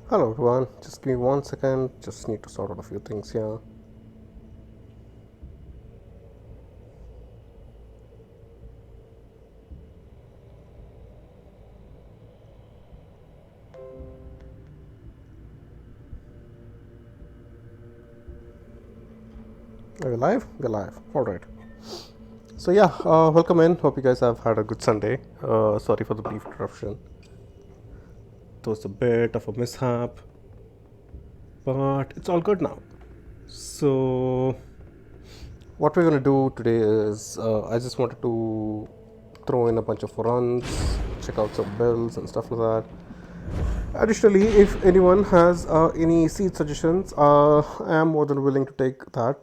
Hello everyone, just give me 1 second, just need to sort out a few things here. Are we live? We're live. Alright. So, yeah, welcome in. Hope you guys have had a good Sunday. Sorry for the brief interruption. It was a bit of a mishap, but it's all good now. So, what we're gonna do today is I just wanted to throw in a bunch of runs, check out some builds and stuff like that. Additionally, if anyone has any seed suggestions, I am more than willing to take that.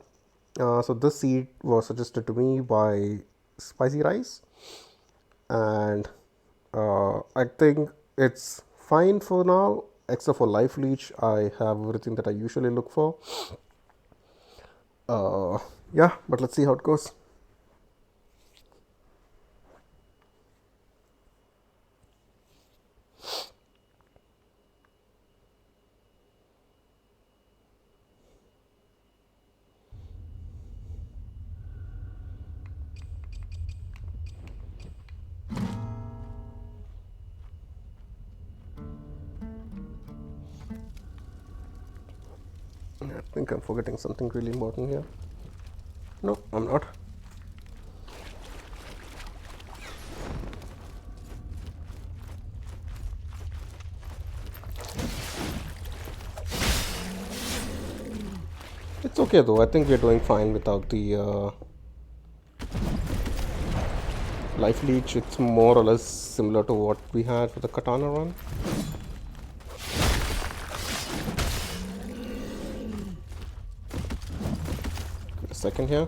So this seed was suggested to me by Spicy Rice, and I think it's fine for now, except for Life Leech. I have everything that I usually look for. Uh, yeah, but let's see how it goes. I think I'm forgetting something really important here. No, I'm not. It's okay though. I think we're doing fine without the Life Leech. It's more or less similar to what we had for the Katana run. Give it a second here.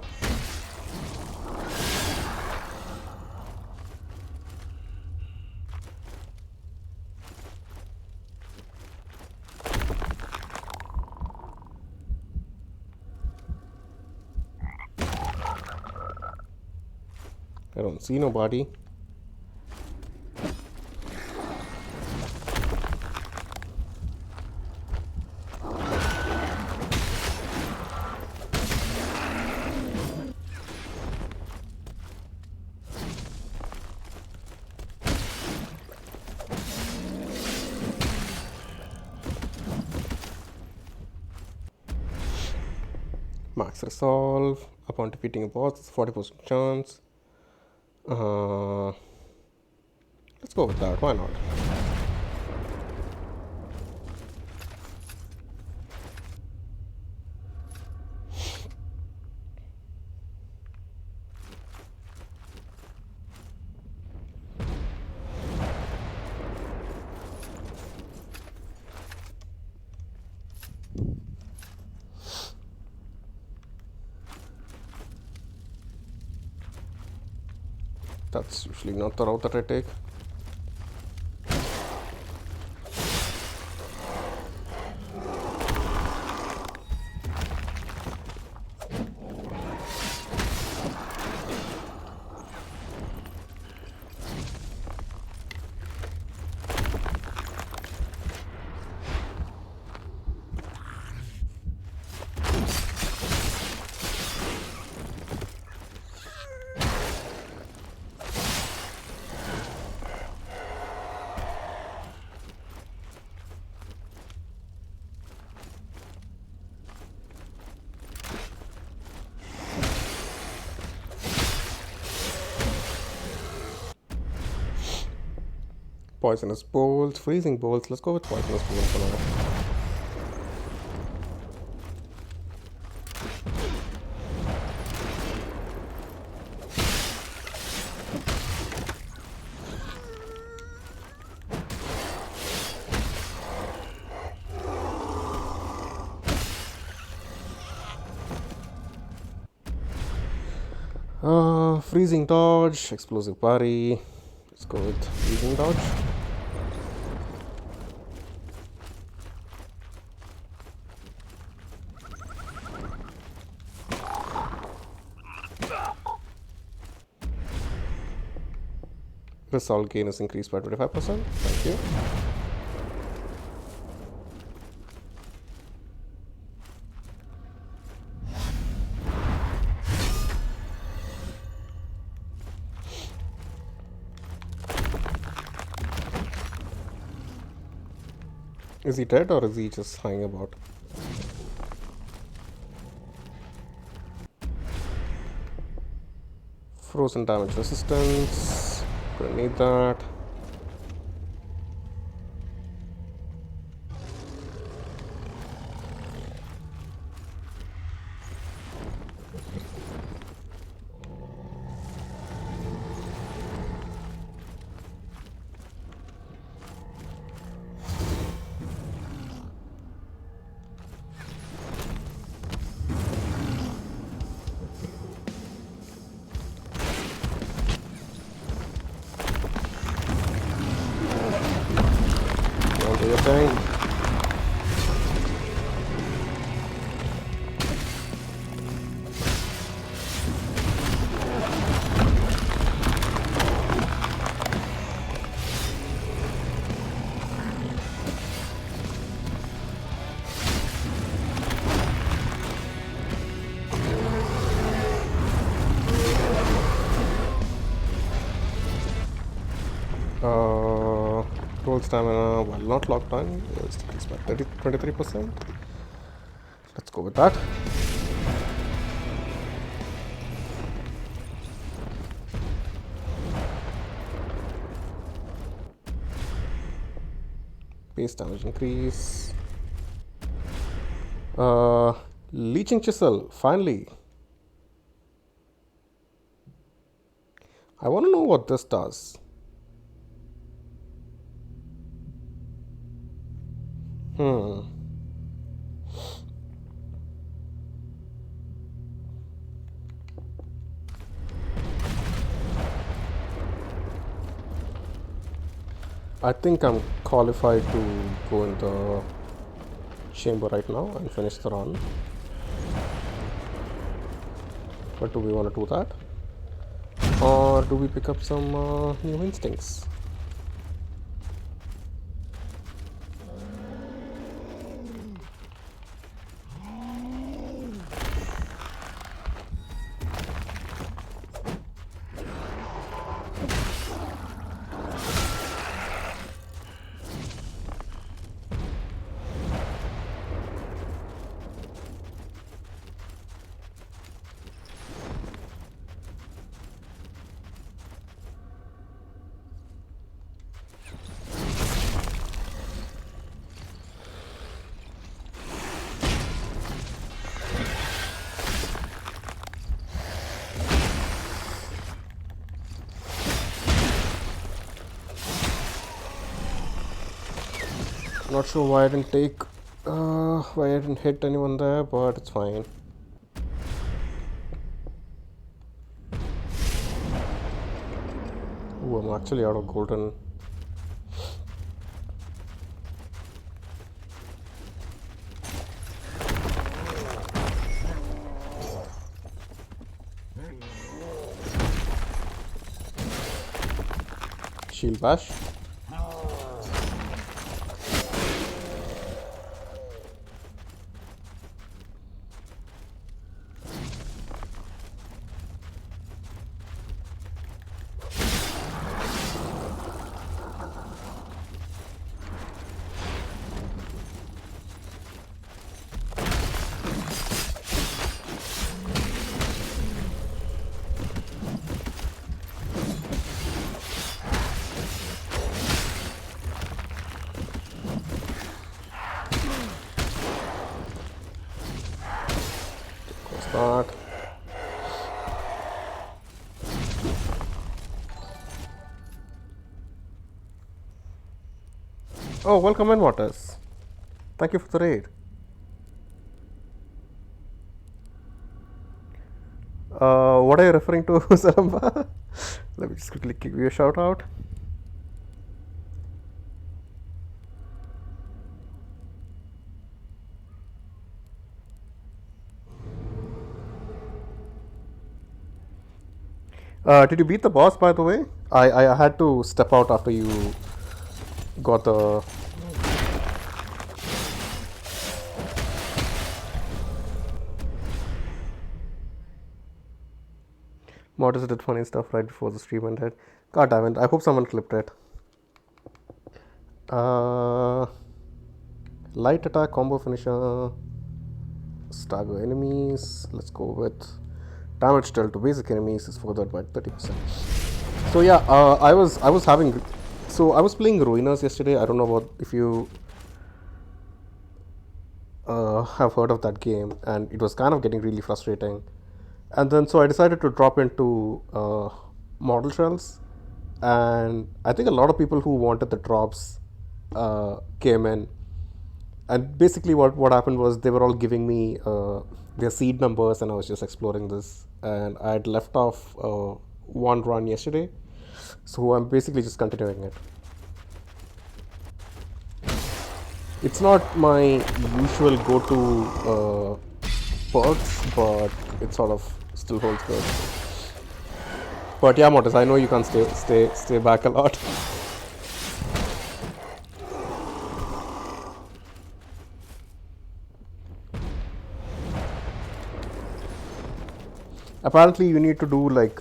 I don't see nobody. Max resolve. Upon defeating a boss, it's 40% chance. Uh, let's go with that. Why not? That's usually not the route that I take. Poisonous bolts, freezing bolts. Let's go with poisonous bolts for now. Freezing dodge, explosive parry. Let's go with freezing dodge. Resolve gain is increased by 25%. Thank you. Is he dead or is he just hanging about? Frozen damage resistance. Gonna need that. Don't do your thing. Roll stamina while not locked on is decreased by 23%. Let's go with that. Base damage increase. Leeching Chisel, finally. I want to know what this does. I think I'm qualified to go in the chamber right now and finish the run. But do we want to do that? Or do we pick up some new instincts? Not sure why I didn't why I didn't hit anyone there, but it's fine. Ooh, I'm actually out of golden. Shield bash. Start. Oh, welcome in, Waters. Thank you for the raid. What are you referring to, Saramba? Let me just quickly give you a shout out. Did you beat the boss, by the way? I had to step out after you got the... Modest did funny stuff right before the stream ended. God damn it, I hope someone clipped it. Light attack combo finisher. Stagger enemies. Let's go with damage dealt to basic enemies is furthered by 30%. So yeah, I was playing Ruiners yesterday. I don't know about if you have heard of that game, and it was kind of getting really frustrating. And then so I decided to drop into model shells, and I think a lot of people who wanted the drops came in, and basically what happened was they were all giving me their seed numbers, and I was just exploring this, and I had left off one run yesterday, so I'm basically just continuing it. It's not my usual go-to perks, but it sort of still holds good. But yeah, Mortis, I know you can't stay back a lot. Apparently, you need to do like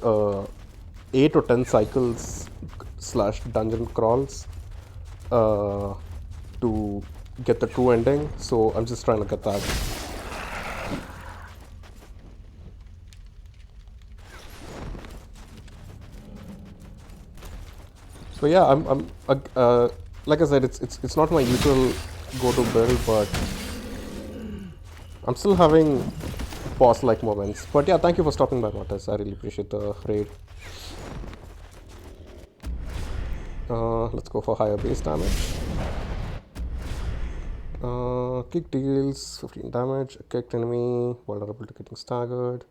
8 or 10 cycles slash dungeon crawls to get the true ending. So I'm just trying to get that. So yeah, I'm like I said, it's not my usual go-to build, but I'm still having boss-like moments. But yeah, thank you for stopping by, Mortis. I really appreciate the raid. Let's go for higher base damage. Kick deals 15 damage. A kicked enemy vulnerable to getting staggered.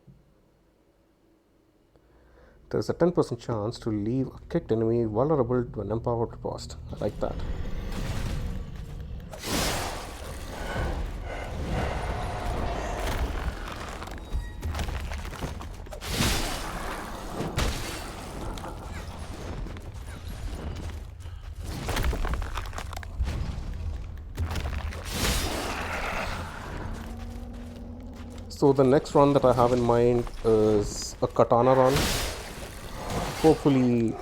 There's a 10% chance to leave a kicked enemy vulnerable to an empowered boss. I like that. So the next run that I have in mind is a katana run. Hopefully,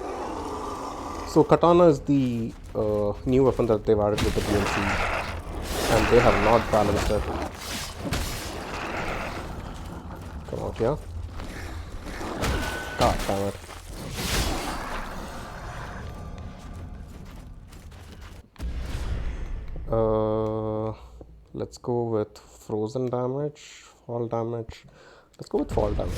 so katana is the new weapon that they've added with the DLC, and they have not balanced it. Come out here. God damn it. Let's go with frozen damage, fall damage. Let's go with fall damage.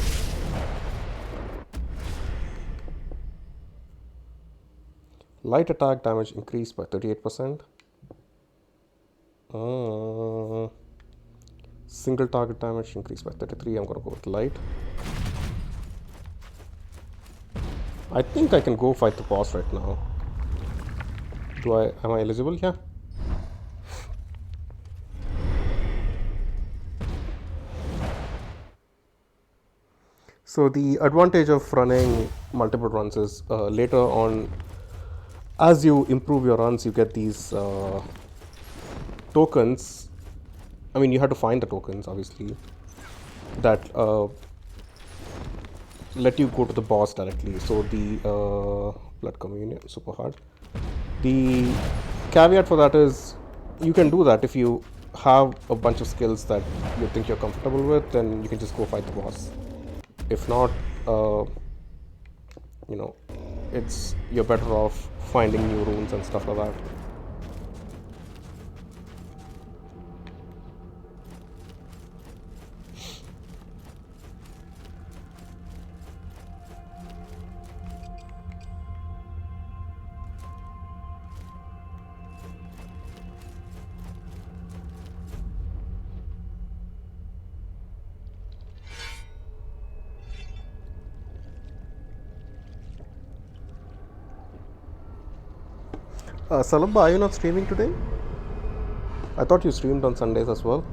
Light attack damage increased by 38%. Single target damage increased by 33. I'm gonna go with light. I think I can go fight the boss right now. Am I eligible here? So the advantage of running multiple runs is later on, as you improve your runs, you get these tokens. I mean, you have to find the tokens, obviously, that let you go to the boss directly. So the blood communion, super hard. The caveat for that is you can do that if you have a bunch of skills that you think you're comfortable with, then you can just go fight the boss. If not, you're better off finding new runes and stuff like that. Salamba, are you not streaming today? I thought you streamed on Sundays as well.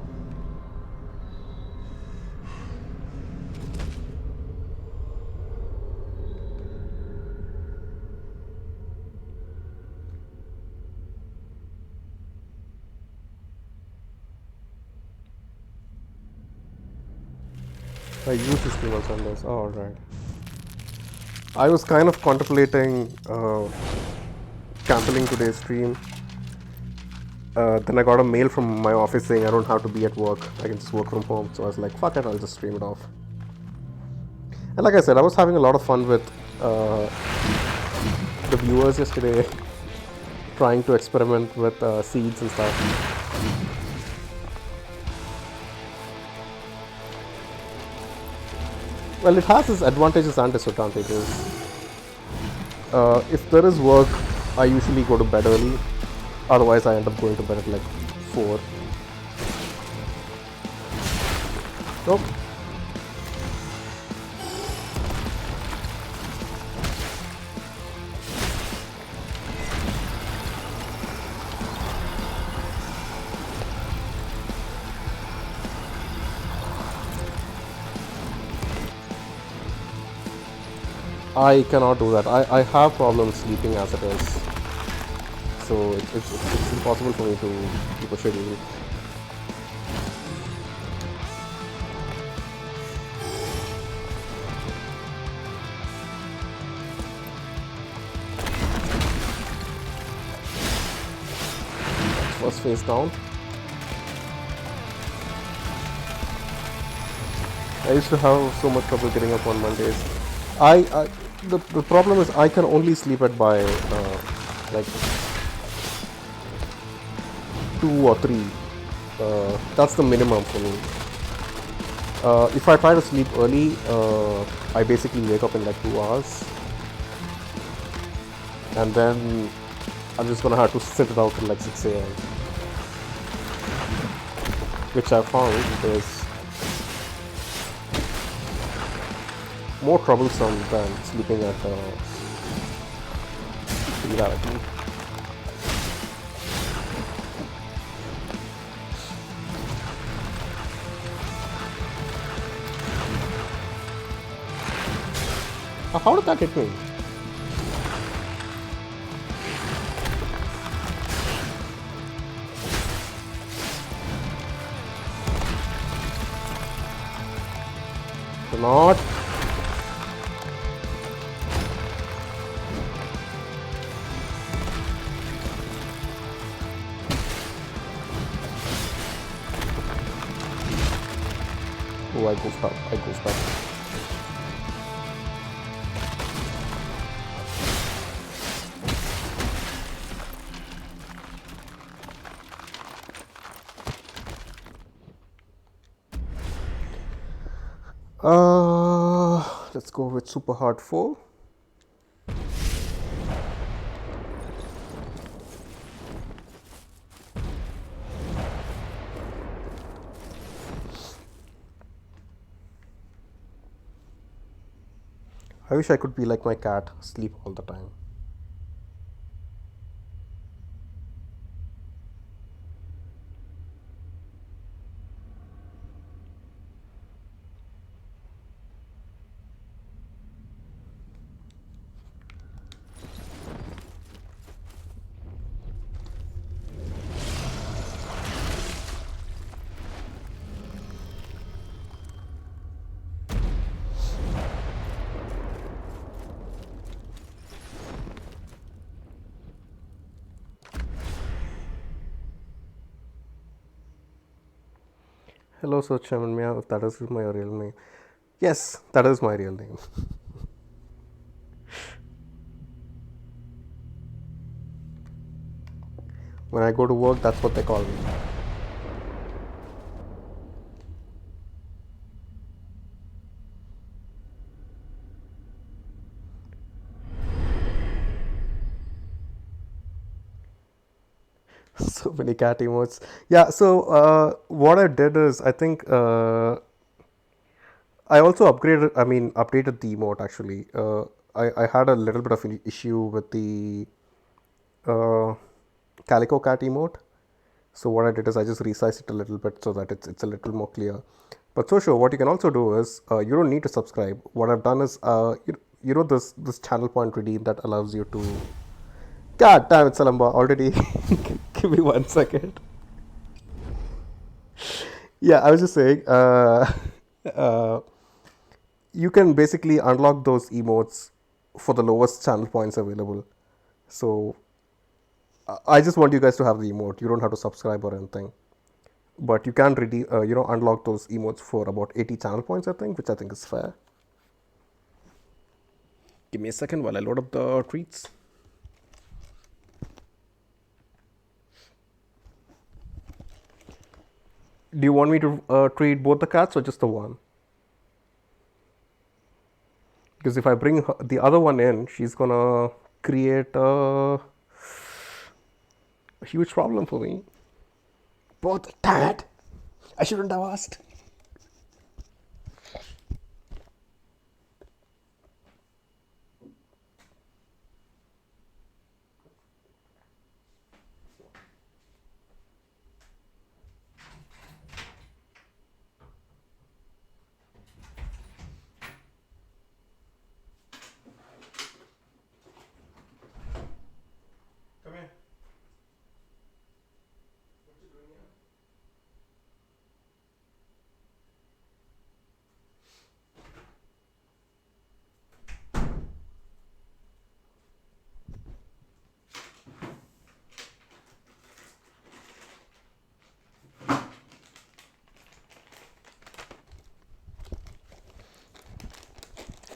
I used to stream on Sundays. Oh, alright. I was kind of contemplating cancelling today's stream Then I got a mail from my office saying I don't have to be at work. I can just work from home. So I was like, fuck it, I'll just stream it off. And like I said, I was having a lot of fun with uh, the viewers yesterday, trying to experiment with seeds and stuff. Well, it has its advantages and disadvantages. If there is work, I usually go to bed early. Otherwise, I end up going to bed at like 4. Nope. I cannot do that. I have problems sleeping as it is. So it's impossible for me to keep a schedule. First face down. I used to have so much trouble getting up on Mondays. The problem is I can only sleep at by like 2 or 3. That's the minimum for me. If I try to sleep early, I basically wake up in like 2 hours, and then I'm just gonna have to sit it out till like 6 a.m. Which I found is more troublesome than sleeping at 3 directly. How did that hit me? Do not. Oh, I goofed up. I goofed up. Let's go with super hard 4. I wish I could be like my cat, sleep all the time. Hello, Sir Chairman Mia, if that is my real name. Yes, that is my real name. When I go to work, that's what they call me. So many cat emotes. Yeah, so what I did is I think I also updated the emote actually. I had a little bit of an issue with the uh, Calico Cat emote. So what I did is I just resized it a little bit so that it's a little more clear. But so sure, what you can also do is you don't need to subscribe. What I've done is you know this channel point redeem that allows you to. God damn it, Salamba! Already, give me 1 second. Yeah, I was just saying. Uh, you can basically unlock those emotes for the lowest channel points available. So I just want you guys to have the emote. You don't have to subscribe or anything, but you can redeem, unlock those emotes for about 80 channel points, I think, which I think is fair. Give me a second while I load up the tweets. Do you want me to treat both the cats or just the one? Because if I bring the other one in, she's gonna create a huge problem for me. Both, dad. I shouldn't have asked. Come here. What you doing here?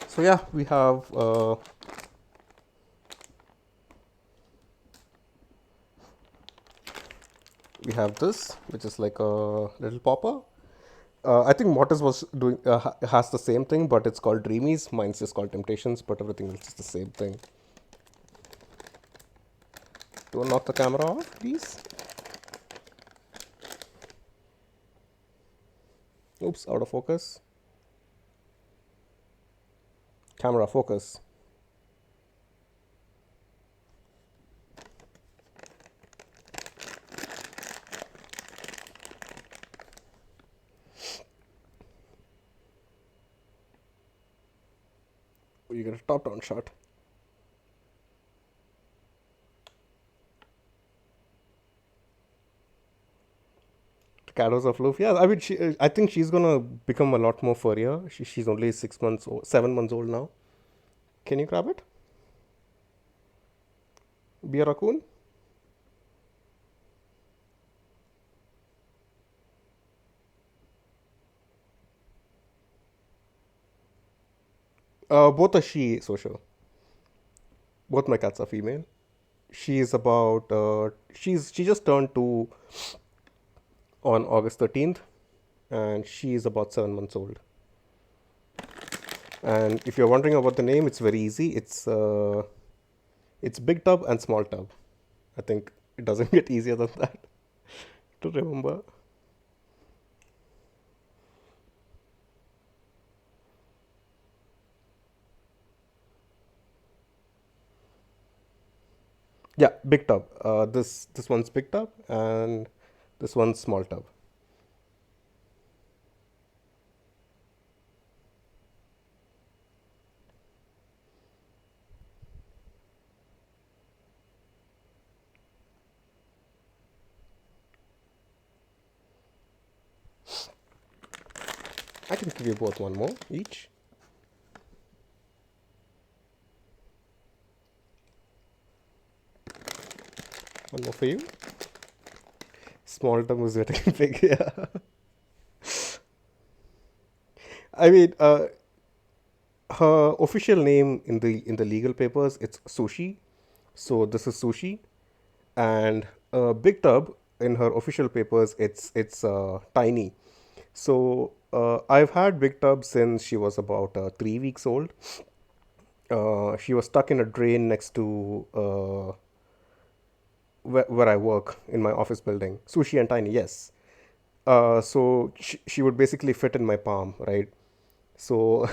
So yeah, we have this, which is like a little popper. I think Mortis was doing has the same thing, but it's called Dreamies. Mine's just called Temptations, but everything else is the same thing. Don't knock the camera off, please. Oops, out of focus. Camera focus. You get a top-down shot. The Shadows of Loof. Yeah, I mean, I think she's gonna become a lot more furrier. She's only 6 months old, 7 months old now. Can you grab it? Be a raccoon. Both are she social. Both my cats are female. She's about she just turned 2 on August 13th, and she's about 7 months old. And if you're wondering about the name, it's very easy. It's Big Tub and Small Tub. I think it doesn't get easier than that to remember. Yeah, Big Tub. This one's Big Tub, and this one's Small Tub. I can give you both one more each. One more for you. Small Tub was getting big. Yeah. I mean, her official name in the legal papers, it's Sushi. So this is Sushi, and Big Tub in her official papers, it's Tiny. So I've had Big Tub since she was about 3 weeks old. She was stuck in a drain next to where I work in my office building. Sushi and Tiny, yes. So she would basically fit in my palm, right? So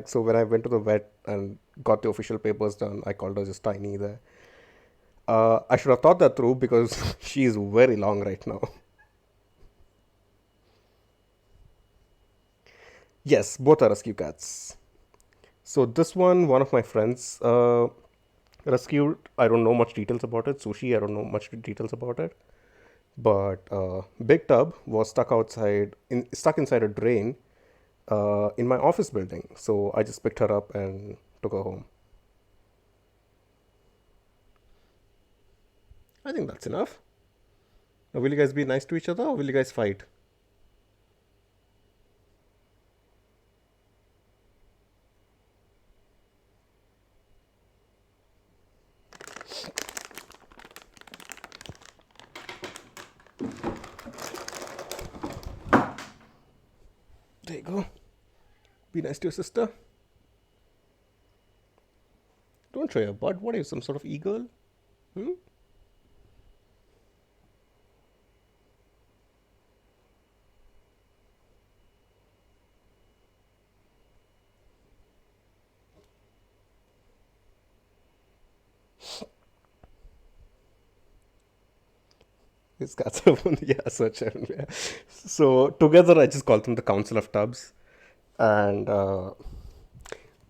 so when I went to the vet and got the official papers done, I called her just Tiny there. I should have thought that through because she is very long right now. Yes, both are rescue cats. So this one of my friends rescued. I don't know much details about it. Sushi, I don't know much details about it. But Big Tub was stuck inside a drain in my office building. So I just picked her up and took her home. I think that's enough. Now, will you guys be nice to each other or will you guys fight? There you go. Be nice to your sister. Don't show your butt. What are you, some sort of e-girl? Hmm? His cats have one, yeah, such a, yeah. So together, I just call them the Council of Tubs. And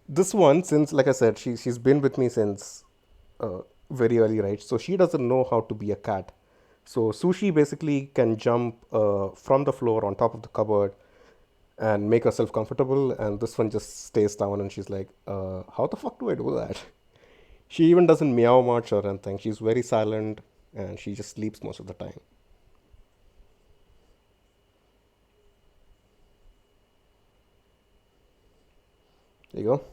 this one, since like I said, she's been with me since uh, very early, right? So she doesn't know how to be a cat. So Sushi basically can jump from the floor on top of the cupboard and make herself comfortable, and this one just stays down, and she's like, "How the fuck do I do that?" She even doesn't meow much or anything. She's very silent, and she just sleeps most of the time. There you go.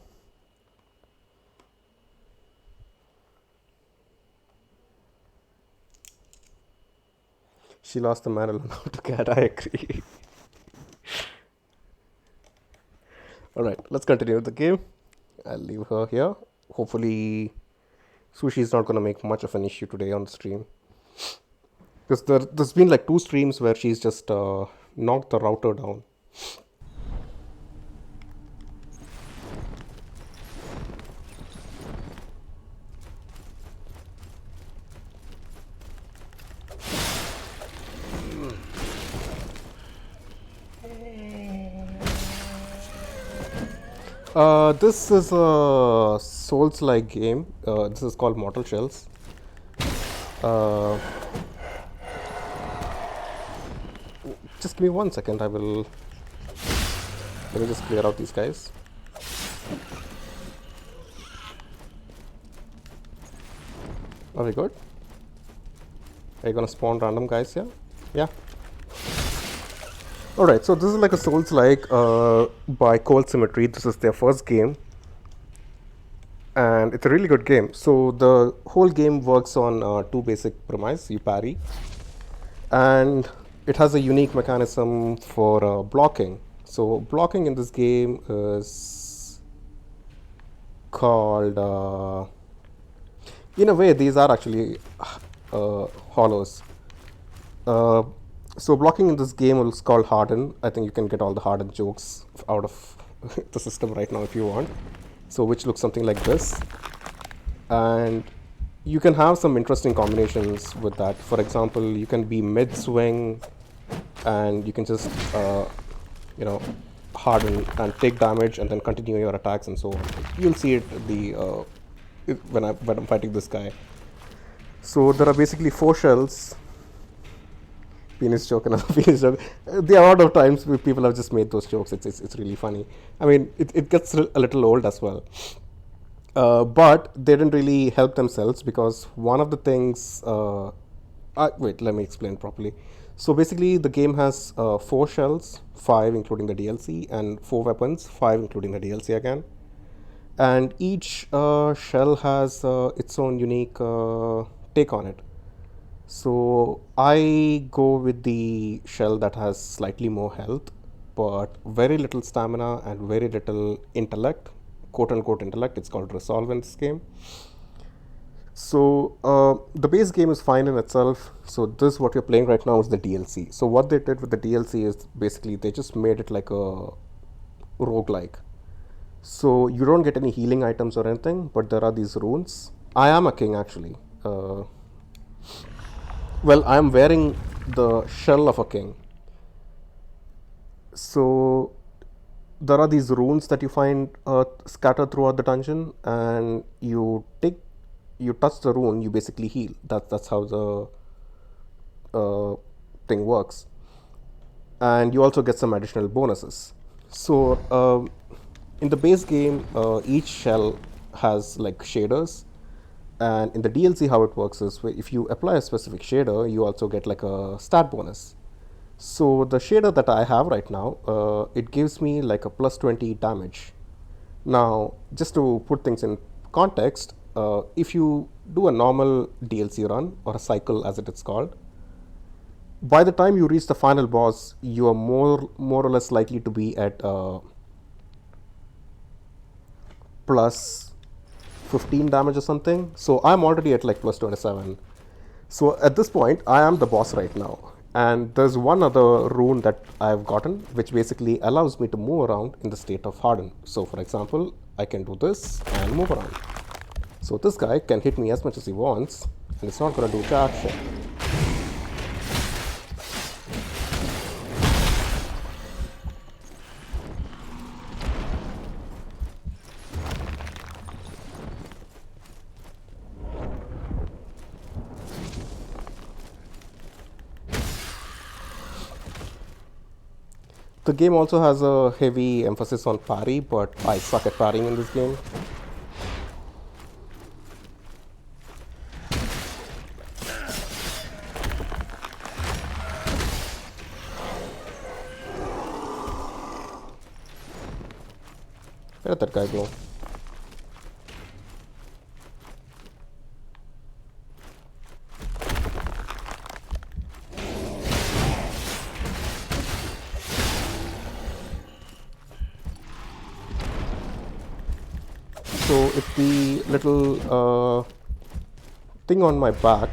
She lost the man alone to cat. I agree. All right, let's continue with the game. I'll leave her here. Hopefully, Sushi is not going to make much of an issue today on the stream. Because there's been like two streams where she's just knocked the router down. This is a Souls-like game. This is called Mortal Shells. Uh, just give me 1 second. Let me just clear out these guys. Are we good? Are you gonna spawn random guys here? Yeah. Alright, so this is like a Souls-like by Cold Symmetry. This is their first game. And it's a really good game. So the whole game works on two basic premise. You parry. And it has a unique mechanism for blocking. So blocking in this game is called... in a way, these are actually hollows. So blocking in this game is called harden. I think you can get all the harden jokes out of the system right now if you want. So which looks something like this. And you can have some interesting combinations with that. For example, you can be mid-swing and you can just, harden and take damage and then continue your attacks and so on. You'll see it when I'm fighting this guy. So there are basically 4 shells. Penis joke, another penis joke. The amount of times people have just made those jokes, it's really funny. I mean, it gets a little old as well. But they didn't really help themselves because one of the things... wait, let me explain properly. So basically, the game has 4 shells, 5 including the DLC, and 4 weapons, 5 including the DLC again. And each shell has its own unique take on it. So I go with the shell that has slightly more health, but very little stamina and very little intellect, quote unquote intellect. It's called Resolve in this game. So the base game is fine in itself. So this, what you're playing right now, is the DLC. So what they did with the DLC is basically they just made it like a roguelike. So you don't get any healing items or anything, but there are these runes. I am a king actually. Well, I am wearing the shell of a king. So there are these runes that you find scattered throughout the dungeon, and you touch the rune, you basically heal. That's how the thing works. And you also get some additional bonuses. So in the base game, each shell has like shaders, And in the DLC, how it works is if you apply a specific shader, you also get like a stat bonus. So the shader that I have right now, it gives me like a plus 20 damage. Now, just to put things in context, if you do a normal DLC run or a cycle as it is called, by the time you reach the final boss, you are more or less likely to be at plus 15 damage or something. So I'm already at like plus 27. So at this point, I am the boss right now. And there's one other rune that I've gotten, which basically allows me to move around in the state of harden. So for example, I can do this and move around. So this guy can hit me as much as he wants, and it's not going to do jack shit. The game also has a heavy emphasis on parry, but I suck at parrying in this game. Where did that guy go? So if the little thing on my back,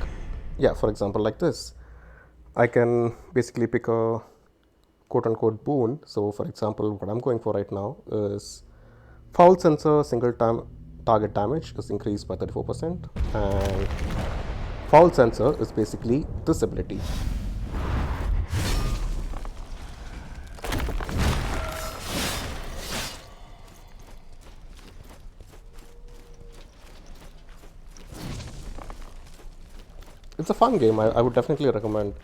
yeah, for example, like this, I can basically pick a quote-unquote boon. So for example, what I'm going for right now is foul sensor single target damage is increased by 34%, and foul sensor is basically this ability. It's a fun game. I would definitely recommend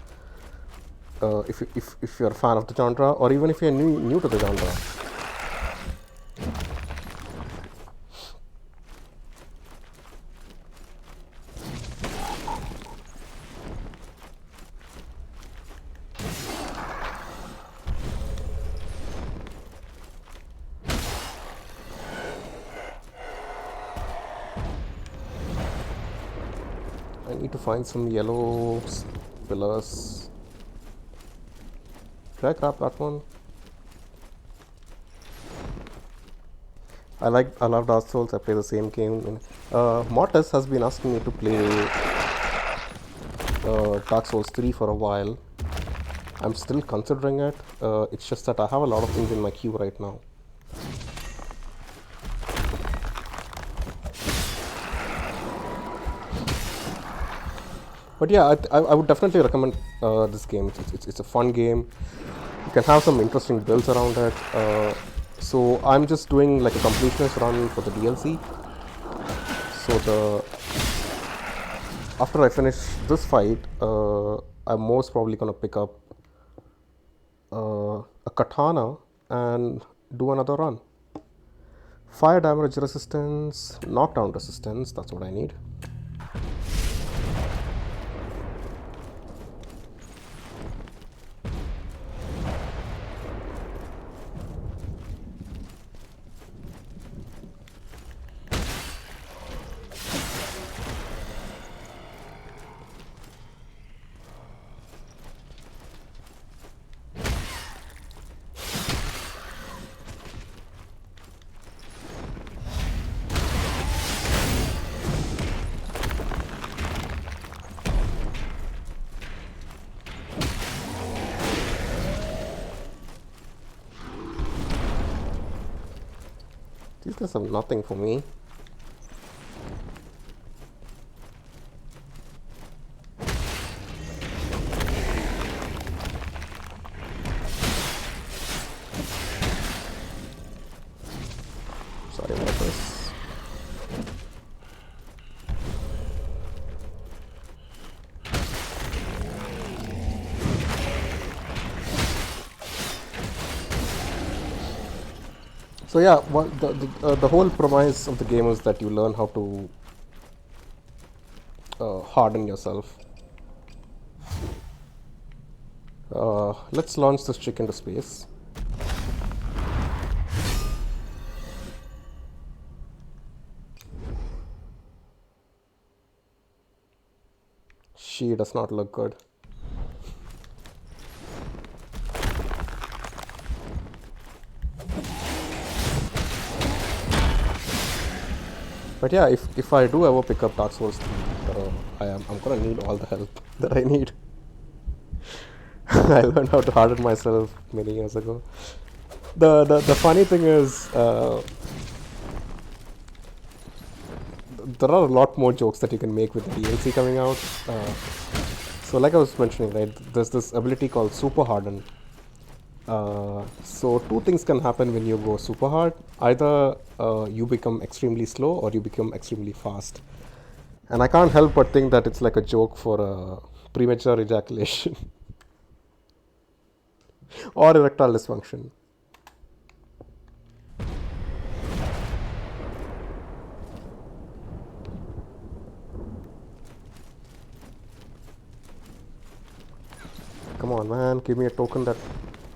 if you're a fan of the genre, or even if you're new to the genre. I need to find some yellow pillars. Did I grab that one? I love Dark Souls. I play the same game. Mortis has been asking me to play Dark Souls 3 for a while. I'm still considering it. It's just that I have a lot of things in my queue right now. But yeah, I would definitely recommend this game. It's a fun game. You can have some interesting builds around it. So I'm just doing like a completionist run for the DLC. So after I finish this fight, I'm most probably gonna pick up a katana and do another run. Fire damage resistance, knockdown resistance, that's what I need. These guys have nothing for me. Sorry about this. So yeah, the whole premise of the game is that you learn how to harden yourself. Let's launch this chick into space. She does not look good. But yeah, if I do ever pick up Dark Souls 3, I'm gonna need all the help that I need. I learned how to harden myself many years ago. The funny thing is, there are a lot more jokes that you can make with the DLC coming out. So like I was mentioning, right, there's this ability called Super Harden. So two things can happen when you go super hard. Either you become extremely slow or you become extremely fast. And I can't help but think that it's like a joke for premature ejaculation or erectile dysfunction. Come on, man, give me a token that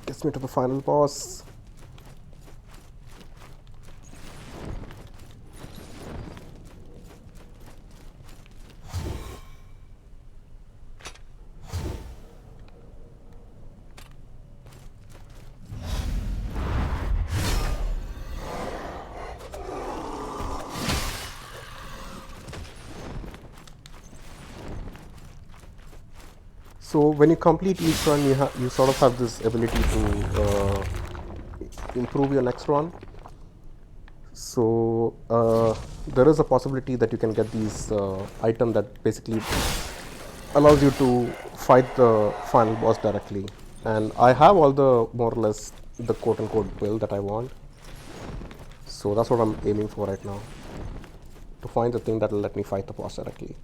gets me to the final boss. So when you complete each run, you sort of have this ability to improve your next run. So there is a possibility that you can get these item that basically allows you to fight the final boss directly. And I have all the more or less the quote unquote build that I want. So that's what I'm aiming for right now. To find the thing that will let me fight the boss directly.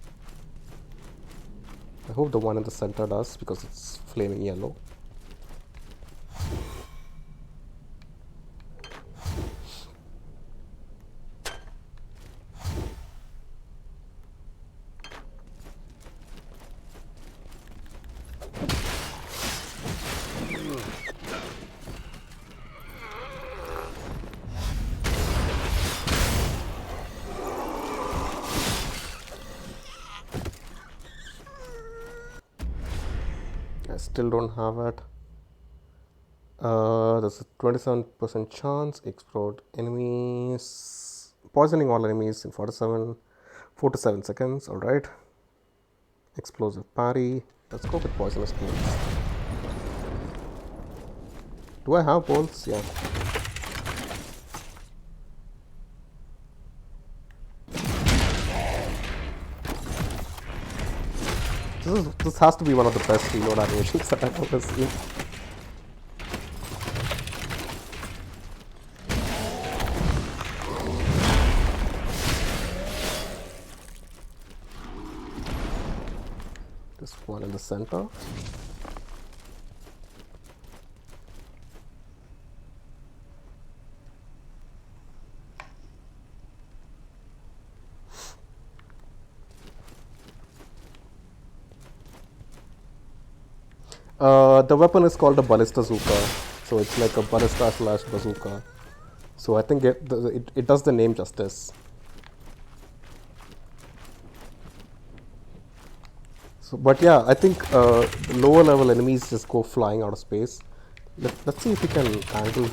I hope the one in the center does because it's flaming yellow. I still don't have it. There's a 27% chance. Explode enemies. Poisoning all enemies in 4 to 7 seconds. Alright. Explosive parry. Let's go with poisonous bolts. Do I have bolts? Yeah. This has to be one of the best reload animations that I've ever seen. This one in the center. The weapon is called a ballista zuka, so it's like a ballista slash bazooka. So I think it does the name justice. So, but yeah, I think lower level enemies just go flying out of space. Let's see if we can angle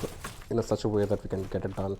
in such a way that we can get it done.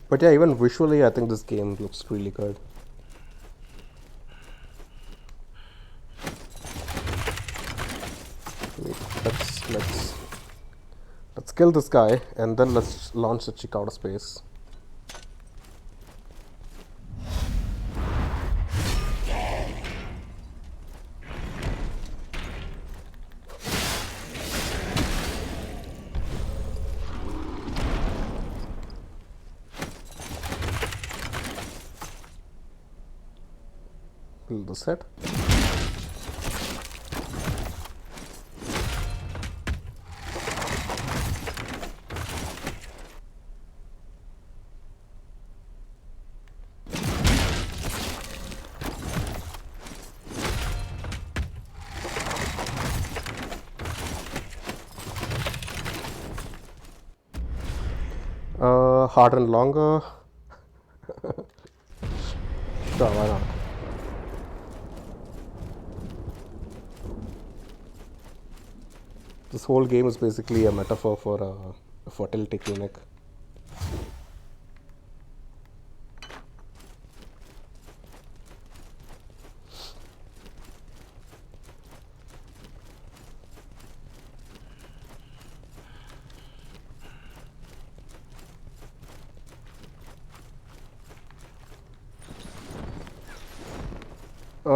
But yeah, even visually, I think this game looks really good. kill this guy, and then let's launch the chick out of space. Kill this head. Harder and longer. Sure, why not? This whole game is basically a metaphor for a fertility clinic.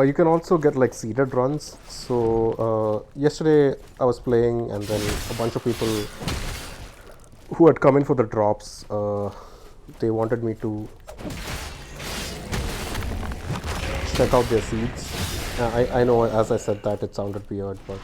You can also get like seeded runs. So yesterday I was playing, and then a bunch of people who had come in for the drops, they wanted me to check out their seeds. I know, as I said that, it sounded weird, but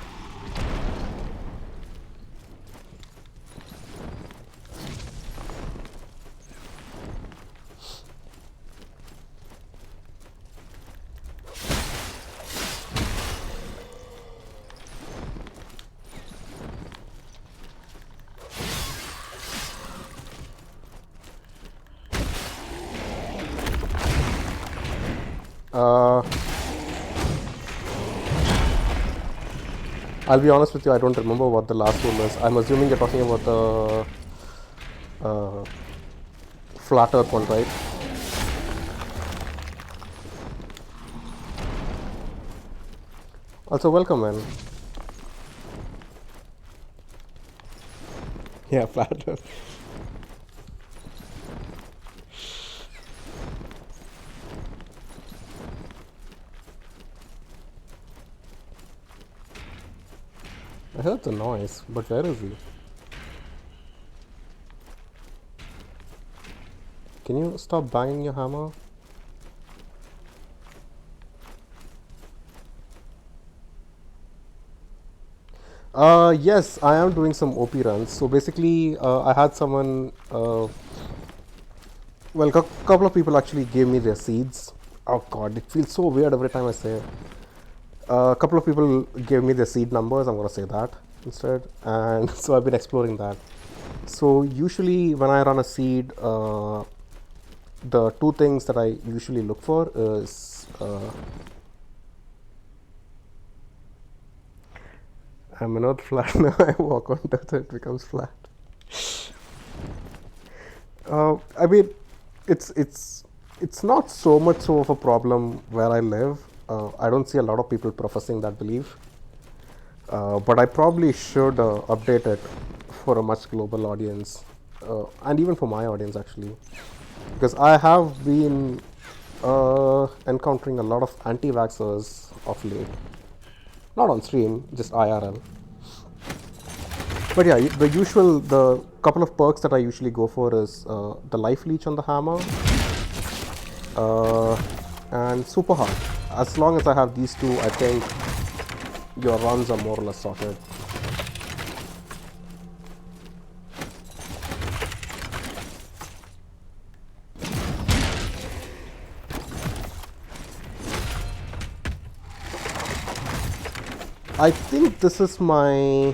I'll be honest with you, I don't remember what the last one is. I'm assuming you're talking about the flat earth one, right? Also, welcome, man. Yeah, flat earth. I heard the noise, but where is he? Can you stop banging your hammer? Yes, I am doing some OP runs. So basically, I had someone, well, a couple of people actually gave me their seeds. Oh god, it feels so weird every time I say it. A couple of people gave me their seed numbers, I'm gonna say that instead, and so I've been exploring that. So usually when I run a seed, the two things that I usually look for is I'm not flat now. I walk on it, it becomes flat. I mean, it's not so much so of a problem where I live. I don't see a lot of people professing that belief, but I probably should update it for a much global audience, and even for my audience actually, because I have been encountering a lot of anti-vaxxers of late. Not on stream, just IRL. But yeah, the couple of perks that I usually go for is the life leech on the hammer, and super hard. As long as I have these two, I think your runs are more or less sorted. I think this is my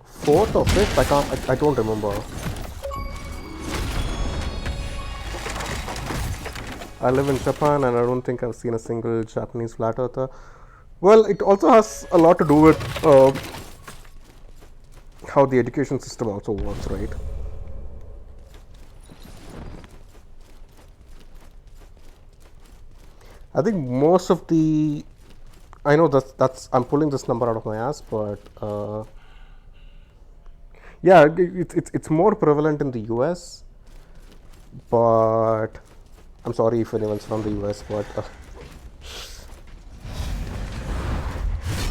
fourth or fifth. I don't remember. I live in Japan, and I don't think I've seen a single Japanese flat earther. Well, it also has a lot to do with how the education system also works, right? I think most of the, I know that's I'm pulling this number out of my ass, but Yeah, it's more prevalent in the US, but I'm sorry if anyone's from the US, but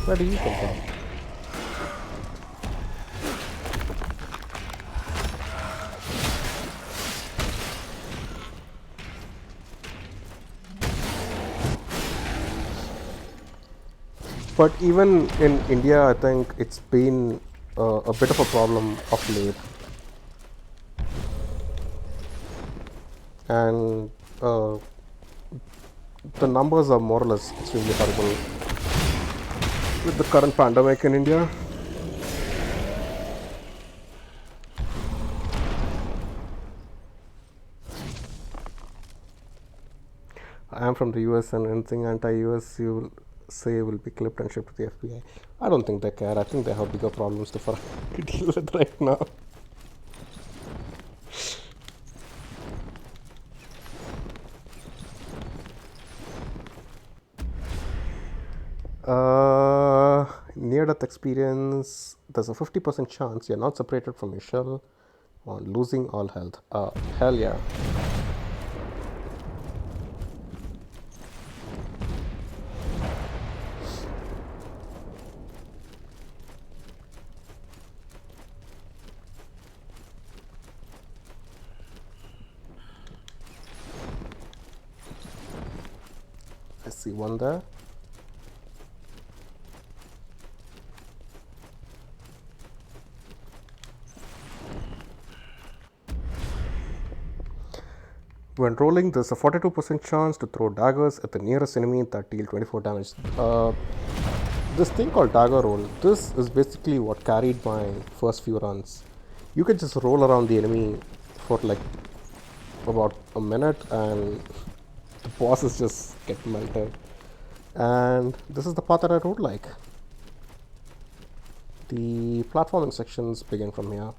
where do you come from? But even in India, I think it's been a bit of a problem of late, and uh, the numbers are more or less extremely horrible with the current pandemic in India. I am from the US, and anything anti-US you will say will be clipped and shipped to the FBI. I don't think they care. I think they have bigger problems to to deal with right now. Near death experience, there's a 50% chance you're not separated from your shell on losing all health. Hell yeah. I see one there. When rolling, there's a 42% chance to throw daggers at the nearest enemy that deal 24 damage. This thing called dagger roll, this is basically what carried my first few runs. You can just roll around the enemy for like about a minute and the bosses just get melted. And this is the part that I don't like. The platforming sections begin from here.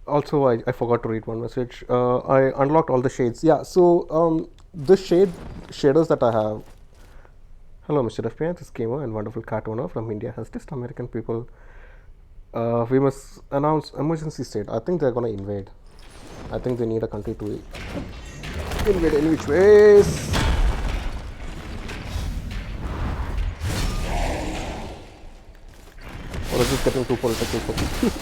Also, I forgot to read one message. I unlocked all the shades. Yeah, so the shaders that I have. Hello, Mr. FPI, this gamer and wonderful cat owner from India has dissed American people. We must announce emergency state. I think they're gonna invade. I think they need a country to invade any which ways. Or is it getting too political for me?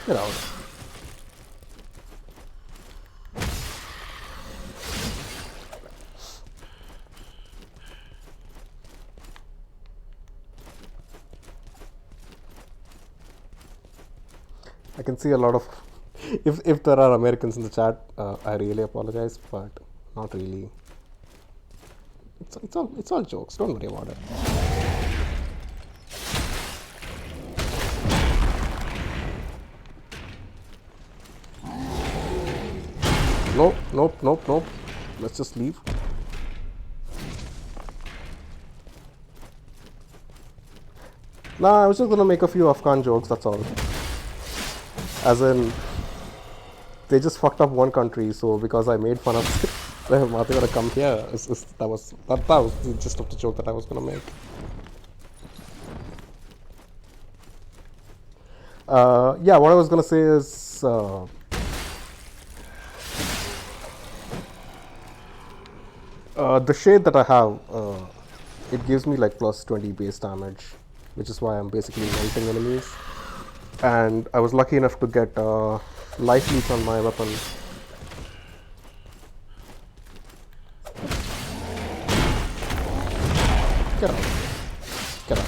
Get out. I can see a lot of. If there are Americans in the chat, I really apologize, but not really. It's all jokes. Don't worry about it. Nope. Let's just leave. Nah, I was just gonna make a few Afghan jokes, that's all. As in, they just fucked up one country, so because I made fun of them, are they gonna come here? That was the gist of the joke that I was gonna make. Yeah, what I was gonna say is the shade that I have, it gives me like plus 20 base damage, which is why I'm basically melting enemies. And I was lucky enough to get life leech on my weapon. Get out. Get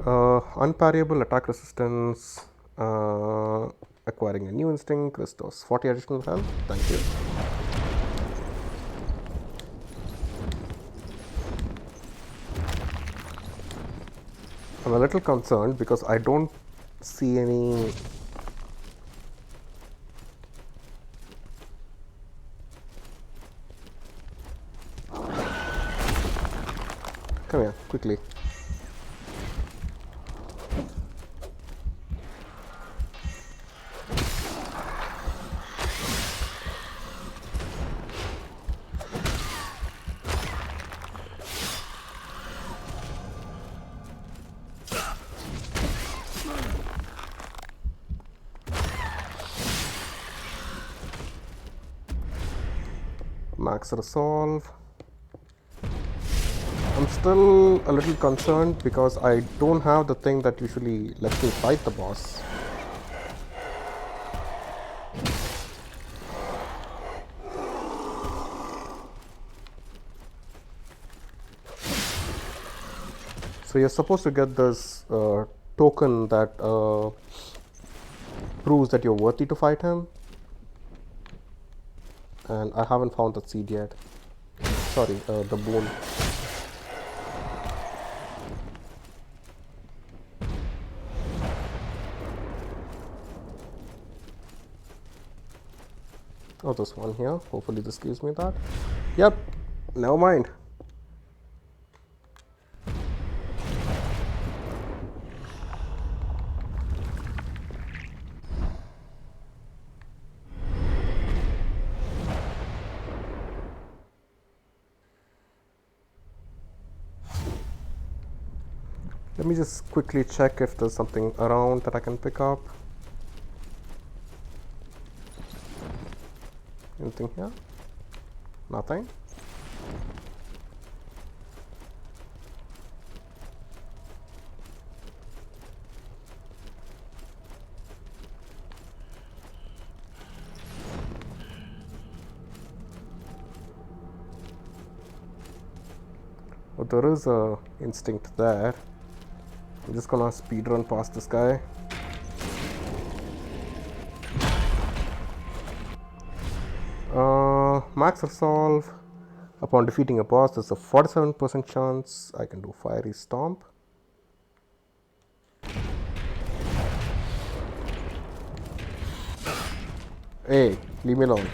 out. Unparryable attack resistance. Acquiring a new instinct restores 40 additional health. Thank you. I'm a little concerned because I don't see any quickly. Max resolve. I'm still a little concerned because I don't have the thing that usually lets me fight the boss. So you're supposed to get this token that proves that you're worthy to fight him. And I haven't found that seed yet. Sorry, the boon. Oh, there's one here. Hopefully this gives me that. Yep, never mind. Let me just quickly check if there's something around that I can pick up. Anything here? Nothing. Oh, there is a instinct there. I'm just gonna speed run past this guy. Max resolve. Upon defeating a boss, there's a 47% chance I can do Fiery Stomp. Hey, leave me alone.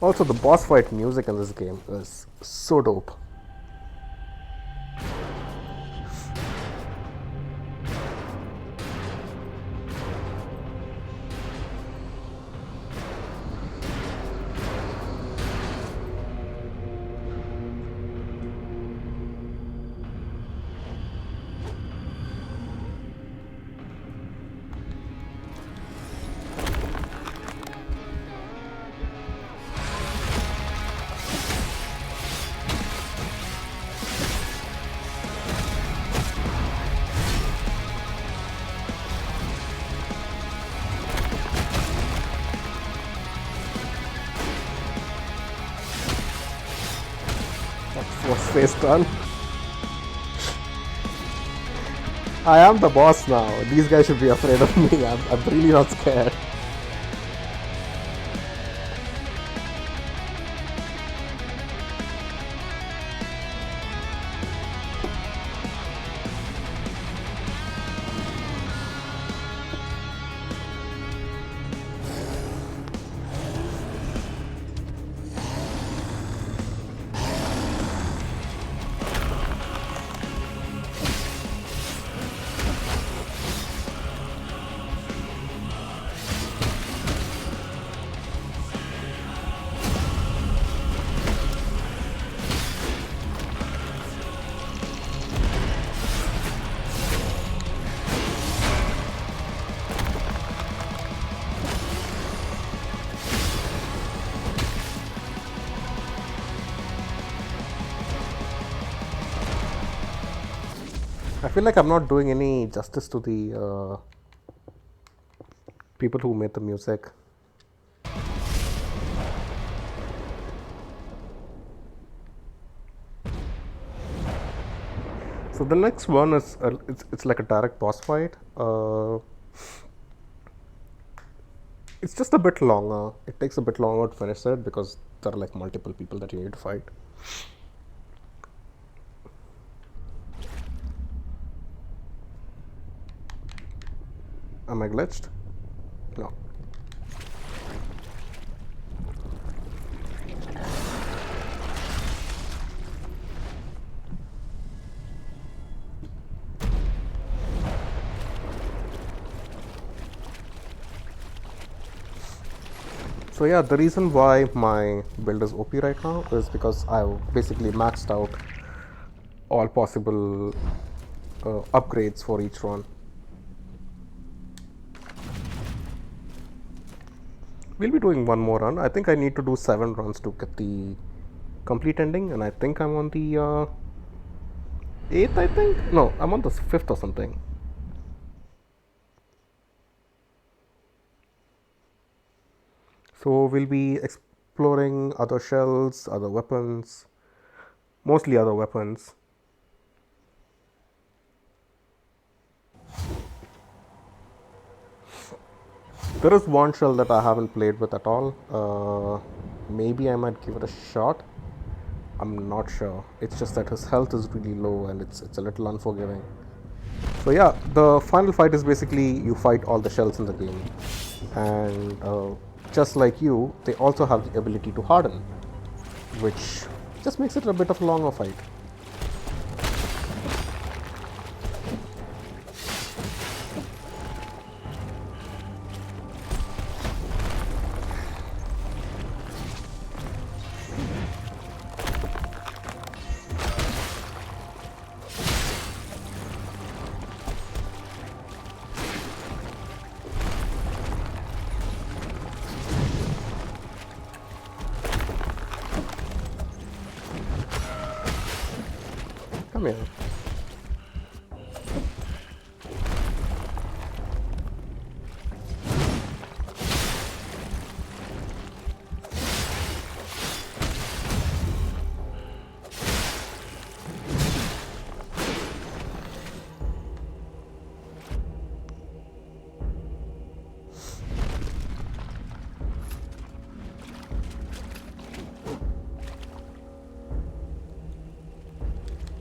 Also, the boss fight music in this game is so dope. What's face done? I am the boss now. These guys should be afraid of me. I'm really not scared. I feel like I'm not doing any justice to the people who made the music. So the next one is it's like a direct boss fight. It's just a bit longer. It takes a bit longer to finish it because there are like multiple people that you need to fight. Am I glitched? No. So yeah, the reason why my build is OP right now is because I've basically maxed out all possible upgrades for each run. We'll be doing one more run. I think I need to do 7 runs to get the complete ending, and I think I'm on the 8th, I think? No, I'm on the 5th or something. So we'll be exploring other shells, other weapons, mostly other weapons. There is one shell that I haven't played with at all. Maybe I might give it a shot. I'm not sure. It's just that his health is really low and it's a little unforgiving. So yeah, the final fight is basically you fight all the shells in the game, and just like you, they also have the ability to harden, which just makes it a bit of a longer fight. Come here.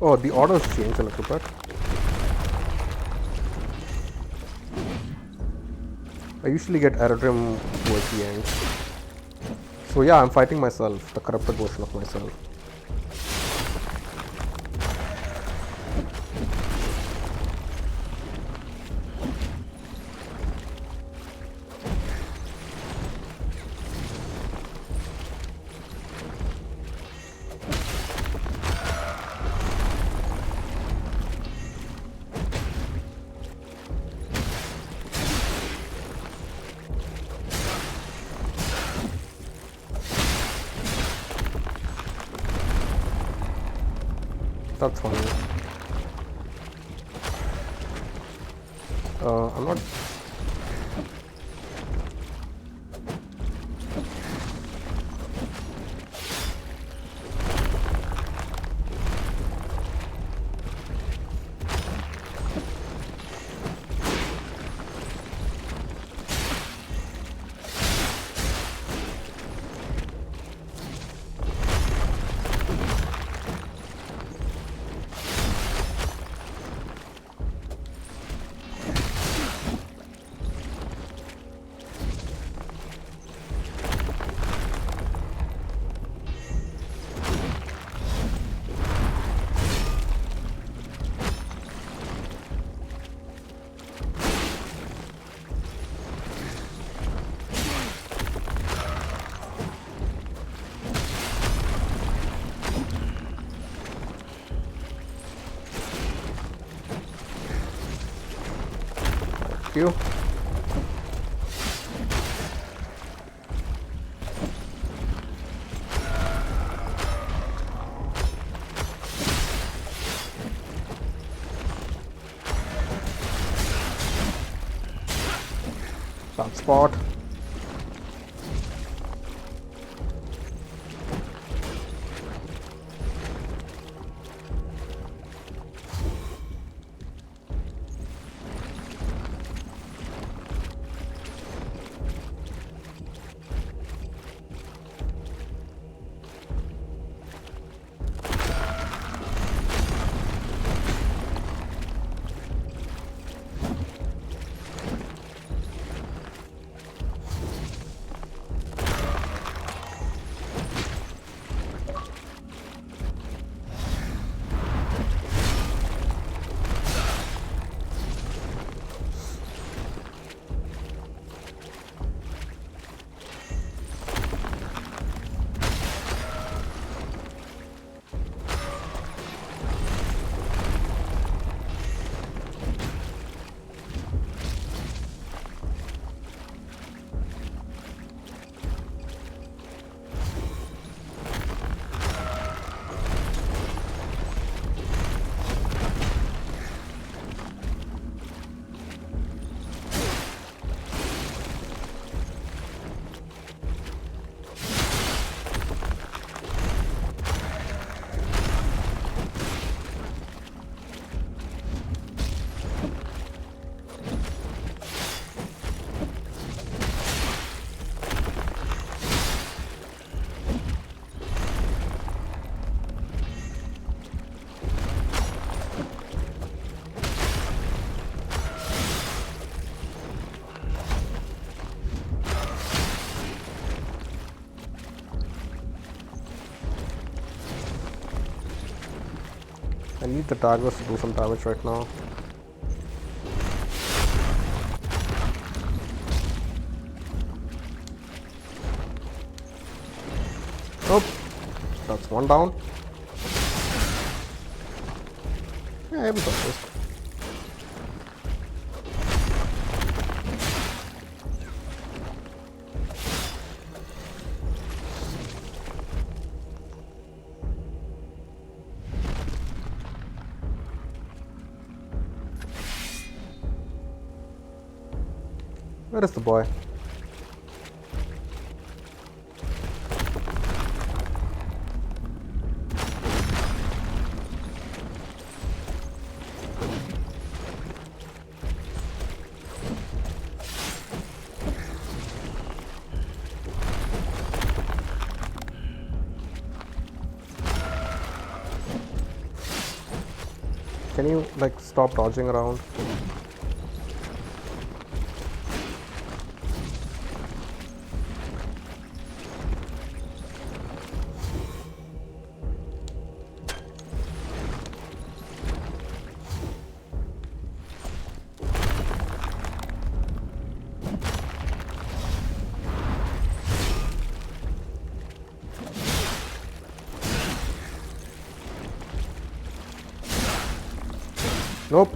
Oh, the orders changed a little bit. I usually get aerodrome towards the end. So yeah, I'm fighting myself, the corrupted version of myself. That's funny. I'm not. You. Bad spot. I need the daggers to do some damage right now. Oh, that's one down. Yeah, I haven't done this. Where is the boy? Can you like stop dodging around? Nope.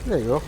There you go.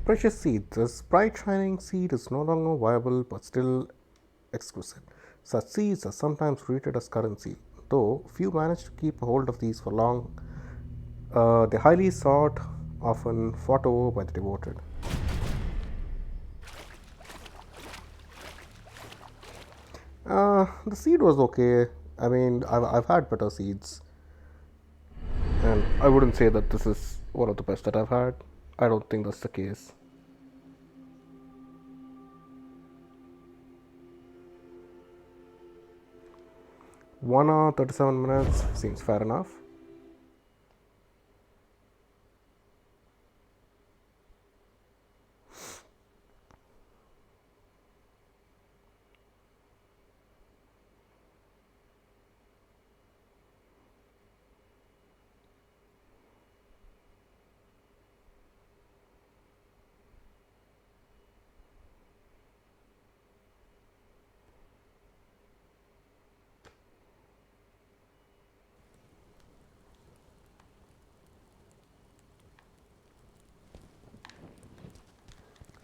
Precious seed. This bright shining seed is no longer viable but still exquisite. Such seeds are sometimes treated as currency, though few manage to keep a hold of these for long. They're highly sought, often fought over by the devoted. The seed was okay. I mean, I've had better seeds, and I wouldn't say that this is one of the best that I've had. I don't think that's the case. 1 hour 37 minutes seems fair enough.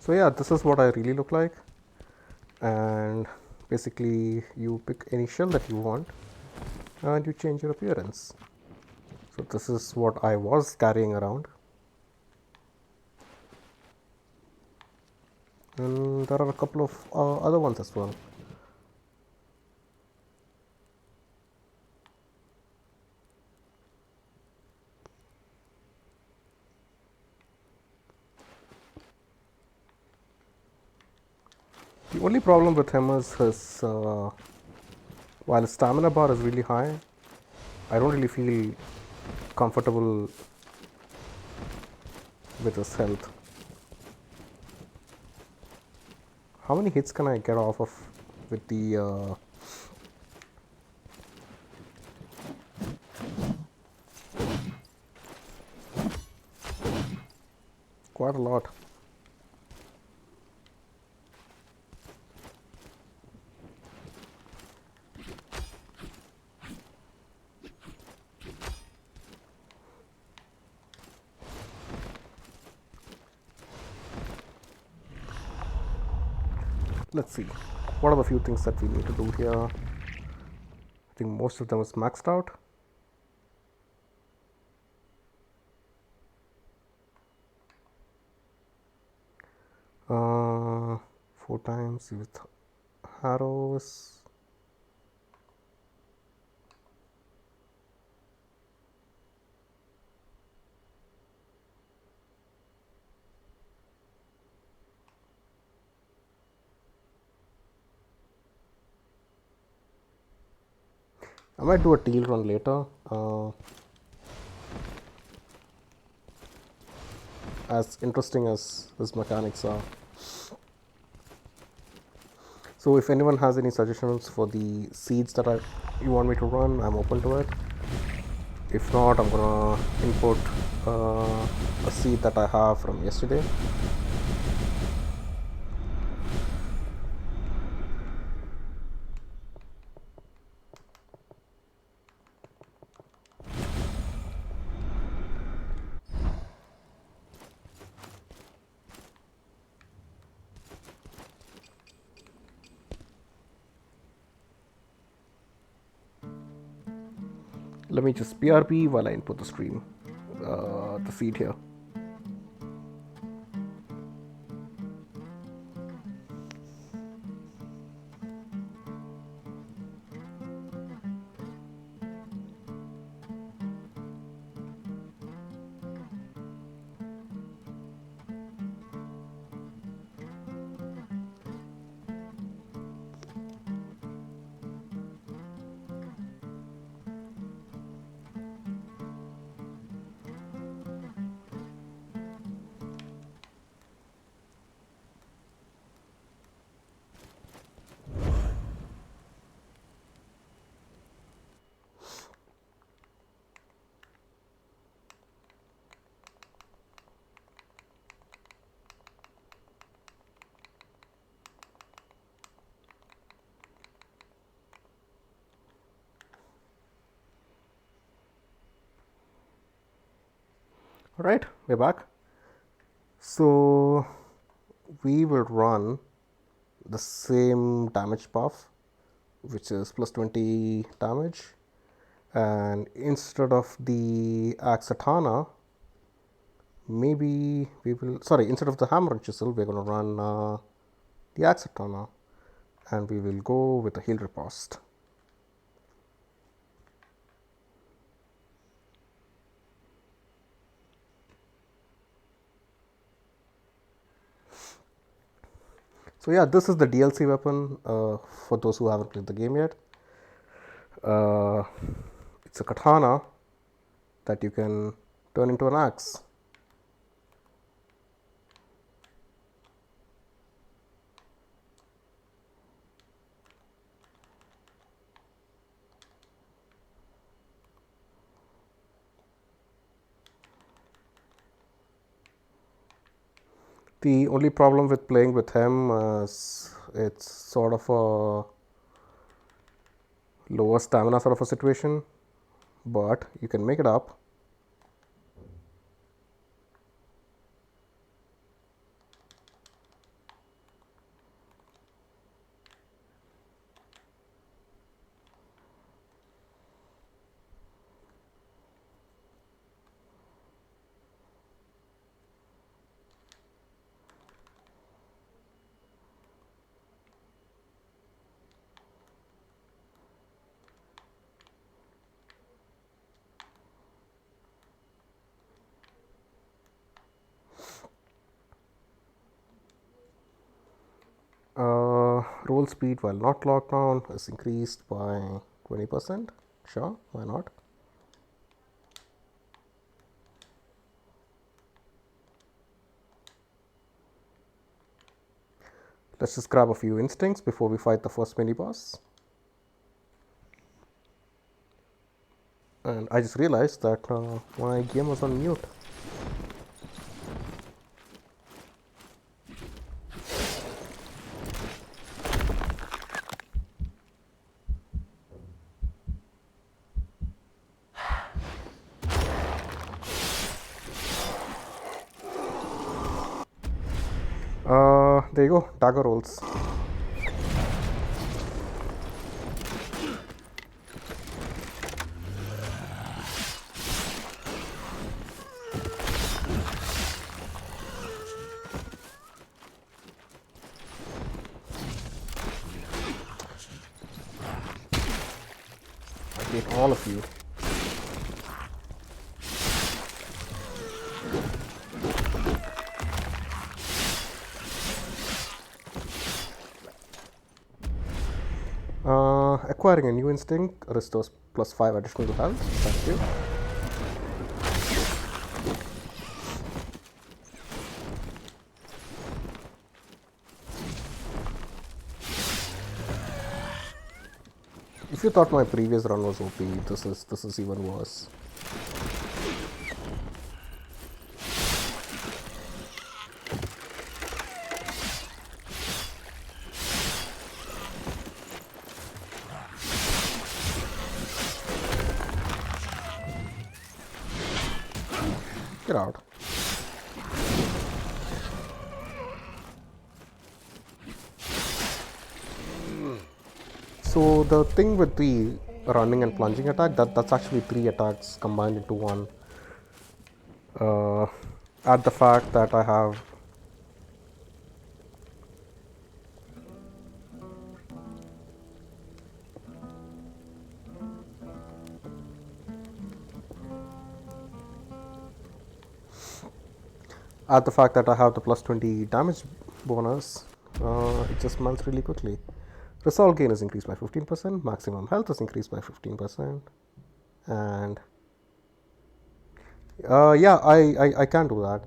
So yeah, this is what I really look like, and basically you pick any shell that you want and you change your appearance. So this is what I was carrying around, and there are a couple of other ones as well. The only problem with him is his while his stamina bar is really high, I don't really feel comfortable with his health. How many hits can I get off of with the quite a lot. Let's see, what are the few things that we need to do here? I think most of them is maxed out. uh, 4 times with arrows. I might do a teal run later. As interesting as his mechanics are. So if anyone has any suggestions for the seeds that you want me to run, I'm open to it. If not, I'm gonna input a seed that I have from yesterday. Let me just BRB while I input the stream, the seed here. All right, we're back. So we will run the same damage buff, which is plus 20 damage, and instead of the axe katana, maybe we will, sorry, instead of the hammer and chisel, we're going to run the axe katana, and we will go with the heal riposte. So yeah, this is the DLC weapon for those who haven't played the game yet. Uh, it's a katana that you can turn into an axe. The only problem with playing with him is it's sort of a lower stamina sort of a situation, but you can make it up. Roll speed while not locked down is increased by 20%. Sure, why not? Let's just grab a few instincts before we fight the first mini boss. And I just realized that my game was on mute. There you go, dagger rolls. I hate all of you. Acquiring a new instinct restores plus 5 additional to health. Thank you. If you thought my previous run was OP, this is even worse. Get out. So the thing with the running and plunging attack, that's actually 3 attacks combined into one. Add the fact that I have the plus 20 damage bonus, it just melts really quickly. Resolve gain is increased by 15%, maximum health is increased by 15%, and yeah, I can do that.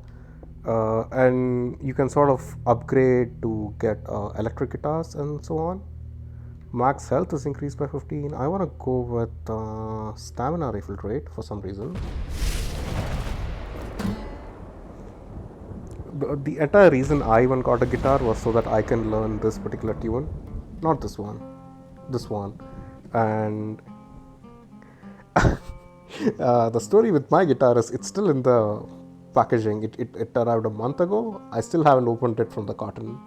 And you can sort of upgrade to get electric guitars and so on. Max health is increased by 15. I want to go with stamina refilled rate for some reason. The entire reason I even got a guitar was so that I can learn this particular tune. Not this one. This one. And the story with my guitar is it's still in the packaging. It arrived a month ago. I still haven't opened it from the carton.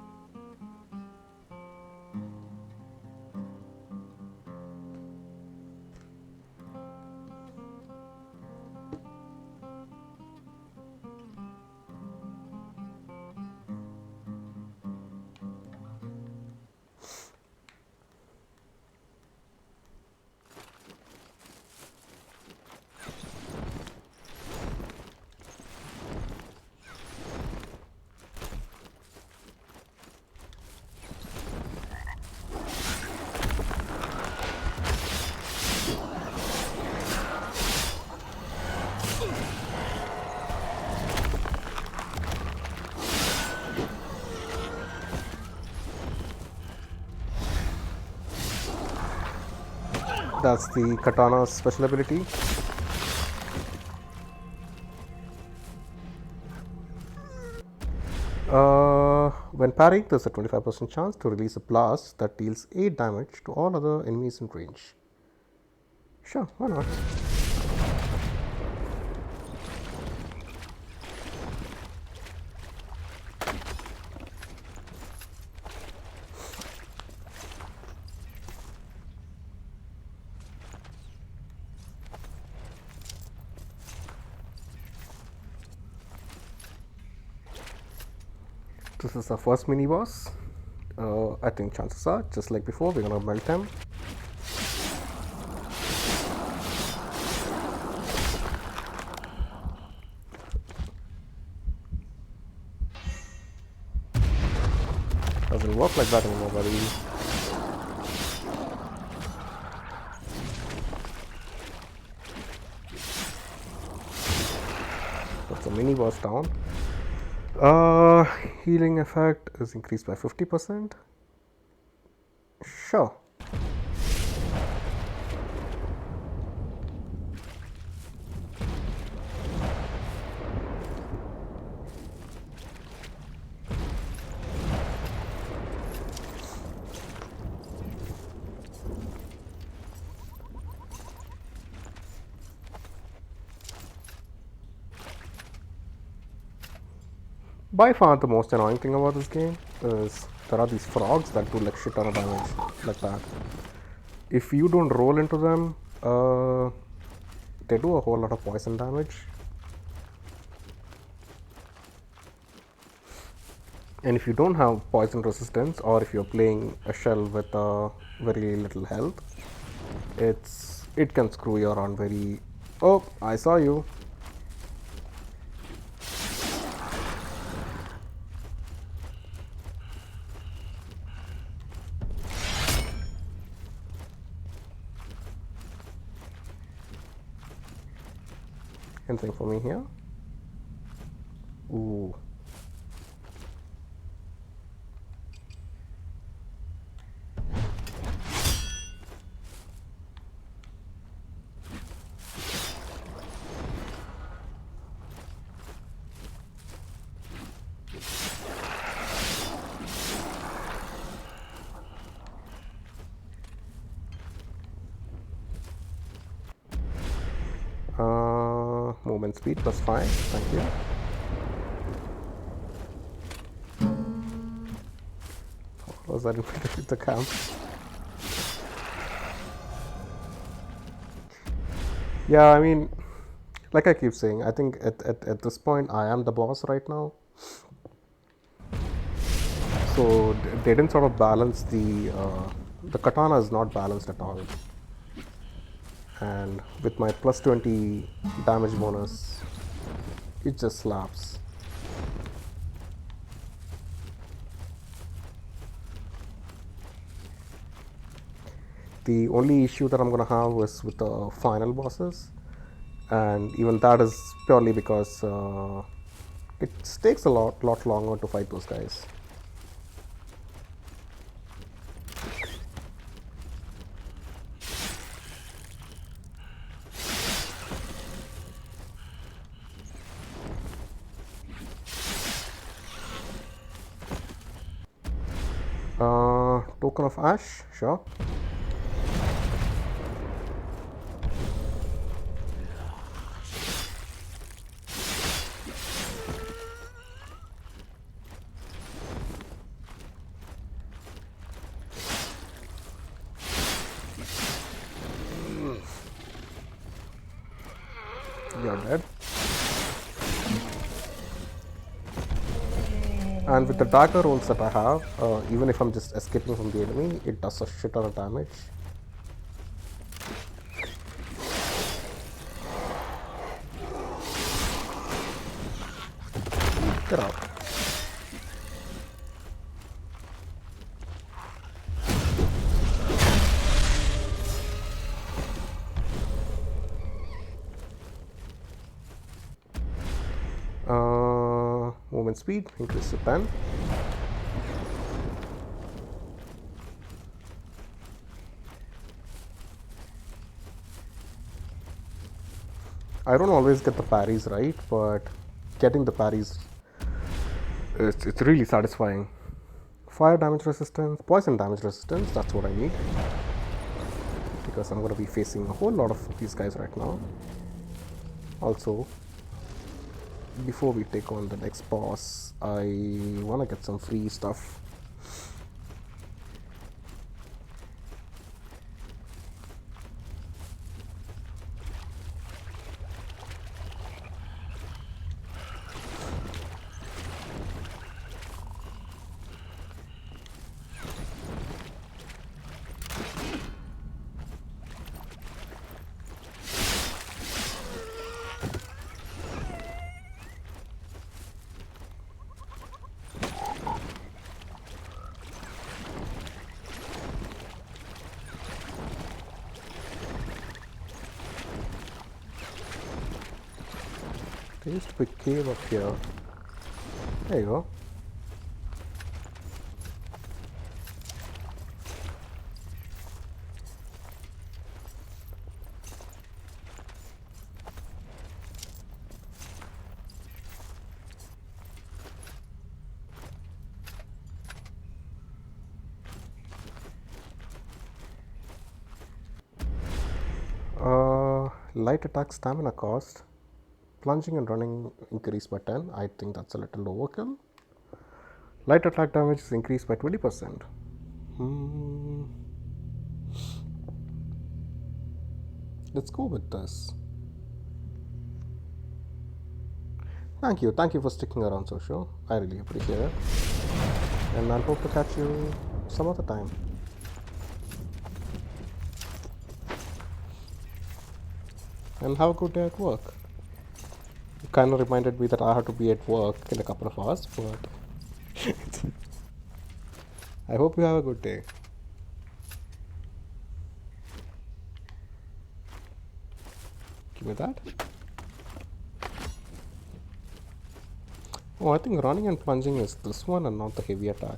That's the katana's special ability. When parrying, there's a 25% chance to release a blast that deals 8 damage to all other enemies in range. Sure, why not? This is our first mini boss. I think chances are, just like before, we're gonna melt him. Doesn't work like that anymore, buddy. That's the mini boss down. Healing effect is increased by 50%. Sure. By far the most annoying thing about this game is there are these frogs that do like shit ton of damage like that. If you don't roll into them, they do a whole lot of poison damage. And if you don't have poison resistance, or if you're playing a shell with very little health, it can screw you around very... Oh, I saw you. Anything for me here? Ooh. Movement speed plus 5, thank you. Was that with the camp? Yeah, I mean, like I keep saying, I think at this point I am the boss right now. So they didn't sort of balance the katana is not balanced at all. And with my plus 20 damage bonus, it just slaps. The only issue that I'm gonna have is with the final bosses, and even that is purely because it takes a lot longer to fight those guys. Token of Ash, sure. And with the dagger rolls that I have, even if I'm just escaping from the enemy, it does a shit ton of damage. Get out. Movement speed increase to 10. I don't always get the parries right, but getting the parries, it's really satisfying. Fire damage resistance, poison damage resistance, that's what I need. Because I'm going to be facing a whole lot of these guys right now. Also, before we take on the next boss, I want to get some free stuff. There used to be a cave up here. There you go. Light attack stamina cost. Plunging and running increased by 10. I think that's a little overkill. Light attack damage is increased by 20%. Let's go with this. Thank you for sticking around, Social. I really appreciate it. And I'll hope to catch you some other time. And have a good day at work. You kind of reminded me that I have to be at work in a couple of hours, but I hope you have a good day. Give me that. Oh, I think running and plunging is this one and not the heavy attack.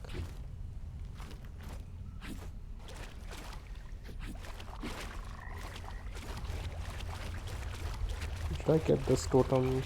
Should I get this totem?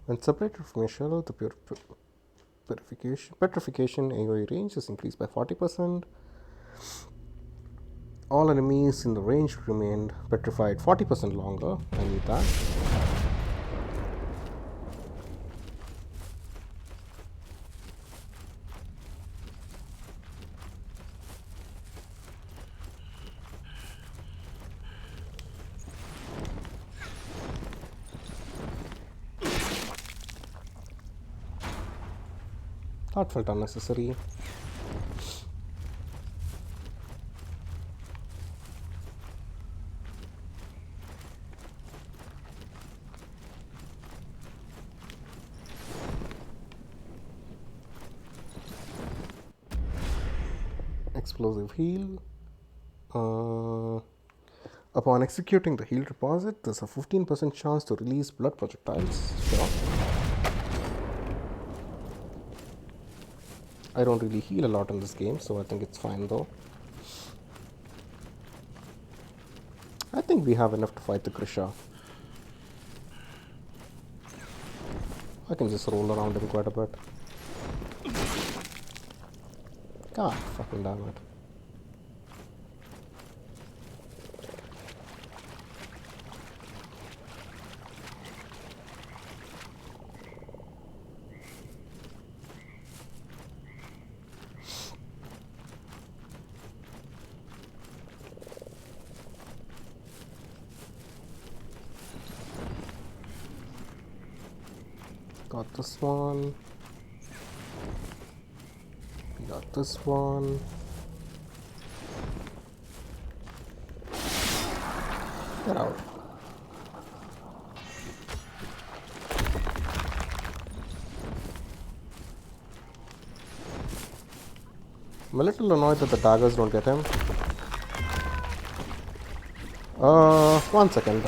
When separated from a shell, the petrification AoE range is increased by 40%. All enemies in the range remained petrified 40% longer. I need that. That felt unnecessary. Explosive heal. Uh, Upon executing the heal deposit, there's a 15% chance to release blood projectiles. Sure. I don't really heal a lot in this game, so I think it's fine though. I think we have enough to fight the Grisha. I can just roll around him quite a bit. God fucking damn it. Got this one. We got this one. Get out. I'm a little annoyed that the daggers don't get him. 1 second.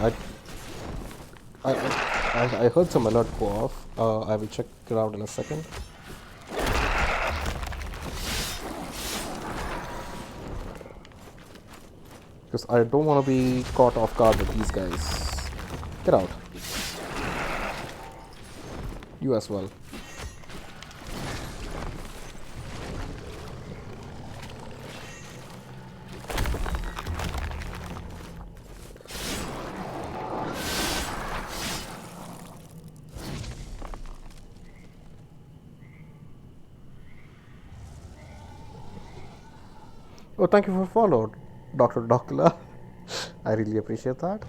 I heard some alert go off. I will check it out in a second. Because I don't want to be caught off guard with these guys. Get out. You as well. Oh, thank you for follow, Dr. Docula. I really appreciate that.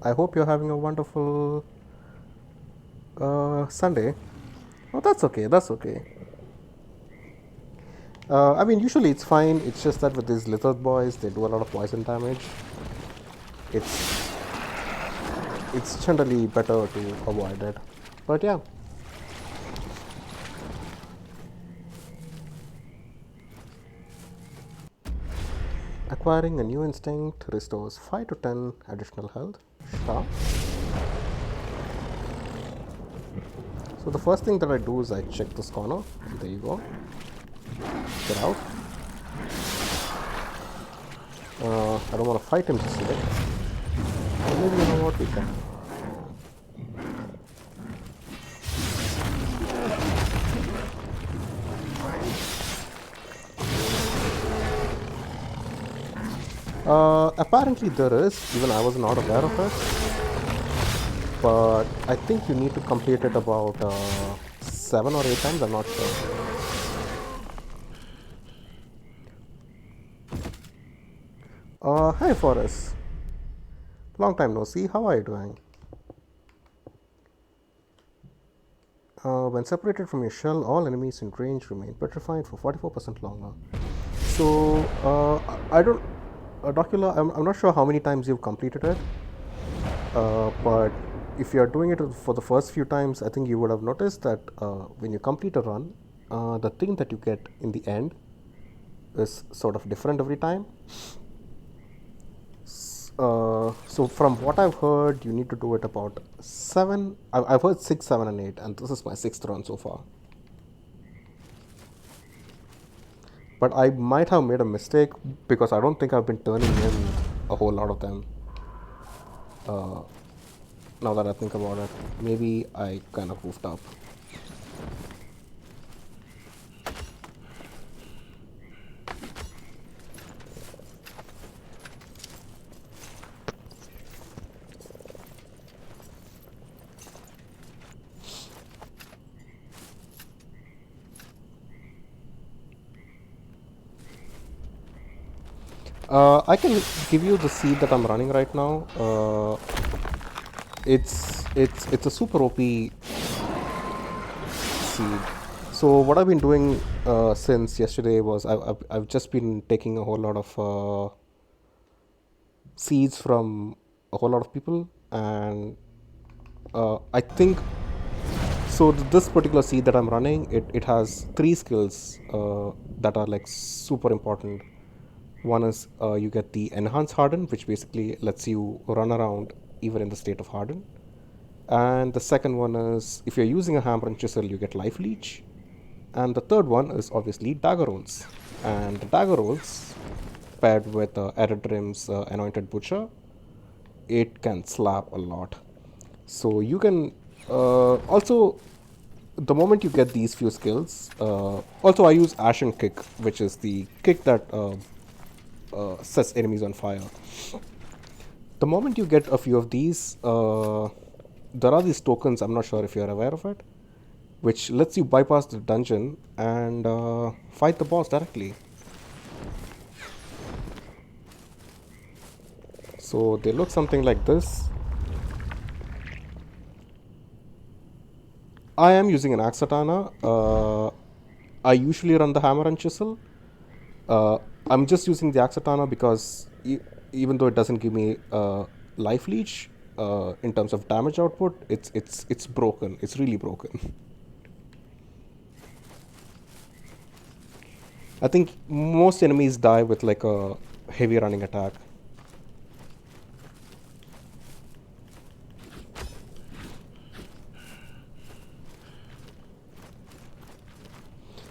I hope you're having a wonderful Sunday. Oh, that's okay. That's okay. I mean, usually it's fine. It's just that with these lizard boys, they do a lot of poison damage. It's generally better to avoid it. But yeah. Acquiring a new instinct restores 5 to 10 additional health. Sure. So the first thing that I do is I check this corner. There you go. Get out. I don't want to fight him just yet. But maybe you know what, we can. Apparently there is, even I was not aware of it. But I think you need to complete it about 7 or 8 times, I'm not sure. Hi Forrest. Long time no see, how are you doing? When separated from your shell, all enemies in range remain petrified for 44% longer. So, I don't... Docula, I'm not sure how many times you've completed it. But if you're doing it for the first few times, I think you would have noticed that when you complete a run, the thing that you get in the end is sort of different every time. So from what I've heard, you need to do it about 7. I've heard 6, 7, and 8, and this is my 6th run so far. But I might have made a mistake because I don't think I've been turning in a whole lot of them. Now that I think about it, maybe I kind of goofed up. I can give you the seed that I'm running right now. It's a super OP seed. So what I've been doing since yesterday was I've just been taking a whole lot of seeds from a whole lot of people, and I think So this particular seed that I'm running, it has three skills that are like super important. One is you get the enhanced harden, which basically lets you run around even in the state of harden. And the second one is if you're using a hammer and chisel, you get life leech. And the third one is obviously dagger rolls. And the dagger rolls, paired with Eredrim's anointed butcher, it can slap a lot. So you can also, the moment you get these few skills, also I use Ashen Kick, which is the kick that sets enemies on fire. The moment you get a few of these, there are these tokens, I'm not sure if you're aware of it, which lets you bypass the dungeon and fight the boss directly. So they look something like this. I am using an axe katana. I usually run the hammer and chisel. Uh, I'm just using the axe katana because even though it doesn't give me life leech in terms of damage output, it's broken. It's really broken. I think most enemies die with like a heavy running attack.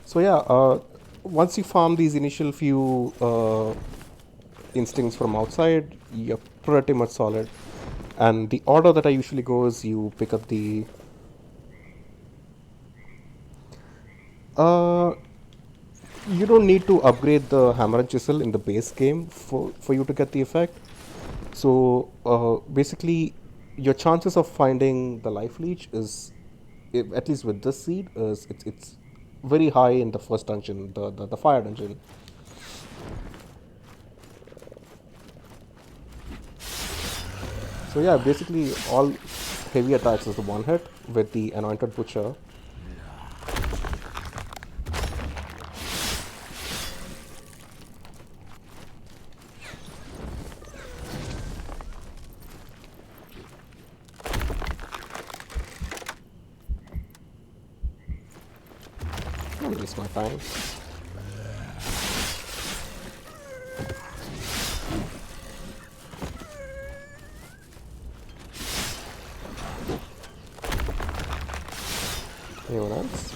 So yeah, once you farm these initial few instincts from outside, you're pretty much solid. And the order that I usually go is you pick up the you don't need to upgrade the hammer and chisel in the base game for you to get the effect. So basically, your chances of finding the life leech is, at least with this seed, is it's very high in the first dungeon, the fire dungeon. So yeah, basically all heavy attacks is the one hit with the anointed butcher. Don't waste my time. Anyone else?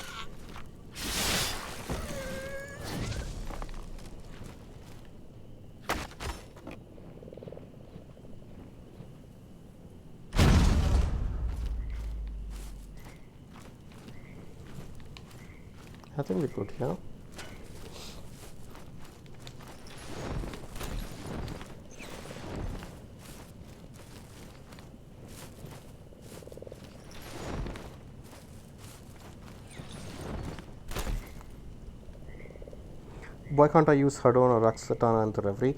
I think we're good here. Why can't I use Hadon or Axatana and the Reverie?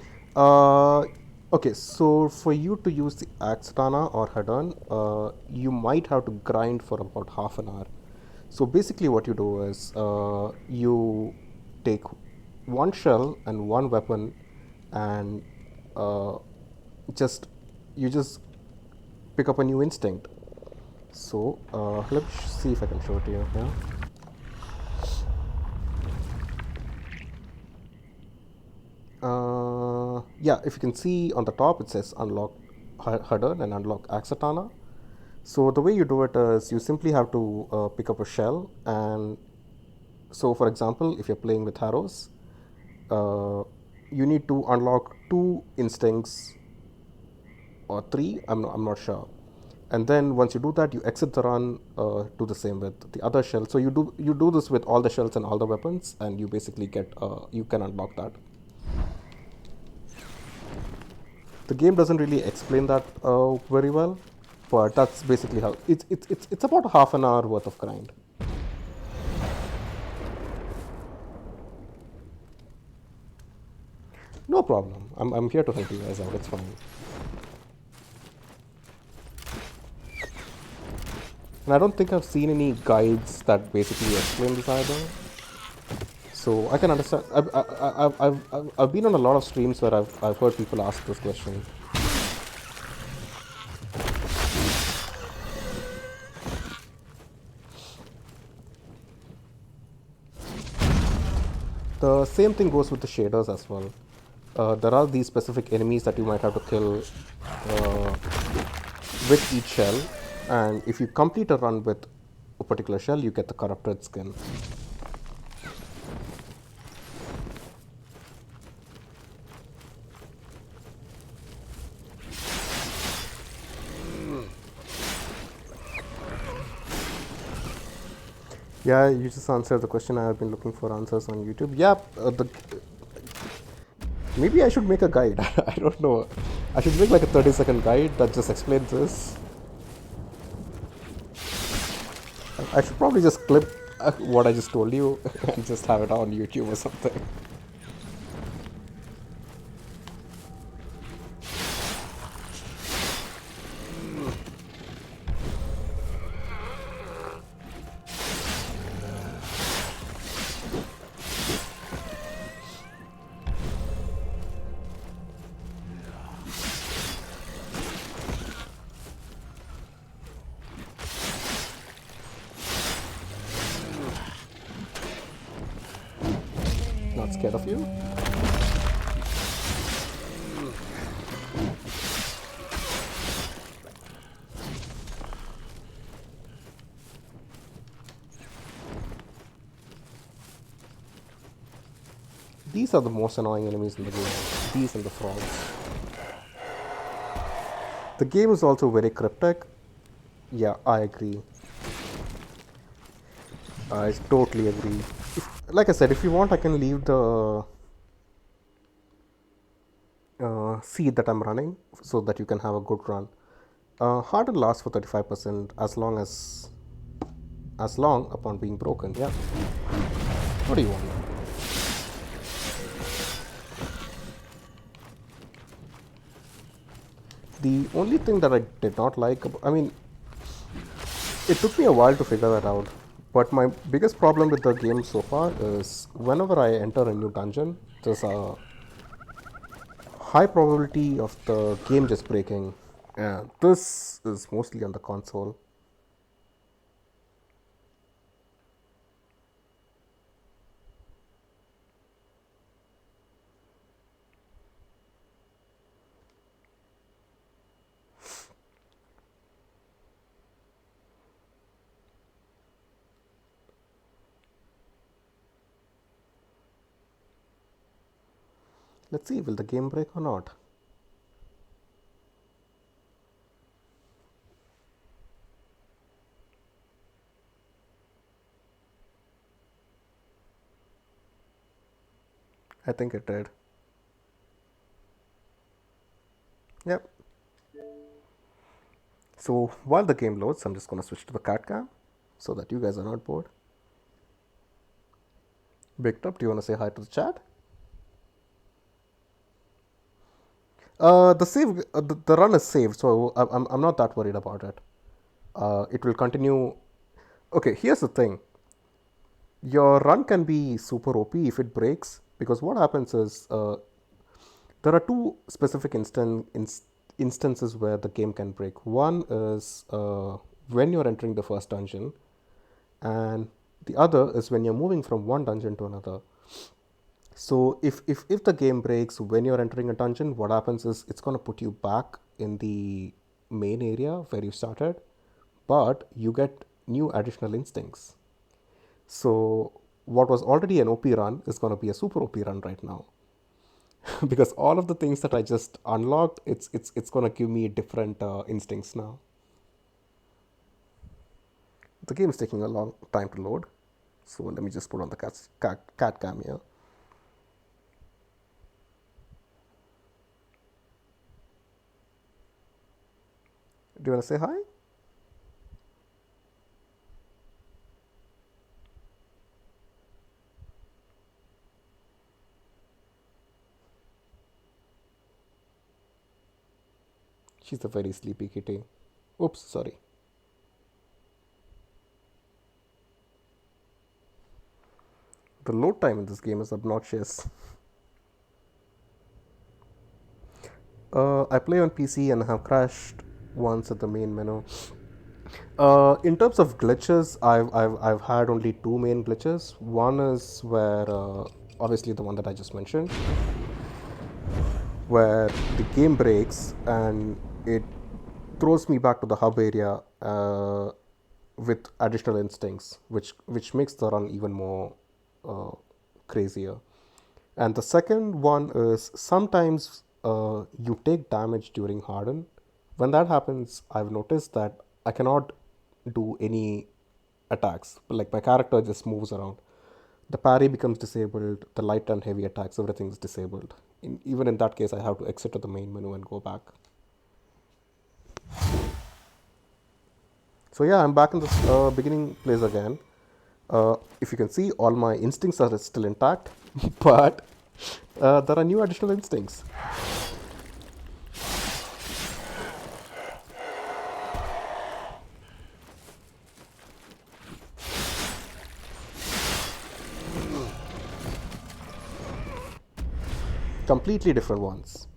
Okay, so for you to use the Axatana or Hadon, you might have to grind for about half an hour. So basically, what you do is you take one shell and one weapon, and uh, just you just pick up a new instinct. So let's see if I can show it to you. Yeah. Yeah, if you can see on the top, it says unlock Hadon and unlock Axatana. So the way you do it is you simply have to pick up a shell, and so for example, if you're playing with arrows, you need to unlock two instincts or three. I'm not sure. And then once you do that, you exit the run, do the same with the other shell. So you do this with all the shells and all the weapons, and you basically get you can unlock that. The game doesn't really explain that very well, but that's basically how it's about a half an hour worth of grind. No problem. I'm here to help you guys out. It's fine. And I don't think I've seen any guides that basically explain this either. So I can understand. I've been on a lot of streams where I've heard people ask this question. The same thing goes with the shaders as well. There are these specific enemies that you might have to kill with each shell, and if you complete a run with a particular shell, you get the corrupted skin. Yeah, you just answered the question. I have been looking for answers on YouTube. Yeah, maybe I should make a guide. I don't know. I should make like a 30-second guide that just explains this. I should probably just clip what I just told you and just have it on YouTube or something. Not scared of you? These are the most annoying enemies in the game. These and the frogs. The game is also very cryptic. Yeah, I agree. I totally agree. Like I said, if you want, I can leave the seed that I'm running so that you can have a good run. Hard will last for 35% as long upon being broken. Yeah. What do you want? The only thing that I did not like, I mean, it took me a while to figure that out. But my biggest problem with the game so far is whenever I enter a new dungeon, there's a high probability of the game just breaking. This is mostly on the console. Let's see, will the game break or not? I think it did. Yep. So while the game loads, I'm just going to switch to the cat cam so that you guys are not bored. Big Top, do you want to say hi to the chat? The run is saved, so I'm not that worried about it. It will continue. Okay, here's the thing. Your run can be super OP if it breaks, because what happens is there are two specific instances where the game can break. One is when you're entering the first dungeon, and the other is when you're moving from one dungeon to another. So if the game breaks when you're entering a dungeon, what happens is it's going to put you back in the main area where you started, but you get new additional instincts. So what was already an OP run is going to be a super OP run right now. Because all of the things that I just unlocked, it's going to give me different instincts now. The game is taking a long time to load, so let me just put on the cat cam here. Do you want to say hi? She's a very sleepy kitty. Oops, sorry. The load time in this game is obnoxious. I play on PC and have crashed once at the main menu. In terms of glitches, I've had only two main glitches. One is where obviously the one that I just mentioned, where the game breaks and it throws me back to the hub area with additional instincts, which makes the run even more uh, crazier. And the second one is sometimes you take damage during harden. When that happens, I've noticed that I cannot do any attacks. Like my character just moves around. The parry becomes disabled, the light and heavy attacks, everything is disabled. Even in that case, I have to exit to the main menu and go back. So yeah, I'm back in the beginning place again. If you can see, all my instincts are still intact, but there are new additional instincts. Completely different ones.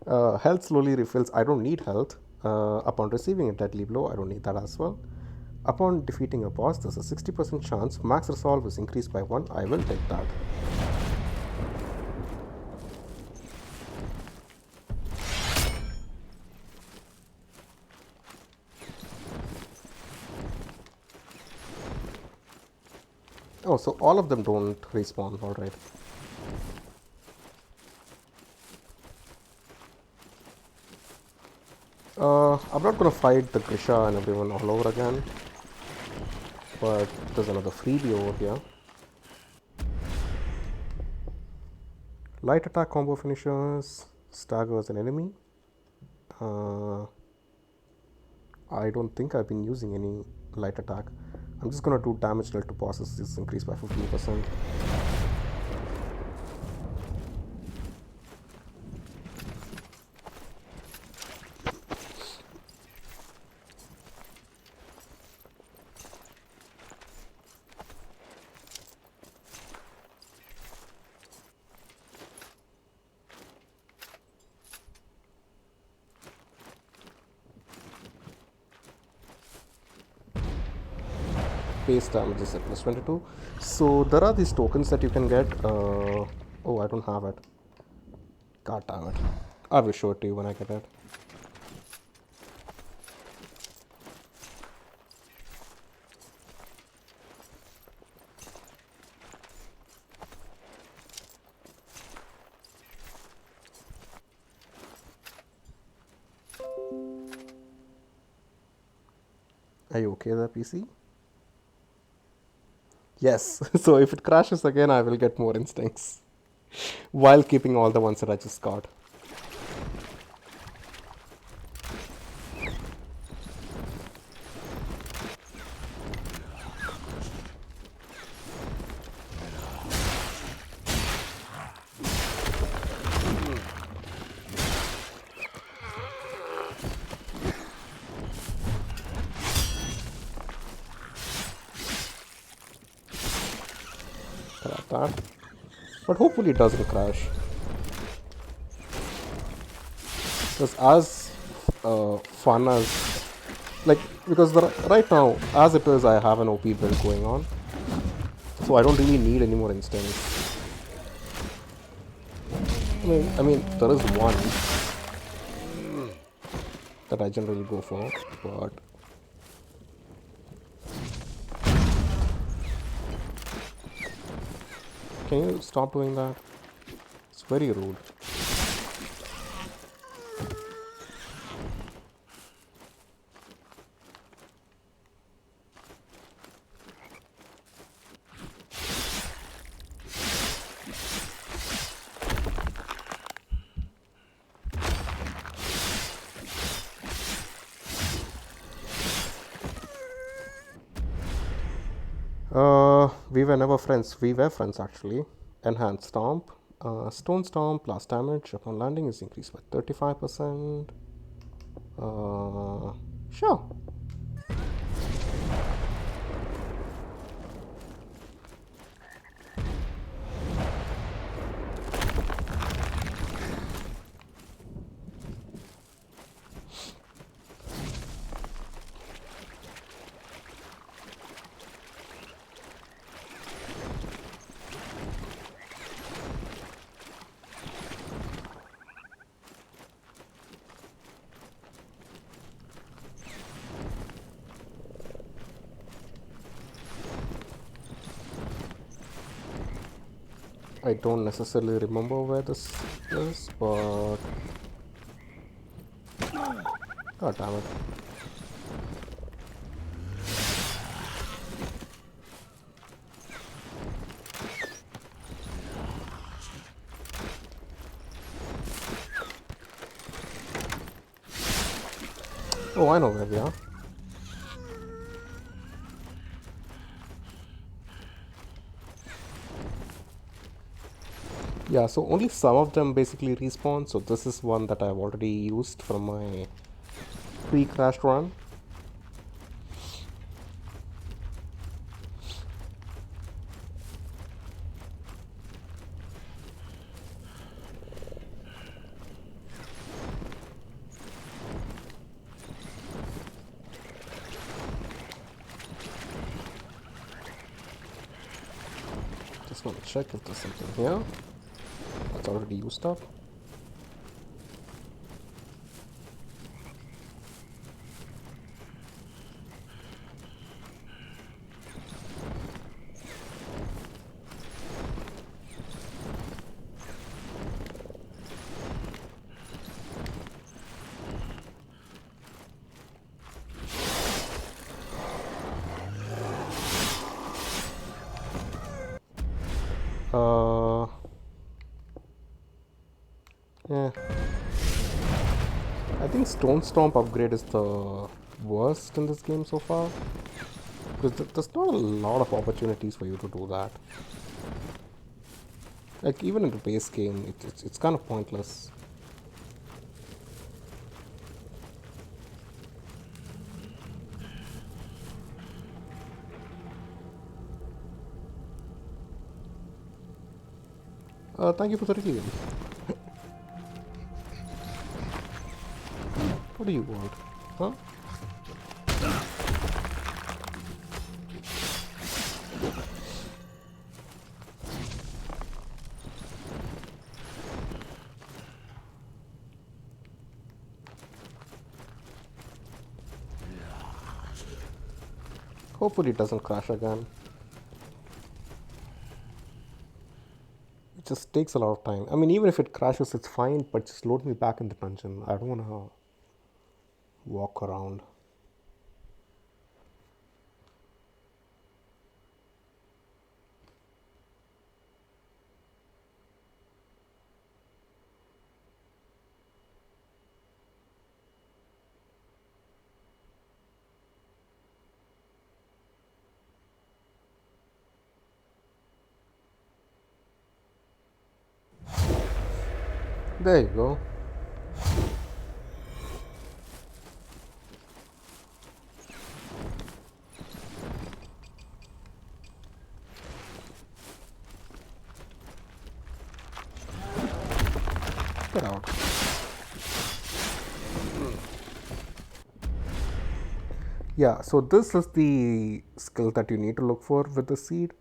Health slowly refills. I don't need health. Upon receiving a deadly blow, I don't need that as well. Upon defeating a boss, there's a 60% chance max resolve is increased by 1. I will take that. Oh, so all of them don't respawn, alright. I'm not gonna fight the Grisha and everyone all over again, but there's another freebie over here. Light attack combo finishers, staggers an enemy. I don't think I've been using any light attack. I'm just gonna do damage dealt to bosses. This is increased by 15%. Base damage is at plus 22. So there are these tokens that you can get. Oh, I don't have it. God damn it. I will show it to you when I get it. Are you okay there, PC? Yes. So if it crashes again, I will get more instincts while keeping all the ones that I just got. Like that. But hopefully it doesn't crash. Because as fun as, like, because right now, as it is, I have an OP build going on. So I don't really need any more instincts. I mean, there is one that I generally go for, but can you stop doing that? It's very rude. We were never friends. We were friends actually. Enhanced Stomp. Stone Stomp plus damage upon landing is increased by 35%. Sure. I don't necessarily remember where this is, but god damn it. Oh, I know where we are. Yeah, so only some of them basically respawn. So this is one that I've already used from my pre-crashed run. Just want to check if there's something here. That's already used up. Uh, yeah. I think Stone Stomp upgrade is the worst in this game so far. Because there's not a lot of opportunities for you to do that. Like, even in the base game, it's kind of pointless. Thank you for the review. What do you want? Huh? Hopefully it doesn't crash again. It just takes a lot of time. I mean, even if it crashes, it's fine, but just load me back in the dungeon. I don't want to walk around. There you go. Get out. Yeah, so this is the skill that you need to look for with the seed,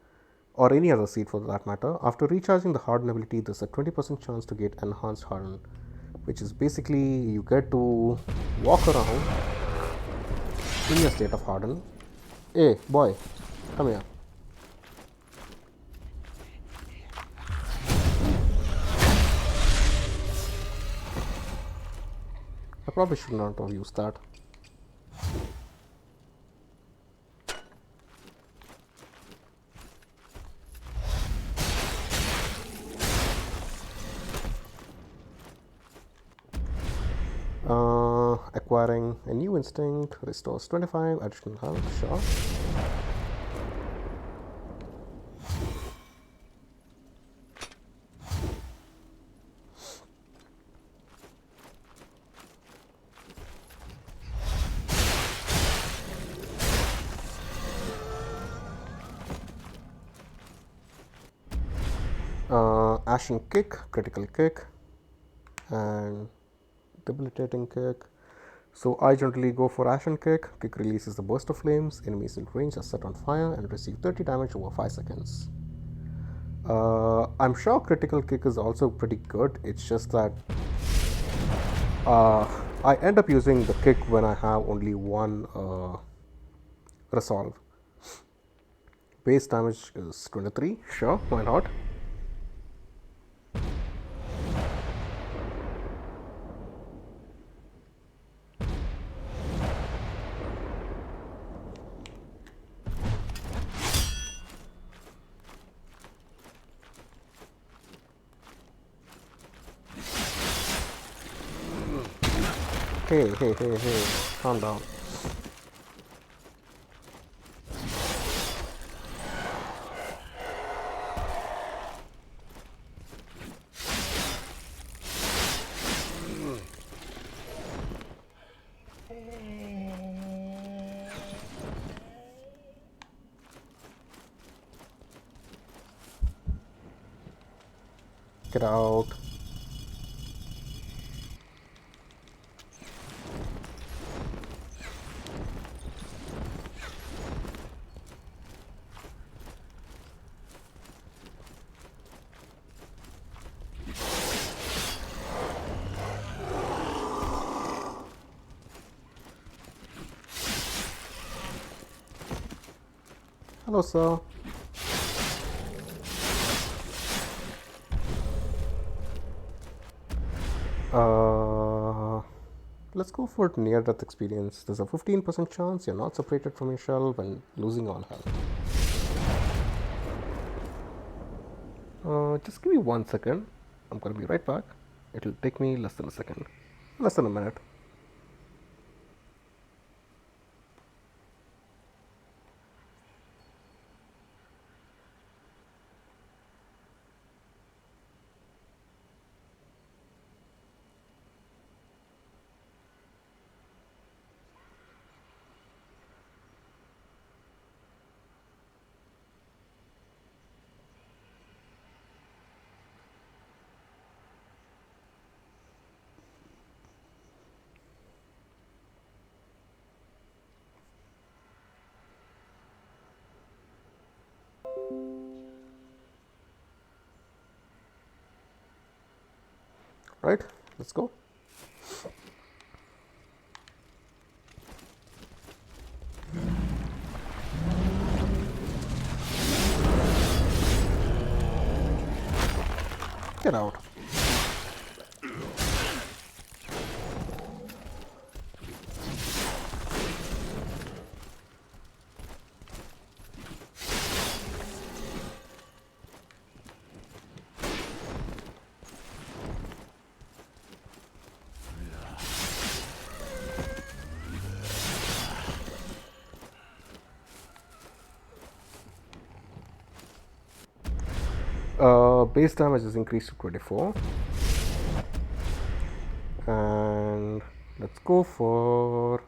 or any other seed for that matter. After recharging the harden ability, there's a 20% chance to get enhanced harden, which is basically you get to walk around in your state of harden. Hey, boy, come here. I probably should not have used that. Acquiring a new instinct restores 25 additional health, sure. Ashen kick, critical kick, and debilitating kick. So I generally go for Ashen kick. Kick releases a burst of flames. Enemies in range are set on fire and receive 30 damage over 5 seconds. I'm sure critical kick is also pretty good. It's just that I end up using the kick when I have only one resolve. Base damage is 23. Sure, why not? Hey, hey, hey, hey. Calm down. Get out. Hello, sir. Let's go for near-death experience. There's a 15% chance you're not separated from your shell when losing all health. Just give me 1 second. I'm gonna be right back. It'll take me less than a second. Less than a minute. Right? Let's go. Get out. Base damage is increased to 24. And let's go for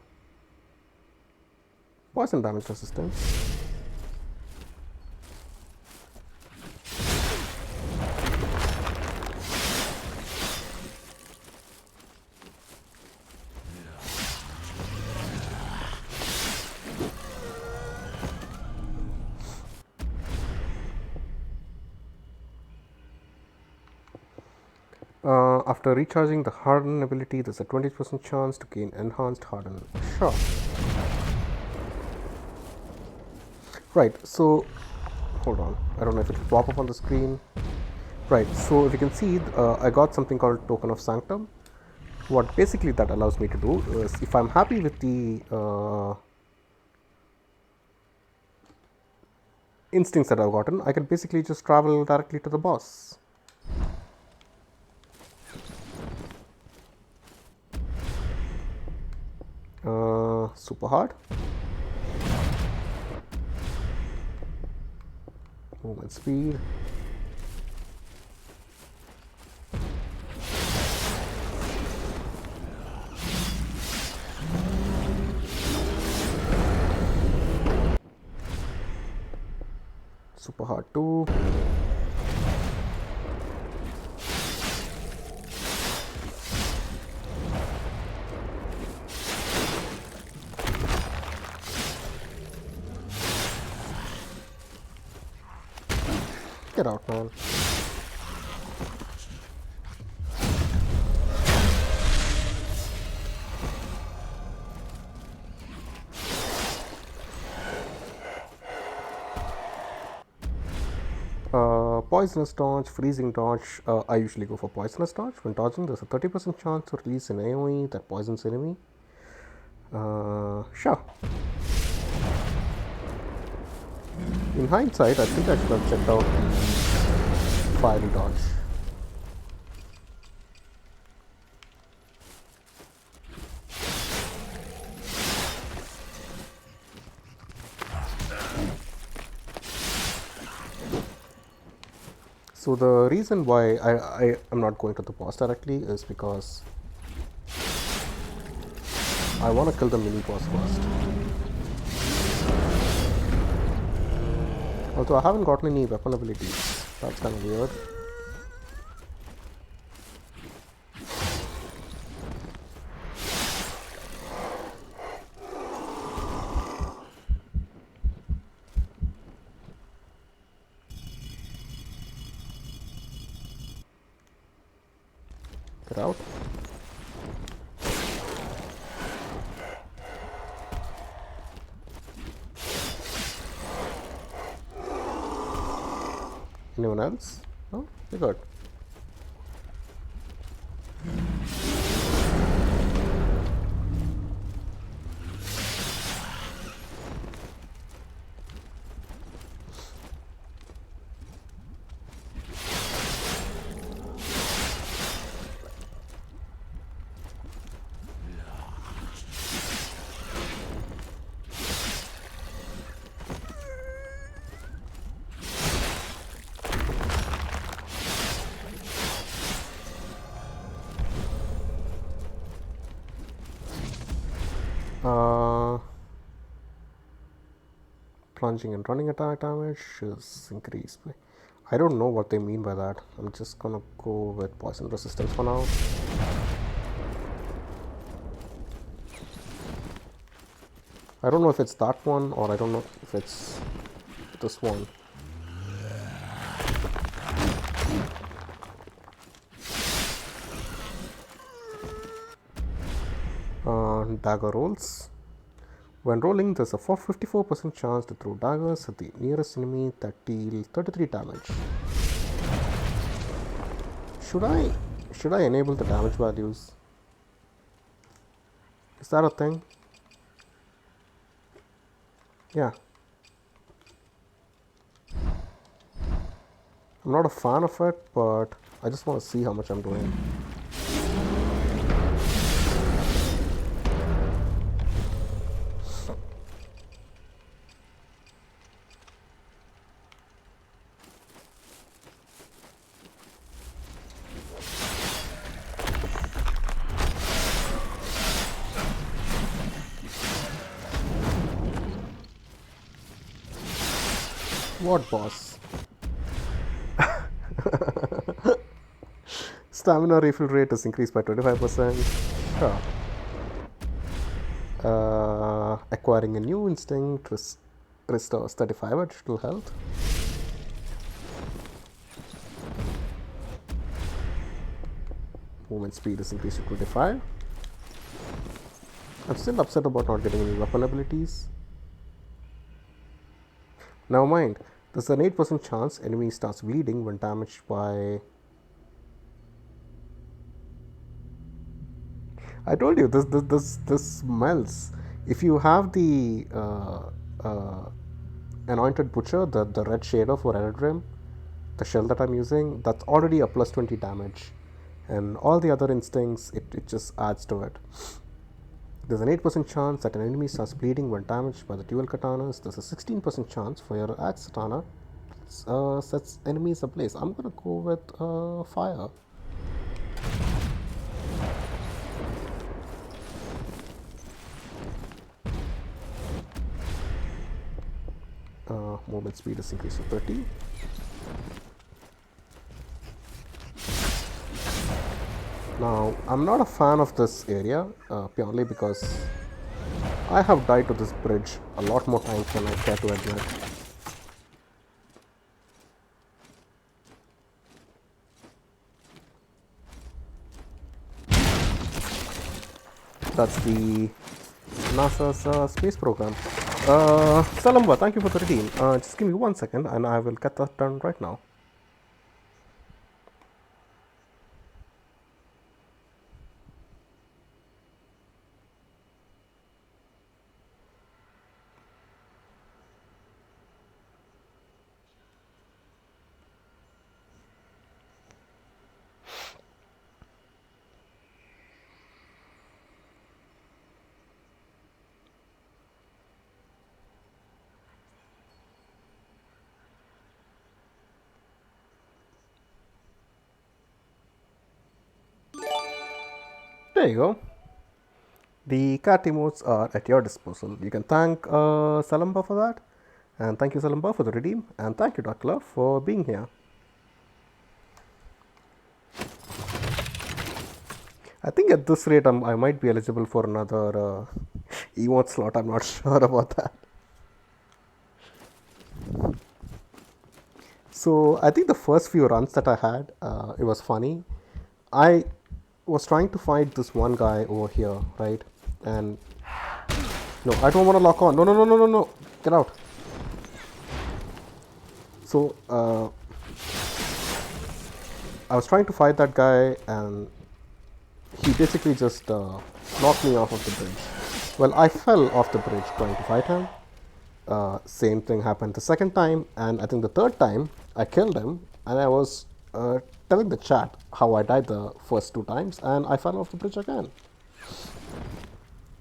poison damage resistance. After recharging the Harden ability, there's a 20% chance to gain enhanced Harden. Sure. Right, so hold on. I don't know if it will pop up on the screen. Right, so if you can see, I got something called Token of Sanctum. What basically that allows me to do is, if I'm happy with the instincts that I've gotten, I can basically just travel directly to the boss. Super hard. Movement speed. Super hard too. Get out, man. Poisonous dodge, freezing dodge. I usually go for poisonous dodge. When dodging, there's a 30% chance to release an AoE that poisons enemy. Sure. In hindsight, I think I should have checked out the fiery dodge. So the reason why I am not going to the boss directly is because I want to kill the mini boss first. Although I haven't gotten any weapon abilities. That's kind of weird. Get out. Anyone else? No? You're good. Uh, Plunging and running attack damage is increased. I don't know what they mean by that. I'm just gonna go with poison resistance for now. I don't know if it's that one or I don't know if it's this one. Dagger rolls. When rolling, there's a 54% chance to throw daggers at the nearest enemy that deal 33 damage. Should I enable the damage values? Is that a thing? Yeah. I'm not a fan of it, but I just want to see how much I'm doing. What boss? Stamina refill rate is increased by 25%. Sure. Acquiring a new instinct restores 35 additional health. Movement speed is increased to 25. I'm still upset about not getting any weapon abilities. Now mind, there's an 8% chance enemy starts bleeding when damaged by... I told you, this smells. If you have the Anointed Butcher, the red shader for Eredrim, the shell that I'm using, that's already a plus 20 damage. And all the other instincts, it just adds to it. There's an 8% chance that an enemy starts bleeding when damaged by the dual katanas. There's a 16% chance for your axe katana sets enemies ablaze. I'm gonna go with fire. Movement speed is increased to 30. Now, I'm not a fan of this area purely because I have died to this bridge a lot more times than I care to admit. That's the NASA's space program. Salamba, thank you for the redeem. Just give me 1 second and I will get that done right now. There you go. The cat emotes are at your disposal. You can thank Salamba for that. And thank you, Salamba, for the redeem. And thank you, Dark Love, for being here. I think at this rate, I might be eligible for another emote slot. I'm not sure about that. So I think the first few runs that I had, it was funny. I was trying to fight this one guy over here, right? And no, I don't want to lock on. No, no, no, no, no, no. Get out. So I was trying to fight that guy, and he basically just knocked me off of the bridge. Well, I fell off the bridge trying to fight him. Same thing happened the second time, and I think the third time I killed him, and I was telling the chat how I died the first two times, and I fell off the bridge again.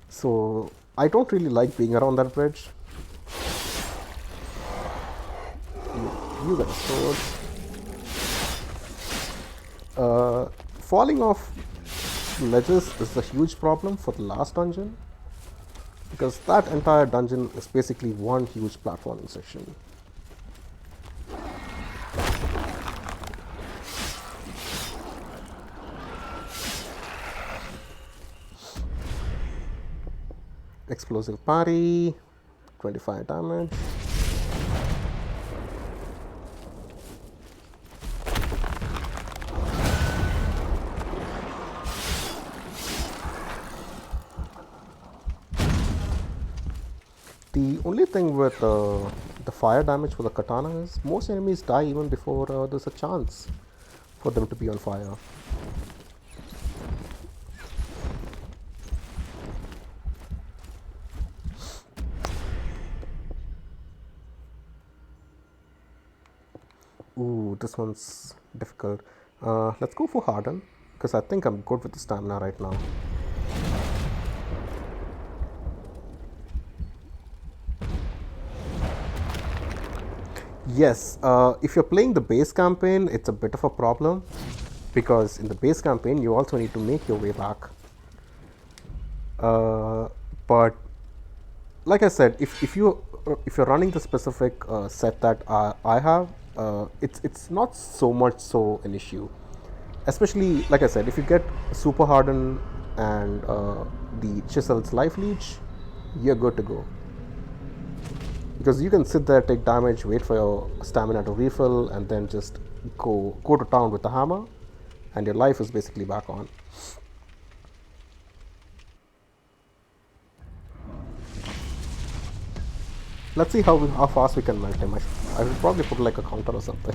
So I don't really like being around that bridge. You got a sword. Falling off ledges is a huge problem for the last dungeon, because that entire dungeon is basically one huge platforming section. Explosive parry, 25 damage. The only thing with the fire damage for the katana is most enemies die even before there's a chance for them to be on fire. Ooh, this one's difficult. Let's go for Harden, because I think I'm good with the stamina right now. Yes, if you're playing the base campaign, it's a bit of a problem, because in the base campaign you also need to make your way back. But like I said, if you're running the specific set that I have, it's not so much so an issue. Especially, like I said, if you get super hardened and the chisel's life leech, you're good to go. Because you can sit there, take damage, wait for your stamina to refill, and then just go to town with the hammer, and your life is basically back on. Let's see how fast we can melt him. I will probably put like a counter or something.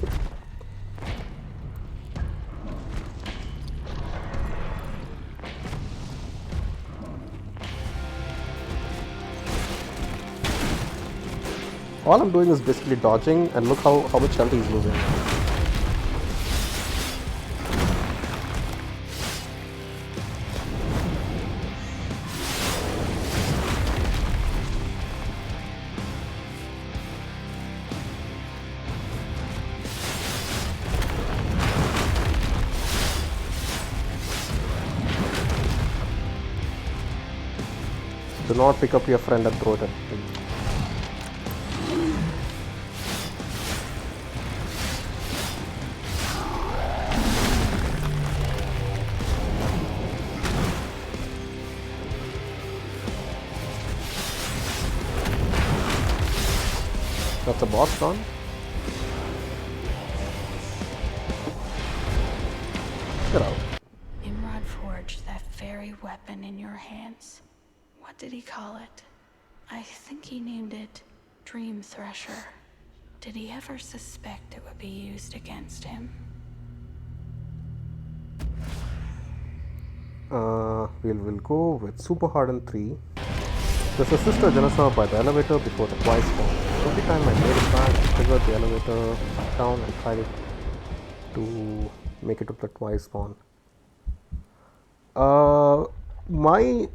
All I'm doing is basically dodging, and look how much health he's losing. Do not pick up your friend and throw it at him. That's a boss gone. Get out. Imrod forged that very weapon in your hands. What did he call it? I think he named it Dream Thresher. Did he ever suspect it would be used against him? We'll go with Super Hardened 3. There's a sister Janasa by the elevator before the twice spawn. Every time I made it back, I triggered the elevator down and tried to make it to the twice spawn. My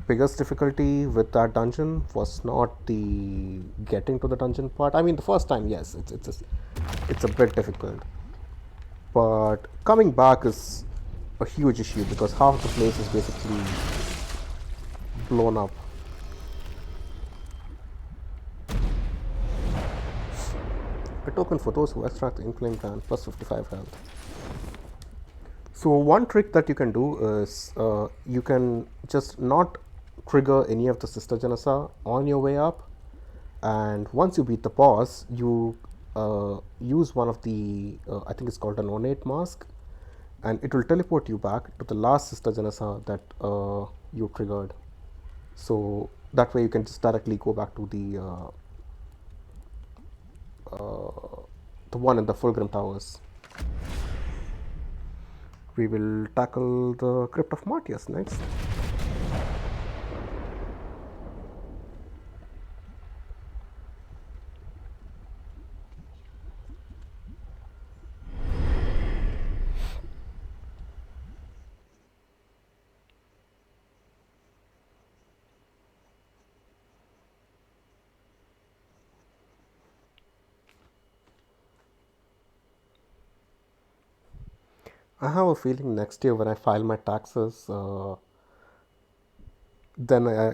biggest difficulty with that dungeon was not the getting to the dungeon part. I mean, the first time, yes, it's a bit difficult, but coming back is a huge issue because half the place is basically blown up. A token for those who extract the inflamed gland plus 55 health. So one trick that you can do is you can just not trigger any of the Sister Janasa on your way up, and once you beat the boss, you use one of the I think it's called an ornate mask, and it will teleport you back to the last Sister Janasa that you triggered. So that way you can just directly go back to the one in the Fulgrim Towers. We will tackle the Crypt of Martius next. I have a feeling next year when I file my taxes, then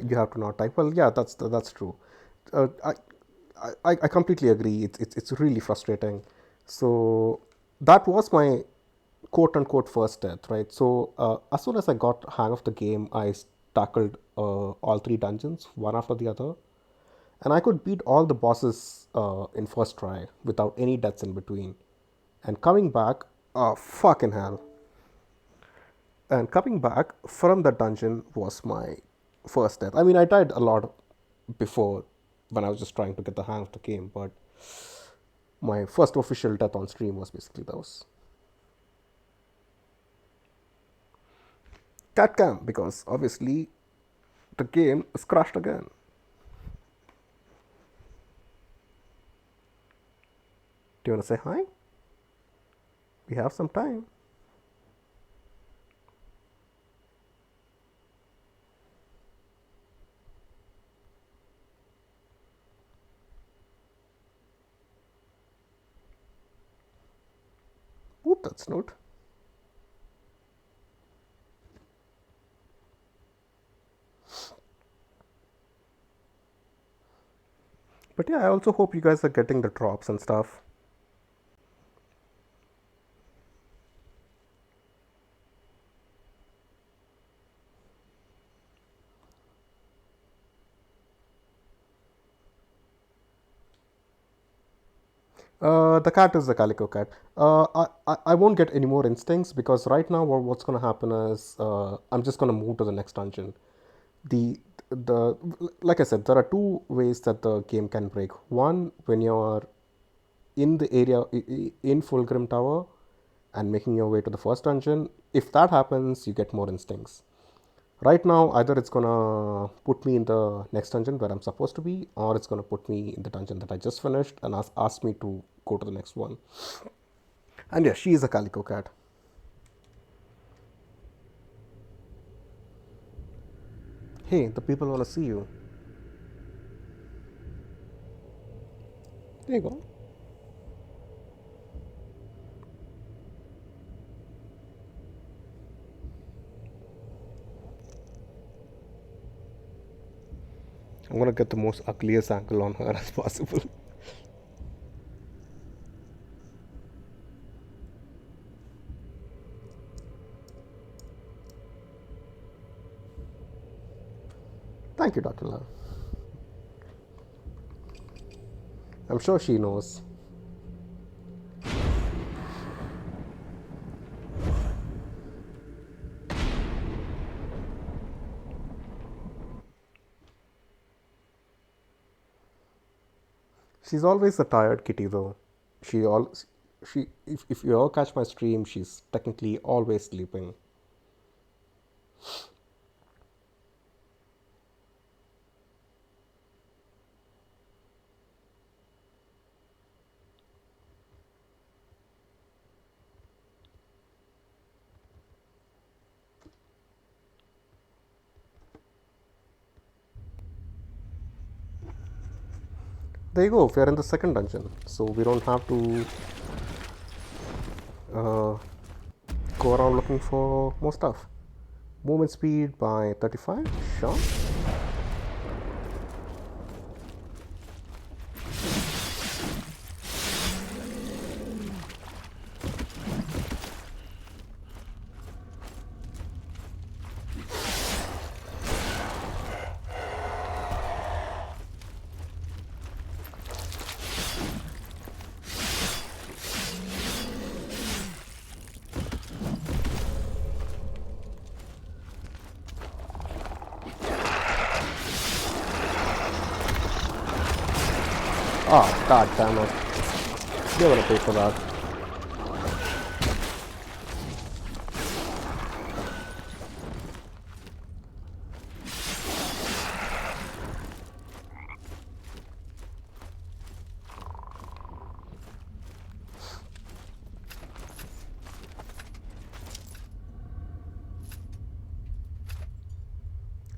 you have to not type. Well, yeah, that's true. Uh, I, I completely agree. It's really frustrating. So that was my quote unquote first death, right? So as soon as I got hang of the game, I tackled all three dungeons one after the other, and I could beat all the bosses in first try without any deaths in between. And coming back, fucking hell. And coming back from that dungeon was my first death. I mean, I died a lot before when I was just trying to get the hang of the game, but my first official death on stream was basically those. Cat cam, because obviously the game is crashed again. Do you want to say hi? We have some time. Whoop, that's not. But yeah, I also hope you guys are getting the drops and stuff. The cat is the calico cat. I won't get any more instincts because right now what's going to happen is I'm just going to move to the next dungeon. The the like I said, there are two ways that the game can break. One, when you're in the area in Fulgrim Tower and making your way to the first dungeon. If that happens, you get more instincts. Right now, either it's gonna put me in the next dungeon where I'm supposed to be, or it's gonna put me in the dungeon that I just finished and ask me to go to the next one. And yeah, she is a calico cat. Hey, the people wanna see you. There you go. I'm gonna get the most ugliest angle on her as possible. Thank you, Dr. Love. I'm sure she knows. She's always a tired kitty, though. She all she if you ever catch my stream, she's technically always sleeping. There you go. We are in the second dungeon, so we don't have to go around looking for more stuff. Movement speed by 35, sure. Oh, god damn it. You're gonna pay for that.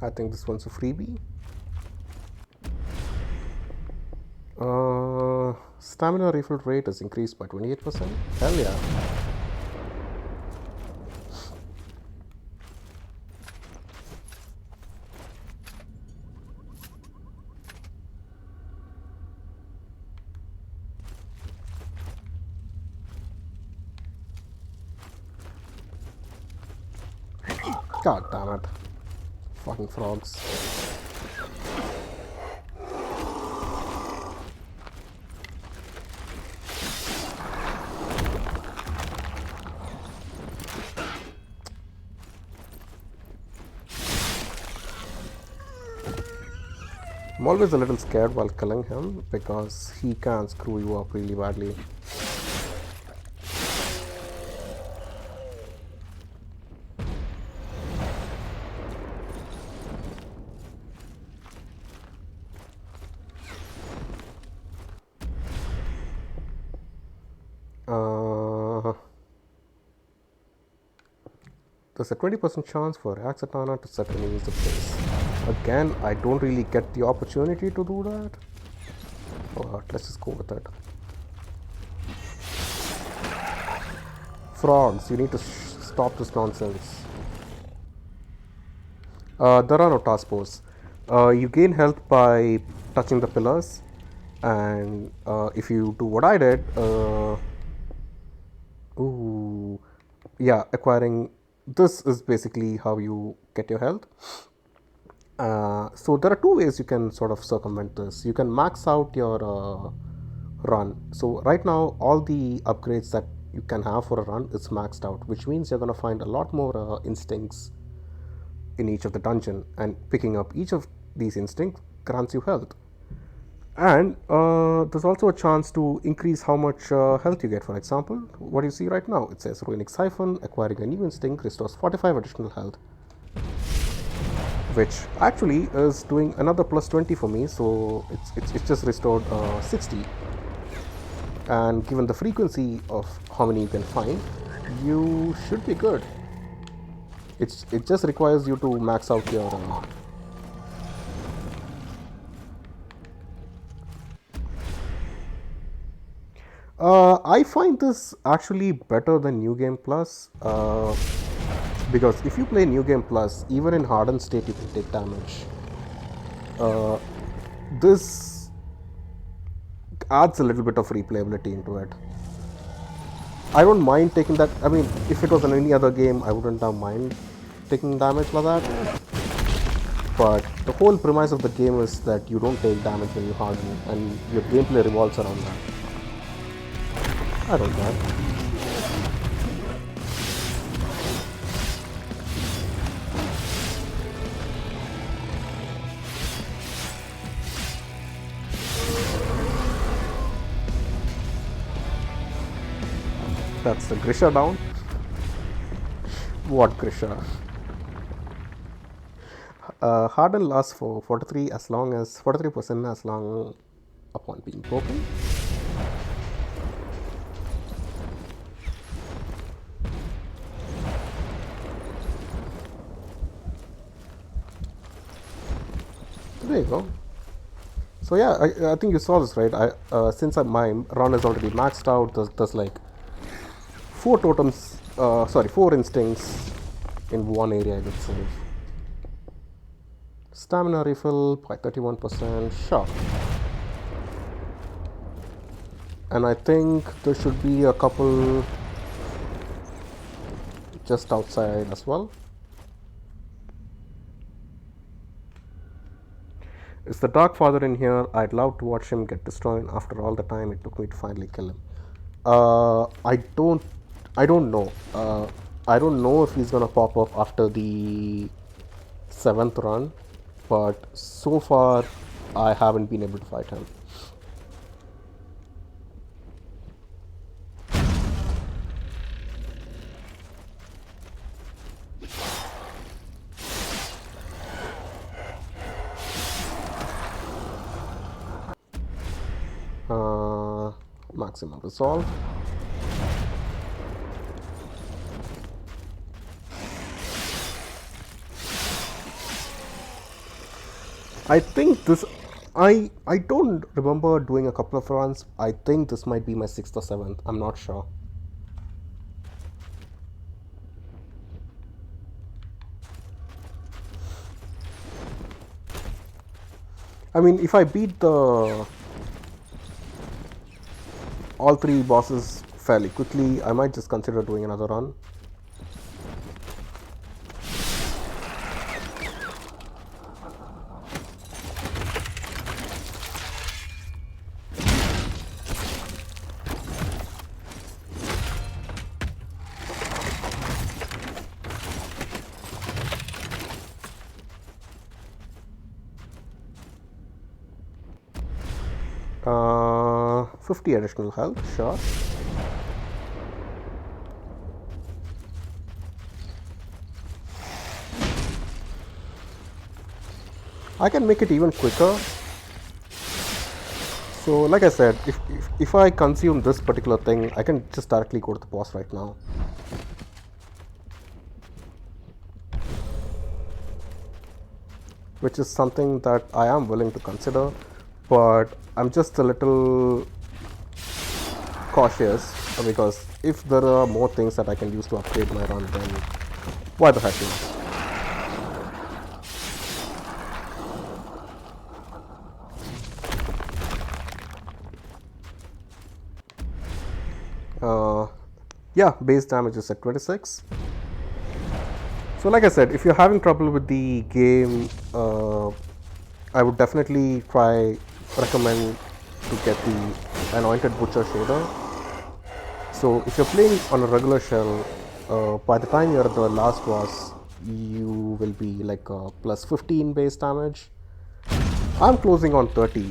I think this one's a freebie. Stamina refill rate is increased by 28%. Hell yeah. God damn it. Fucking frogs. I'm always a little scared while killing him because he can screw you up really badly. There's a 20% chance for Axatana to set enemies in place. Again, I don't really get the opportunity to do that. But let's just go with it. Frogs, you need to stop this nonsense. There are no task force. You gain health by touching the pillars, and if you do what I did, acquiring this is basically how you get your health. So there are two ways you can sort of circumvent this. You can max out your run. So right now, all the upgrades that you can have for a run is maxed out, which means you're going to find a lot more instincts in each of the dungeon, and picking up each of these instincts grants you health. And there's also a chance to increase how much health you get. For example, what you see right now, it says Ruinic Siphon, acquiring a new instinct restores 45 additional health, which actually is doing another plus 20 for me, so it's just restored 60. And given the frequency of how many you can find, you should be good. It just requires you to max out your I find this actually better than New Game Plus, because if you play New Game Plus, even in hardened state you can take damage. This adds a little bit of replayability into it. I don't mind taking that. I mean, if it was in any other game, I wouldn't have mind taking damage like that. But the whole premise of the game is that you don't take damage when you harden, and your gameplay revolves around that. I don't care. That's the Grisha down. What Grisha? Harden lasts for 43% as long upon being broken. There you go. So yeah, I think you saw this, right? Since my run is already maxed out, there's like 4 totems 4 instincts in one area I would save. Stamina refill by 31%, sure. And I think there should be a couple just outside as well. Is the Dark Father in here? I'd love to watch him get destroyed after all the time it took me to finally kill him. I don't know. I don't know if he's gonna pop up after the 7th run, but so far I haven't been able to fight him. Maximum resolve. I think this. I don't remember doing a couple of runs. I think this might be my 6th or 7th. I'm not sure. I mean, if I beat the all 3 bosses fairly quickly, I might just consider doing another run. Uh, 50 additional health, sure. I can make it even quicker. So like I said, if I consume this particular thing, I can just directly go to the boss right now. Which is something that I am willing to consider, but I'm just a little cautious because if there are more things that I can use to upgrade my run, then why the heck not? Yeah, base damage is at 26. So like I said, if you're having trouble with the game, I would definitely recommend to get the Anointed Butcher shader. So if you're playing on a regular shell, by the time you're at the last boss, you will be like a plus 15 base damage. I'm closing on 30,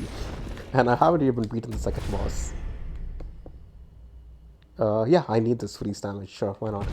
and I haven't even beaten the second boss. Yeah, I need this freeze damage, sure, why not?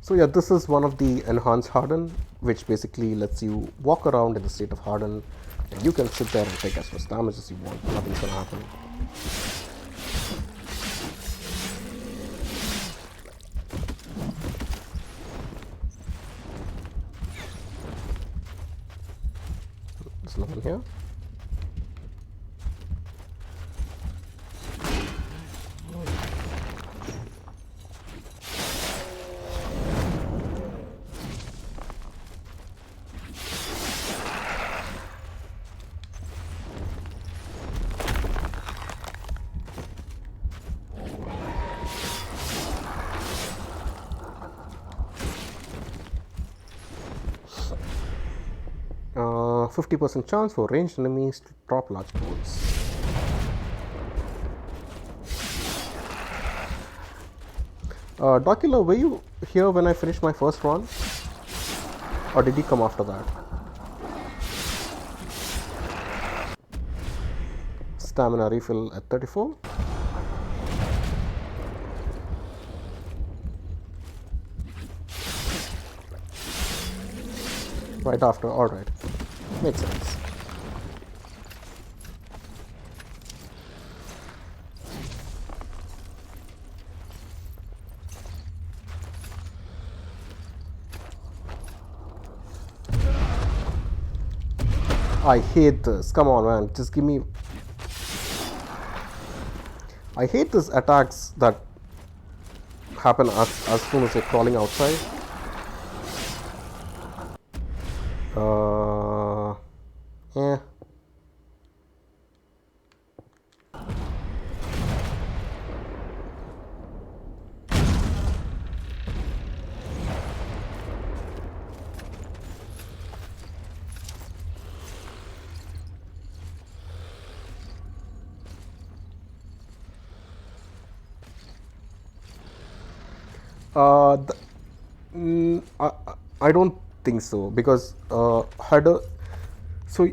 So yeah, this is one of the enhanced harden, which basically lets you walk around in the state of harden, and you can sit there and take as much damage as you want. Nothing's gonna happen. There's nothing here. Uh, 50% chance for ranged enemies to drop large bolts. Docula, were you here when I finished my first run? Or did he come after that? Stamina refill at 34. Right after, alright. Makes sense. I hate this. Come on, man. Just give me. I hate these attacks that happen as soon as you're crawling outside. Yeah. The, I don't think so because so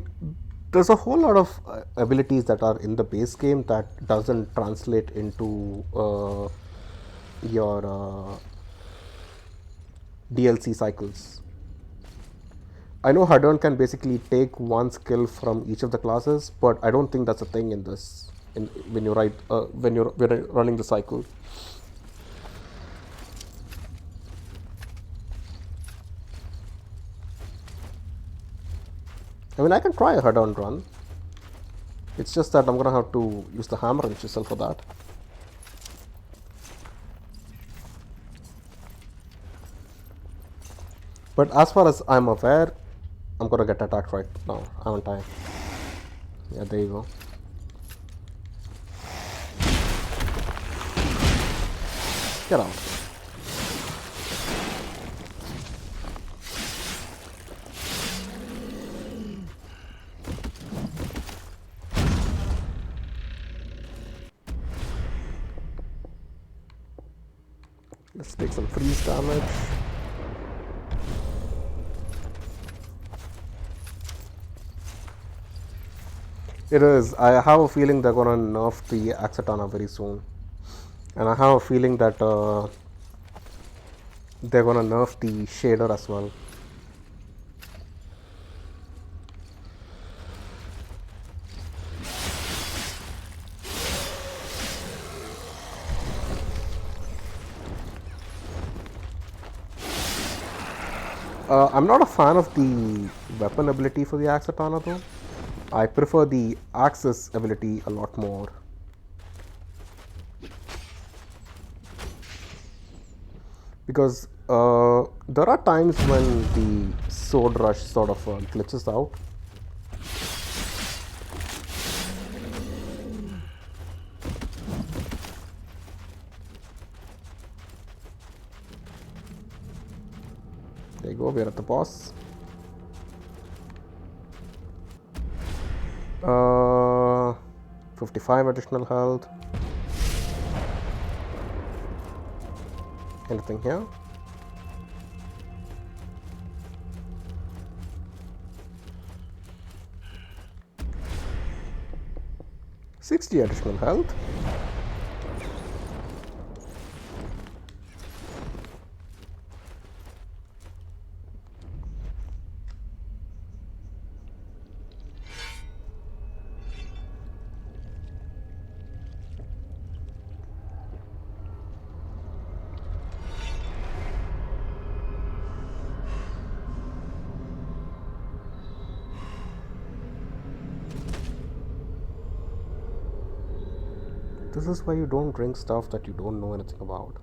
there's a whole lot of abilities that are in the base game that doesn't translate into your DLC cycles. I know Hadron can basically take one skill from each of the classes, but I don't think that's a thing in this. When you write when you're running the cycle. I mean, I can try a head-on run. It's just that I'm gonna have to use the hammer and chisel for that. But as far as I'm aware, I'm gonna get attacked right now, haven't I? Yeah, there you go. Get out. Let's take some freeze damage. It is. I have a feeling they're gonna nerf the Axatana very soon. And I have a feeling that they're gonna nerf the shader as well. I'm not a fan of the weapon ability for the Axatana though. I prefer the Axis ability a lot more. Because there are times when the sword rush sort of glitches out. There you go, we're at the boss. 55 additional health. Anything here? $60 additional health. This is why you don't drink stuff that you don't know anything about.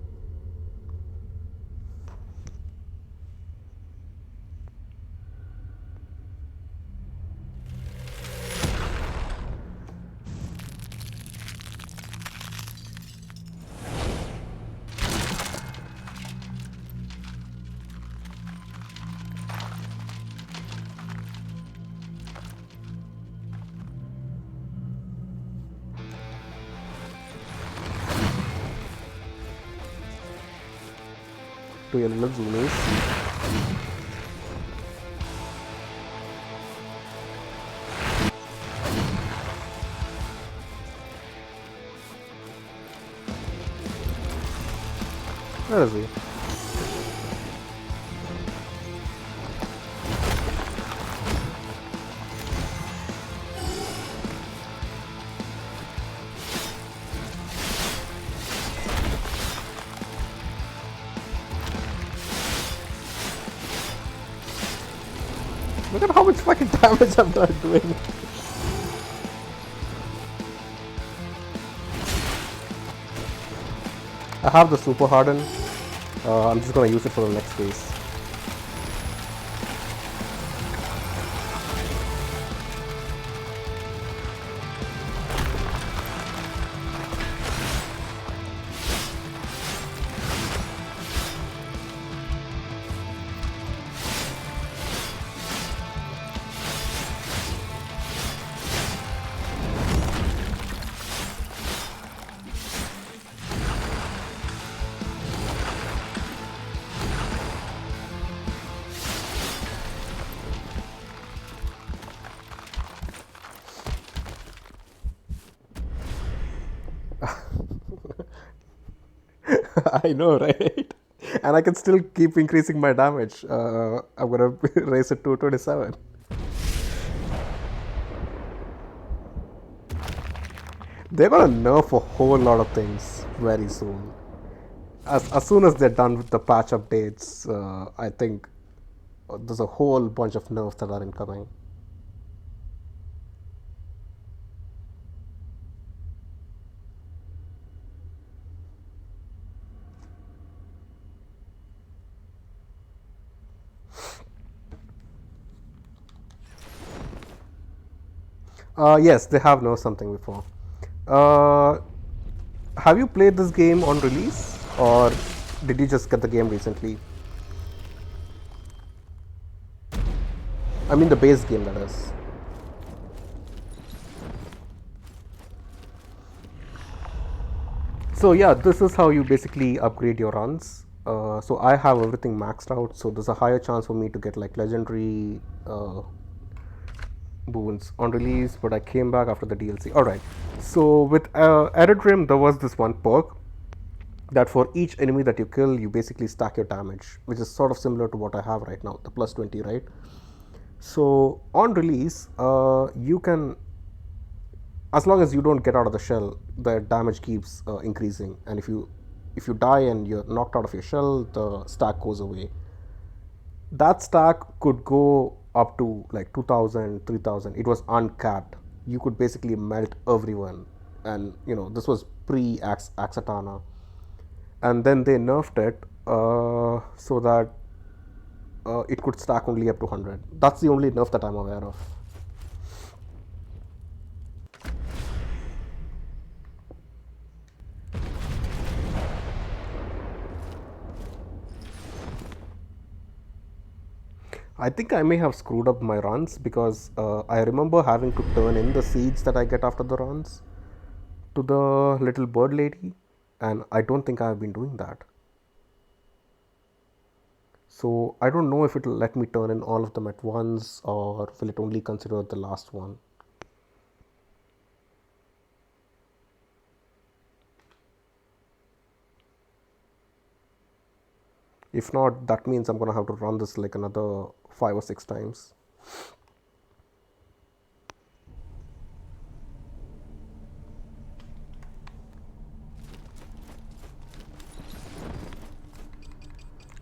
To your little zoomies. Where is he? Look at how much fucking damage I'm not doing. I have the super harden. I'm just gonna use it for the next phase. I know, right? And I can still keep increasing my damage. I'm gonna raise it to 27. They're gonna nerf a whole lot of things very soon. As soon as they're done with the patch updates, I think there's a whole bunch of nerfs that are incoming. Yes, they have nerfed something before. Uh, have you played this game on release, or did you just get the game recently? I mean, the base game, that is. So yeah, this is how you basically upgrade your runs. So I have everything maxed out, so there's a higher chance for me to get like legendary boons on release, but I came back after the DLC. Alright, so with Eredrim, there was this one perk that for each enemy that you kill, you basically stack your damage, which is sort of similar to what I have right now, the plus 20, right? So on release, you can, as long as you don't get out of the shell, the damage keeps increasing, and if you die and you're knocked out of your shell, the stack goes away. That stack could go up to like 2000, 3000. It was uncapped. You could basically melt everyone, and this was pre Axatana, and then they nerfed it so that it could stack only up to 100. That's the only nerf that I'm aware of. I think I may have screwed up my runs because I remember having to turn in the seeds that I get after the runs to the little bird lady, and I don't think I have been doing that. So I don't know if it will let me turn in all of them at once, or will it only consider the last one. If not, that means I'm gonna have to run this like another 5 or 6 times.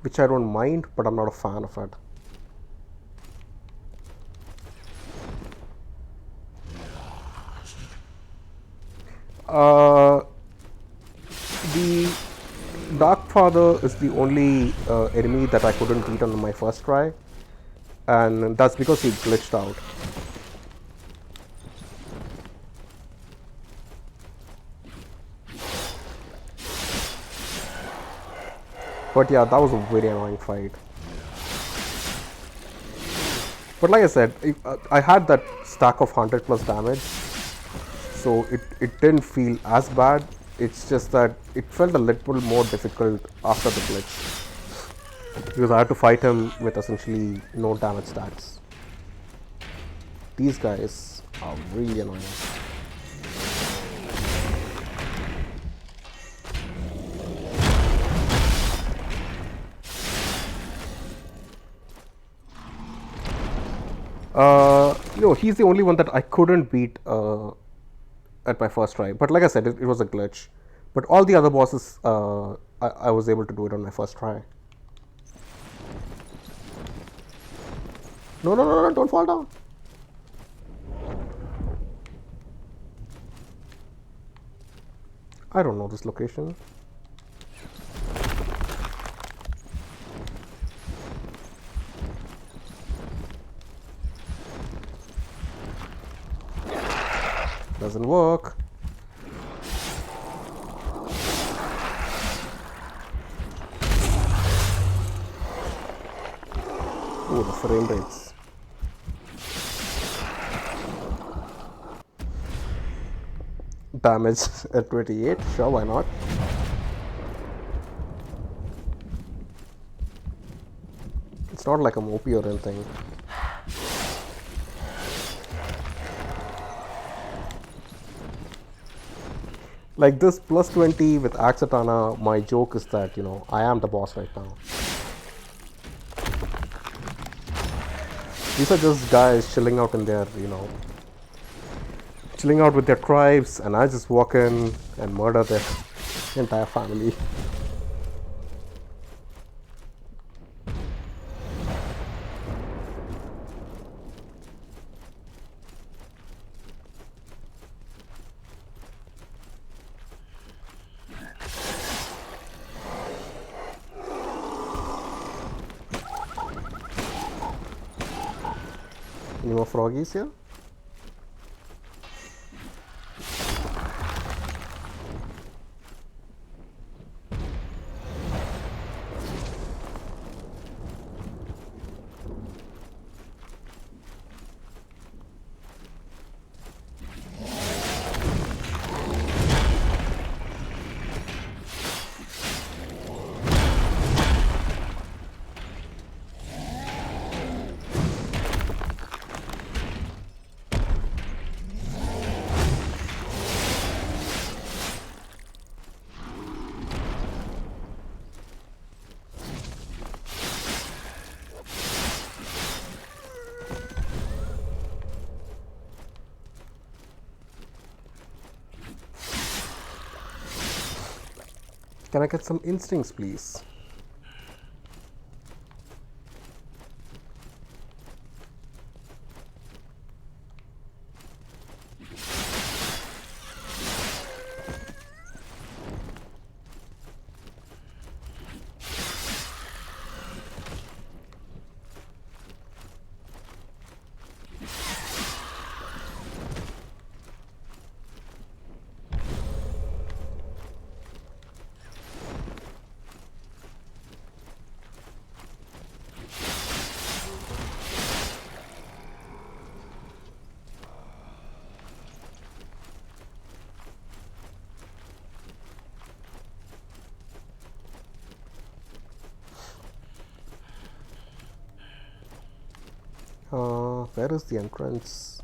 Which I don't mind, but I'm not a fan of it. Uh, the Dark Father is the only enemy that I couldn't beat on my first try, and that's because he glitched out. But yeah, that was a very annoying fight. But like I said, I had that stack of 100 plus damage, so it didn't feel as bad. It's just that it felt a little more difficult after the glitch, because I had to fight him with essentially no damage stacks. These guys are really annoying. He's the only one that I couldn't beat at my first try. But like I said, it was a glitch. But all the other bosses, I was able to do it on my first try. No, no, no, no, don't fall down. I don't know this location. Doesn't work. Oh, the frame rates. Damage at 28. Sure, why not? It's not like I'm OP or anything. Like this plus 20 with Axatana, my joke is that, I am the boss right now. These are just guys chilling out in their, chilling out with their tribes, and I just walk in and murder their entire family. Any more froggies here? Can I get some instincts, please? Where is the entrance?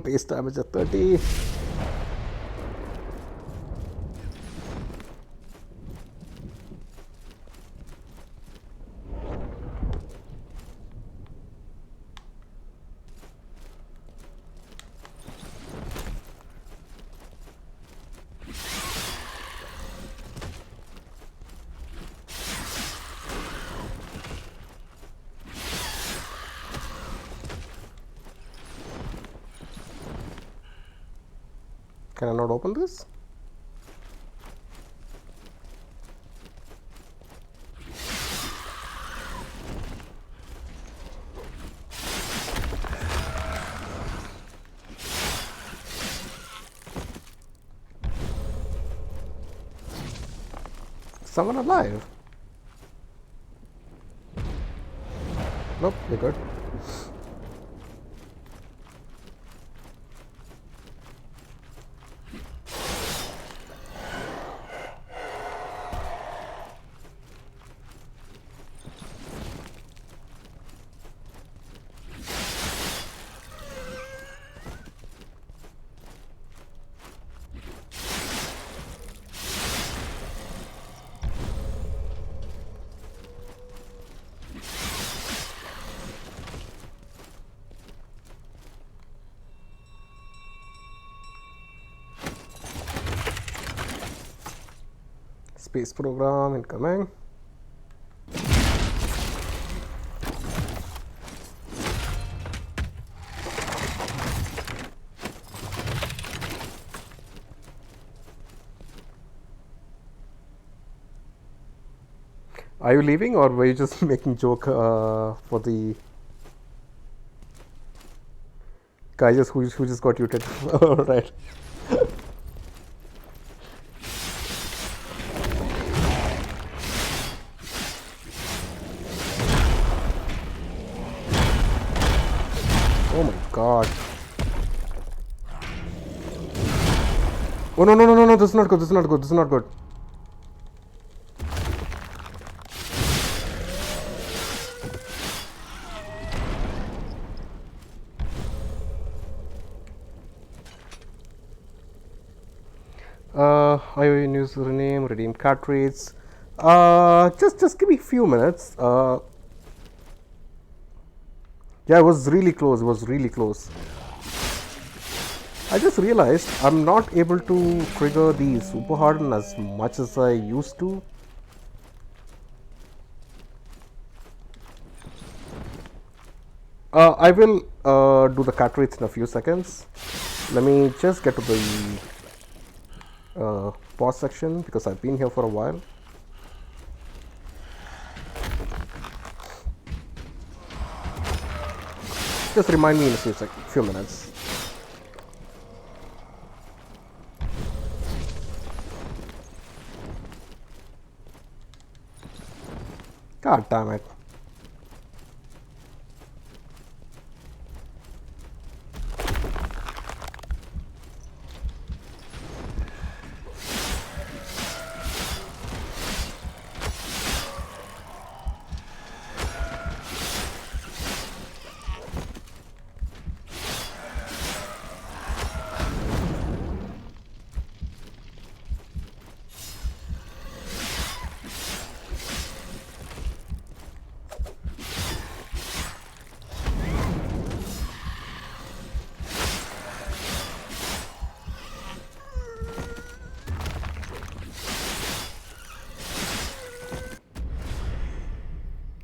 Base damage at 30. Can I not open this? Someone alive? Nope, you're good. Space program incoming. Are you leaving, or were you just making joke for the guy who just got muted? All right. Oh my god. Oh no no no no no! This is not good. This is not good. This is not good. IOU username, redeem cartridge. Just give me a few minutes. Yeah, it was really close. It was really close. I just realized I'm not able to trigger the super harden as much as I used to. I will do the cartridge in a few seconds. Let me just get to the pause section because I've been here for a while. Just remind me in a few minutes. God damn it.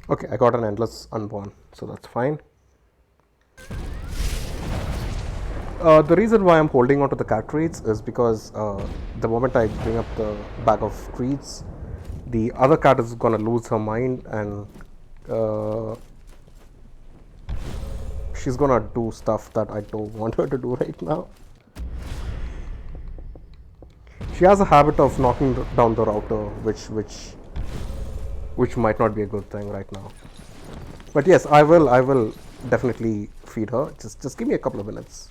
Okay, I got an endless unborn, so that's fine. The reason why I'm holding onto the cartridge is because the moment I bring up the bag of treats, the other cat is gonna lose her mind and she's gonna do stuff that I don't want her to do right now. She has a habit of knocking down the router, which might not be a good thing right now. But yes, I will definitely feed her. Just give me a couple of minutes.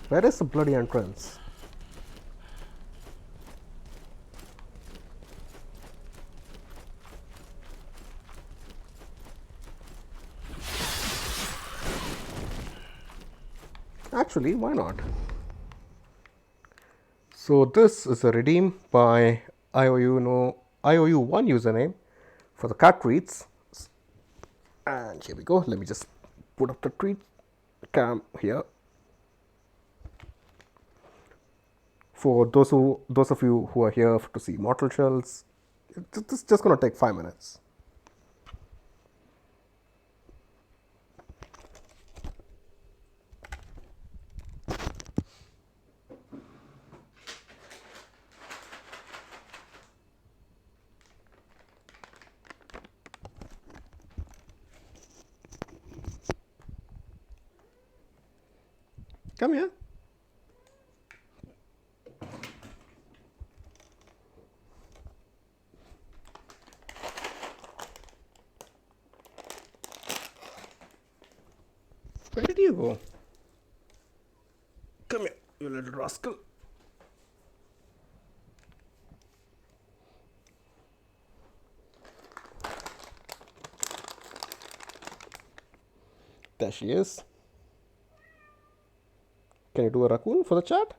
Where is the bloody entrance? Actually, why not? So this is a redeem by IOU1 username for the cat treats. And here we go. Let me just put up the treat cam here. For those of you who are here to see mortal shells, it's just gonna take 5 minutes. Come here. Where did you go? Come here, you little rascal. There she is. Can you do a raccoon for the chat?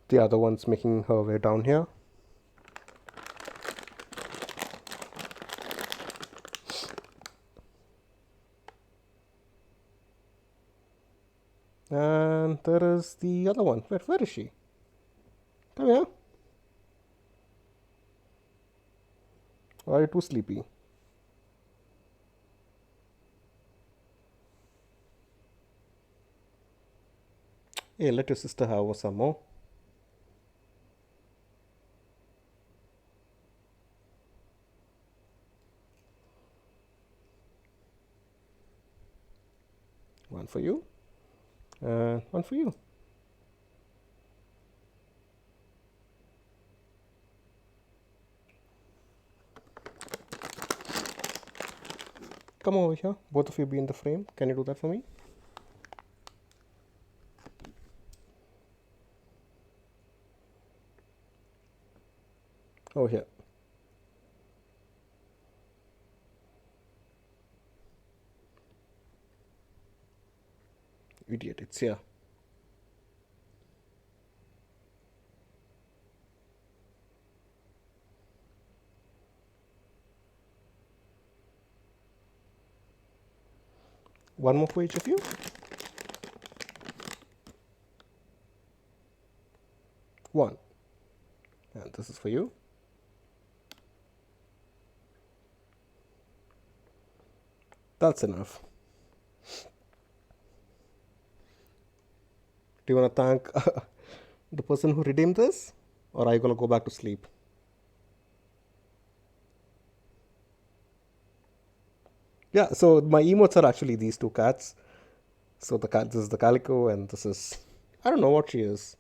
The other one's making her way down here. And there is the other one. Where is she? Come here. Are you too sleepy? Hey, let your sister have some more. One for you, and one for you. Come over here. Both of you be in the frame. Can you do that for me? Over here. Idiot, it's here. One more for each of you. One. And this is for you. That's enough. Do you want to thank the person who redeemed this? Or are you going to go back to sleep? Yeah, so my emotes are actually these two cats. So the cat, this is the calico, and this is, I don't know what she is.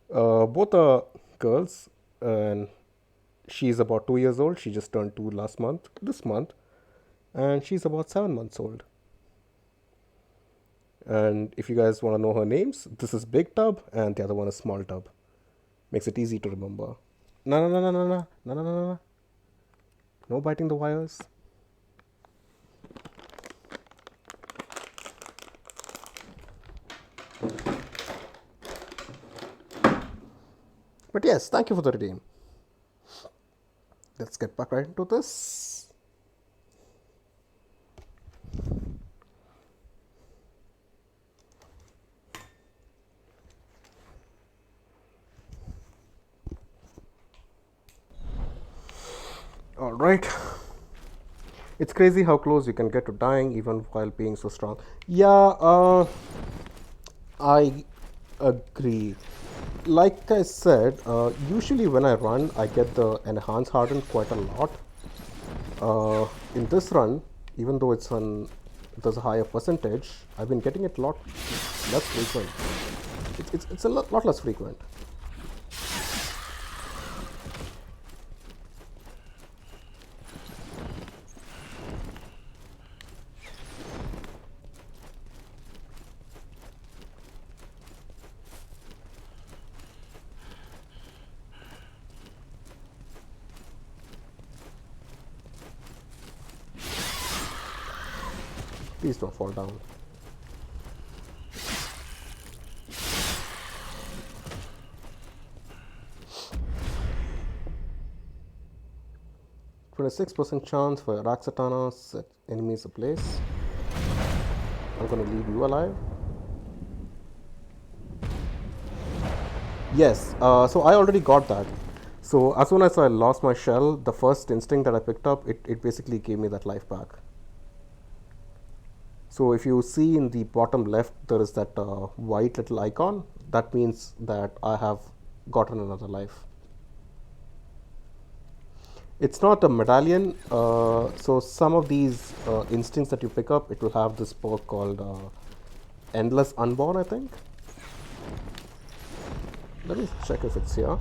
Both are girls, and she's about 2 years old. She just turned 2 this month, and she's about 7 months old. And if you guys want to know her names, this is Big Tub, and the other one is Small Tub. Makes it easy to remember. No, no, no, no, no, no, no, no, no, no. No biting the wires. But yes, thank you for the redeem. Let's get back right into this. All right. It's crazy how close you can get to dying even while being so strong. Yeah, I agree. Like I said, usually when I run, I get the enhance hardened quite a lot. In this run, even though there's a higher percentage, I've been getting it a lot less frequent. It's a lot less frequent. Please don't fall down. %6 chance for your Raxatana set enemies ablaze. I'm gonna leave you alive. Yes, so I already got that. So as soon as I lost my shell, the first instinct that I picked up, it basically gave me that life back. So if you see in the bottom left, there is that white little icon. That means that I have gotten another life. It's not a medallion. So some of these instincts that you pick up, it will have this perk called Endless Unborn, I think. Let me check if it's here.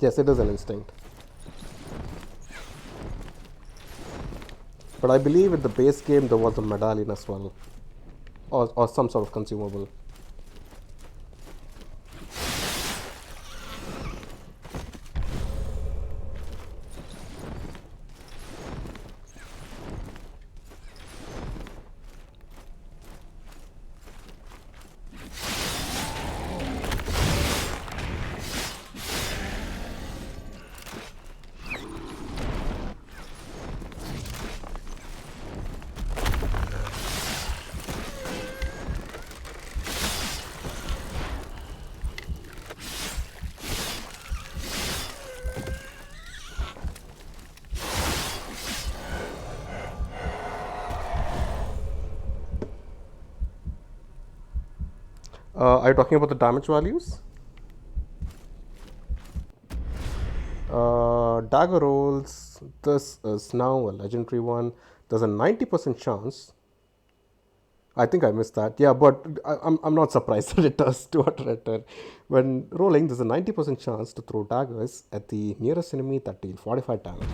Yes, it is an instinct. But I believe in the base game there was a medallion as well. Or some sort of consumable. Are you talking about the damage values? Dagger rolls. This is now a legendary one. There's a 90% chance. I think I missed that. Yeah, but I'm not surprised that it does 210. When rolling, there's a 90% chance to throw daggers at the nearest enemy that deal 45 damage.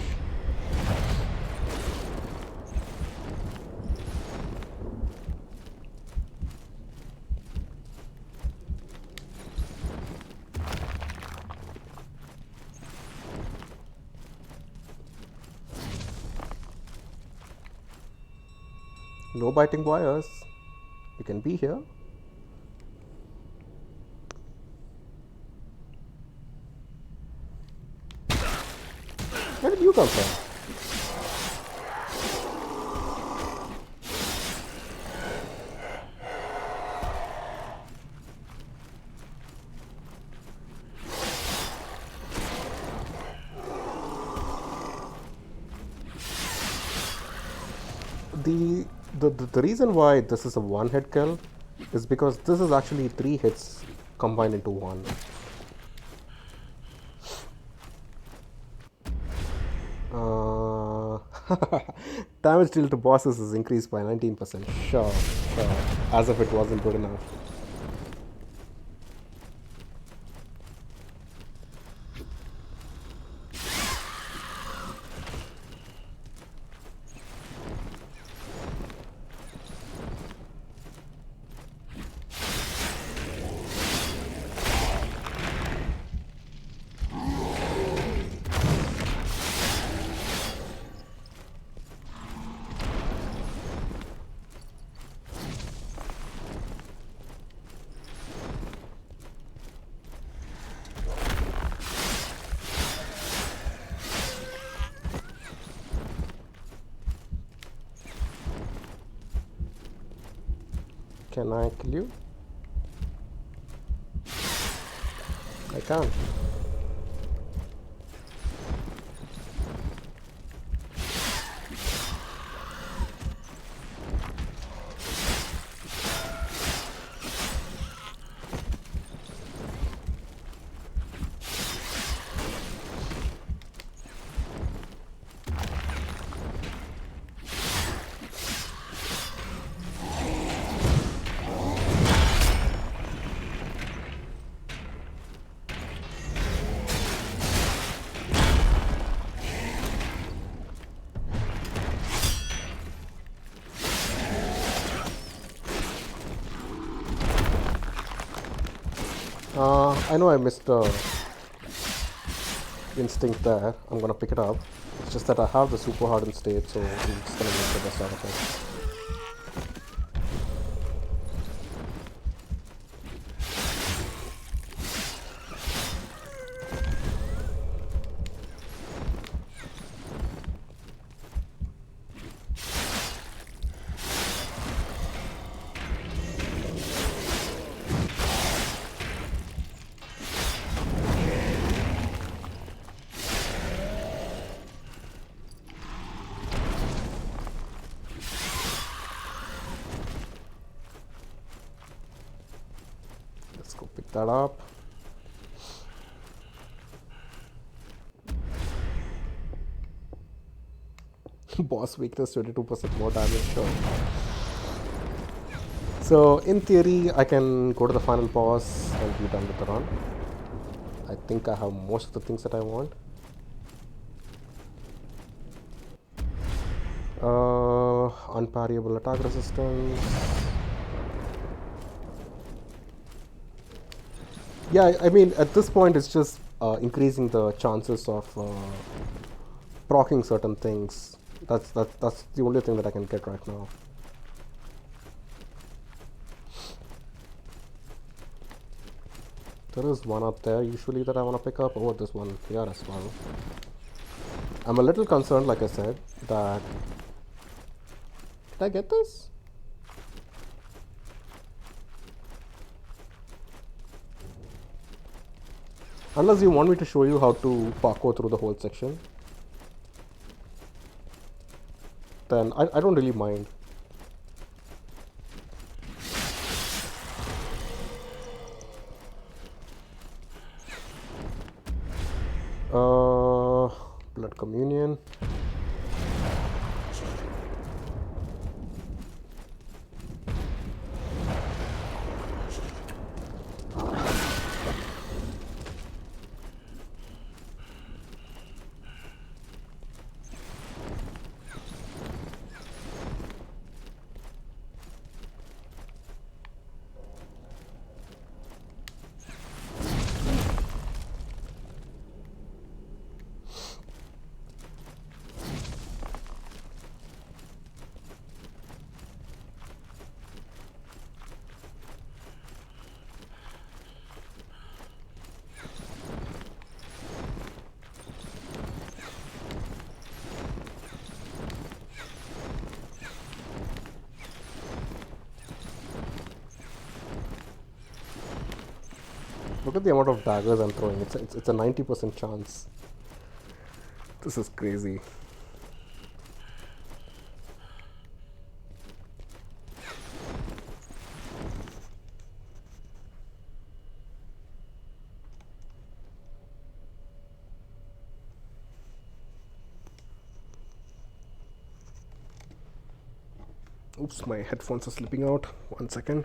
No biting wires. You can be here. Where did you come from? The, the reason why this is a one hit kill is because this is actually 3 hits combined into one. Uh, damage dealt to bosses is increased by 19%. Sure, sure. As if it wasn't good enough. Can I kill you? I can't. I know I missed the instinct there. I'm gonna pick it up. It's just that I have the super hardened state, so I'm just gonna make the best out of it. Let's go pick that up. Boss weakness 22% more damage, sure. So in theory, I can go to the final boss and be done with the run. I think I have most of the things that I want. Unparryable attack resistance. Yeah, I mean, at this point, it's just increasing the chances of proccing certain things. That's the only thing that I can get right now. There is one up there usually that I want to pick up. Oh, this one here as well. I'm a little concerned, like I said, that... Did I get this? Unless you want me to show you how to parkour through the whole section, then I don't really mind. communion. Look at the amount of daggers I'm throwing. It's a 90% chance. This is crazy. Oops, my headphones are slipping out. 1 second.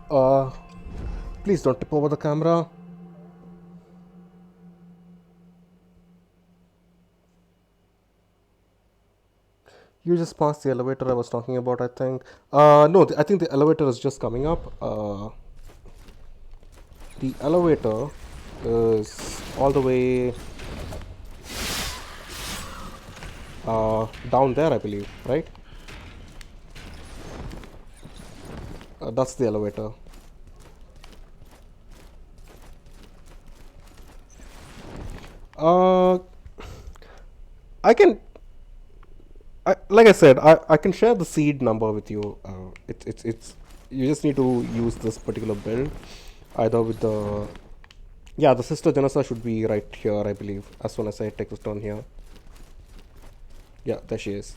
Uh, Please don't tip over the camera. You just passed the elevator I was talking about, I think. No, I think the elevator is just coming up. The elevator is all the way down there, I believe, right? That's the elevator. Uh, I can, like I said, I can share the seed number with you. It's you just need to use this particular build, either with the, yeah, the sister Janasa should be right here, I believe, as soon as I take this turn here. Yeah, there she is.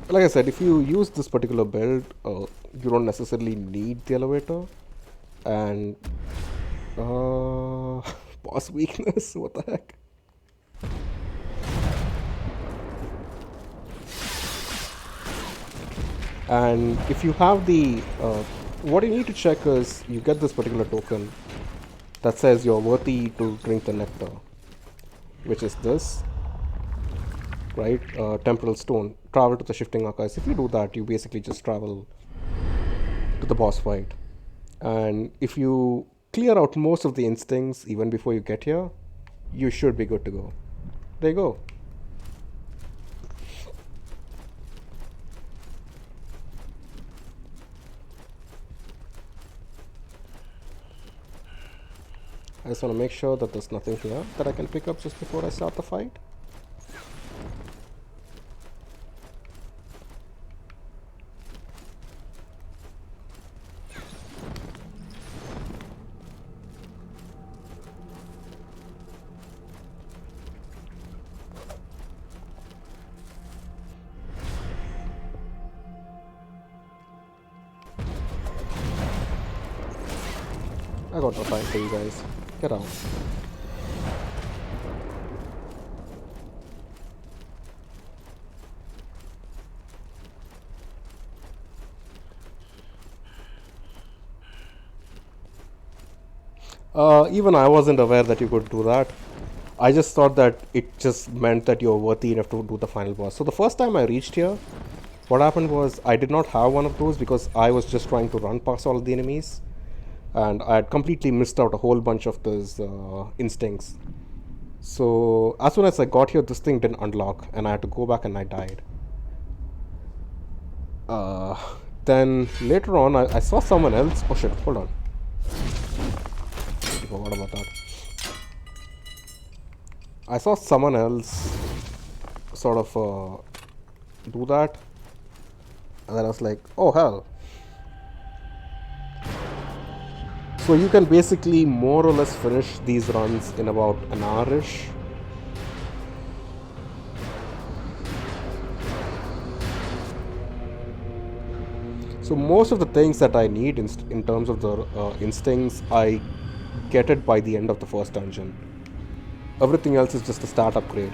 Like I said, if you use this particular build, you don't necessarily need the elevator, and boss weakness. What the heck? And if you have the, what you need to check is you get this particular token that says you're worthy to drink the nectar, which is this, right? Temporal stone. Travel to the shifting archives. If you do that, you basically just travel to the boss fight. And if you clear out most of the instincts even before you get here, you should be good to go. There you go. I just want to make sure that there's nothing here that I can pick up just before I start the fight. I got no time for you guys. Get out. Even I wasn't aware that you could do that. I just thought that it just meant that you're worthy enough to do the final boss. So the first time I reached here, what happened was I did not have one of those because I was just trying to run past all of the enemies. And I had completely missed out a whole bunch of those instincts. So as soon as I got here, this thing didn't unlock, and I had to go back and I died. Then later on, I saw someone else. Oh shit, hold on. What about that? I saw someone else sort of do that, and then I was like, oh hell. So you can basically more or less finish these runs in about an hour-ish. So most of the things that I need in terms of the instincts, I get it by the end of the first dungeon. Everything else is just a start upgrade.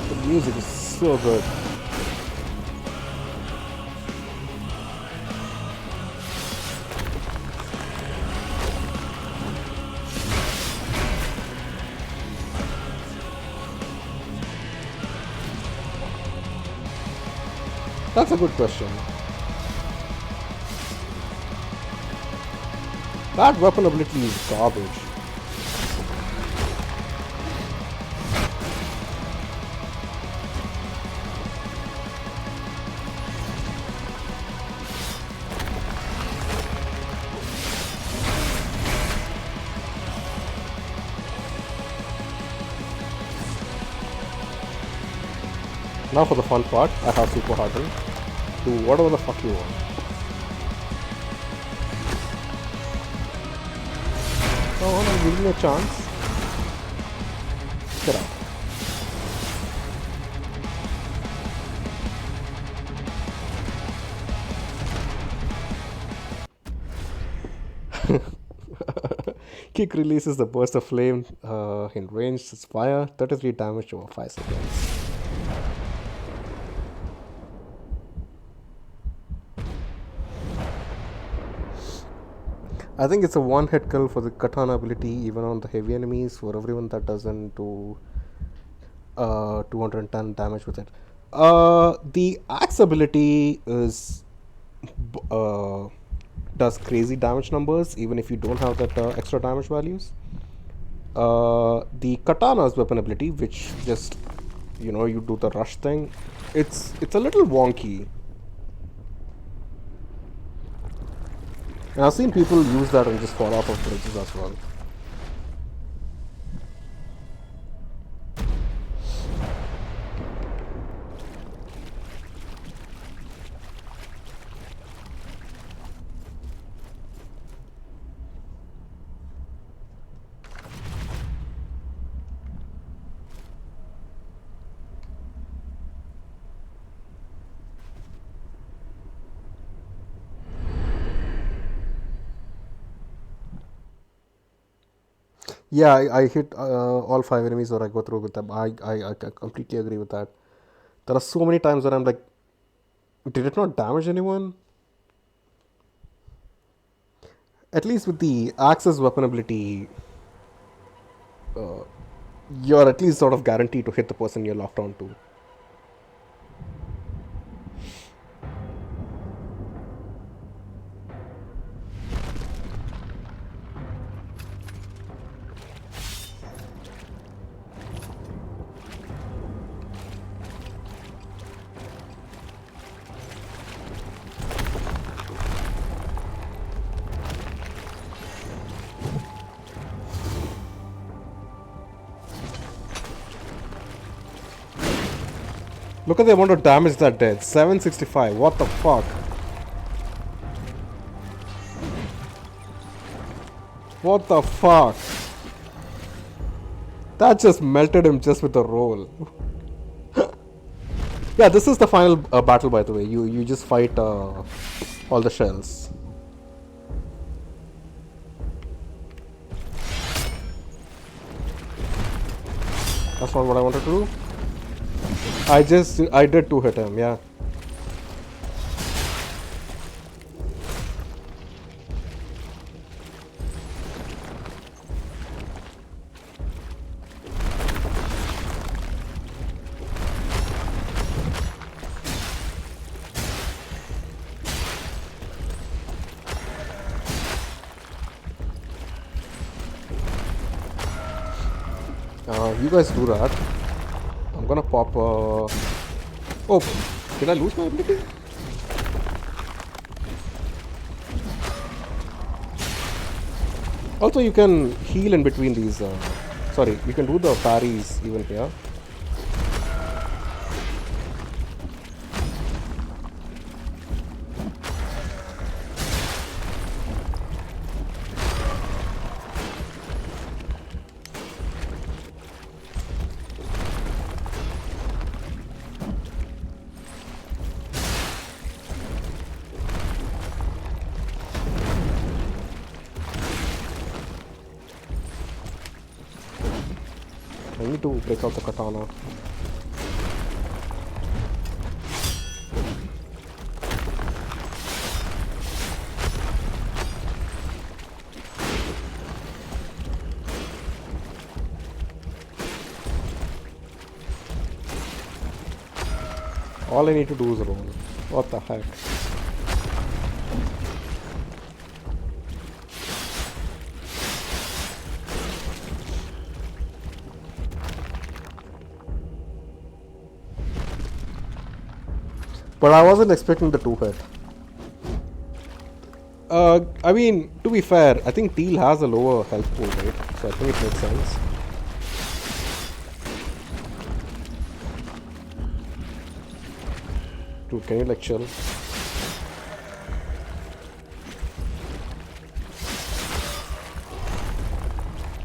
The music is so good. That's a good question. That weapon ability is garbage. Now for the fun part, I have Super Harden. Do whatever the fuck you want. Oh, no, give me a chance. Get out. Kick releases the burst of flame in range. It's fire. 33 damage over 5 seconds. I think it's a one-hit kill for the katana ability, even on the heavy enemies. For everyone that doesn't do 210 damage with it. The axe ability is does crazy damage numbers, even if you don't have that extra damage values. The katana's weapon ability, which just you do the rush thing, it's a little wonky. And I've seen people use that and just fall off of bridges as well. Yeah, I hit all 5 enemies or I go through with them. I completely agree with that. There are so many times where I'm like, did it not damage anyone? At least with the Axe's weapon ability, uh, you're at least sort of guaranteed to hit the person you're locked on to. Look at the amount of damage that did. 765. What the fuck? What the fuck? That just melted him just with a roll. Yeah, this is the final battle, by the way. You just fight all the shells. That's not what I wanted to do. I did two hit him. Yeah. You guys do that. I'm gonna pop. Oh, did I lose my ability? Also, you can heal in between these. Sorry, you can do the parries even here. I need to break out the katana. All I need to do is roll. What the heck? But I wasn't expecting the two hit. I mean, to be fair, I think Teal has a lower health pool, right? So I think it makes sense. Dude, can you like chill?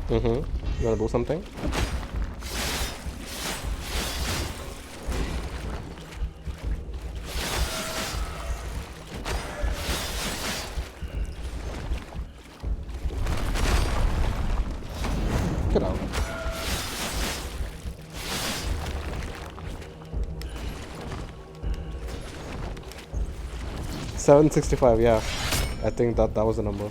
You wanna do something? Get out. $765, yeah. I think that was the number.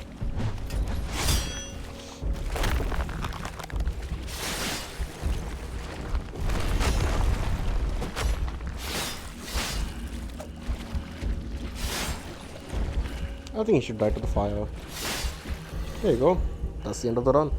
I think he should die to the fire. There you go. That's the end of the run.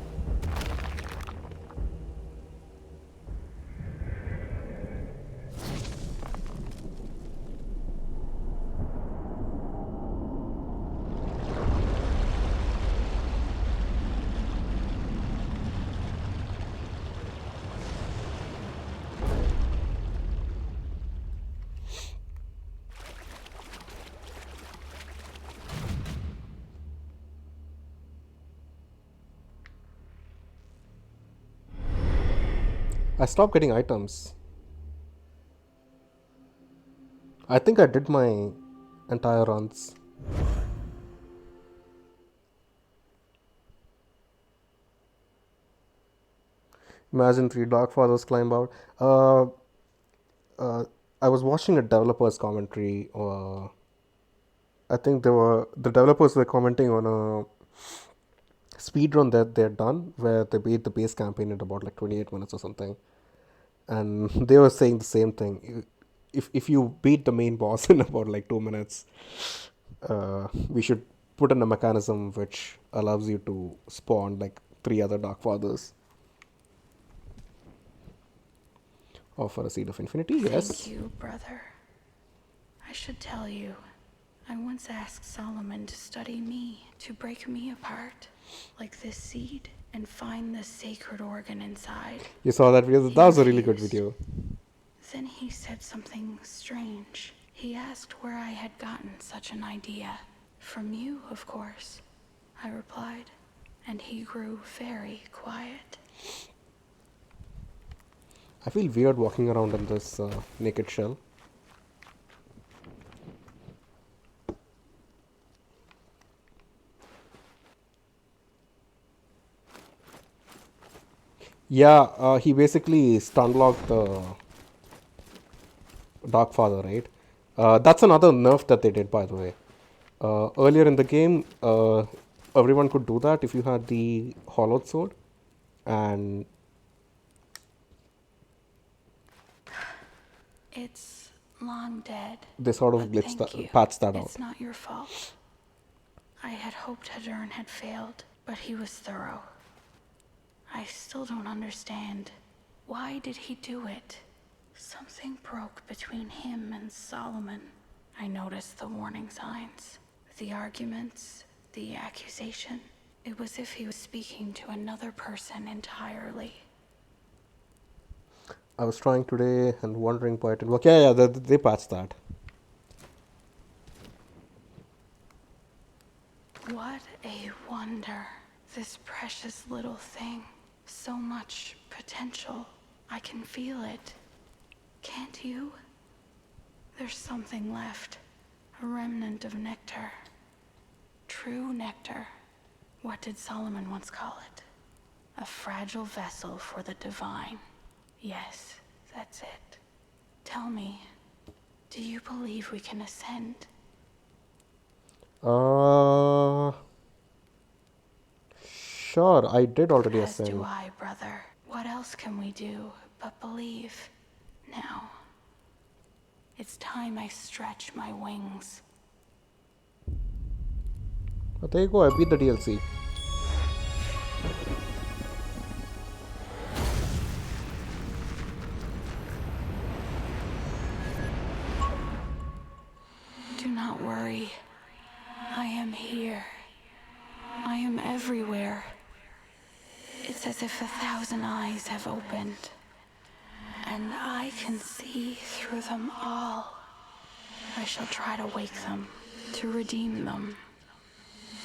I stopped getting items. I think I did my entire runs. Imagine three Dark Fathers climb out. Uh, I was watching a developer's commentary. I think the developers were commenting on a speed run that they had done where they beat the base campaign in about like 28 minutes or something, and they were saying the same thing. If you beat the main boss in about like 2 minutes, we should put in a mechanism which allows you to spawn like three other Dark Fathers. Offer a Seed of Infinity, yes. Thank you, brother. I should tell you, I once asked Solomon to study me, to break me apart, like this seed, and find the sacred organ inside. You saw that video? That was a really good refused. video. Then he said something strange. He asked where I had gotten such an idea. From you, of course, I replied, and he grew very quiet. I feel weird walking around in this naked shell. Yeah, he basically stunlocked the Dark Father, right? That's another nerf that they did, by the way. Earlier in the game, everyone could do that if you had the hollowed sword, and It's long dead, they sort of but glitched thank you. that, patched that out. It's not your fault. I had hoped Hadern had failed, but he was thorough. I still don't understand. Why did he do it? Something broke between him and Solomon. I noticed the warning signs, the arguments, the accusation. It was as if he was speaking to another person entirely. I was trying today and wondering why it didn't work. Yeah, they patched that. What a wonder. This precious little thing. So much potential. I can feel it. Can't you? There's something left. A remnant of nectar. True nectar. What did Solomon once call it? A fragile vessel for the divine. Yes, that's it. Tell me, do you believe we can ascend? Uh, sure, I did already As do ascend. I, brother. What else can we do but believe? Now, it's time I stretch my wings. But there you go, I beat the DLC. Do not worry. I am here. I am everywhere. It's as if 1,000 eyes have opened, and I can see through them all. I shall try to wake them, to redeem them,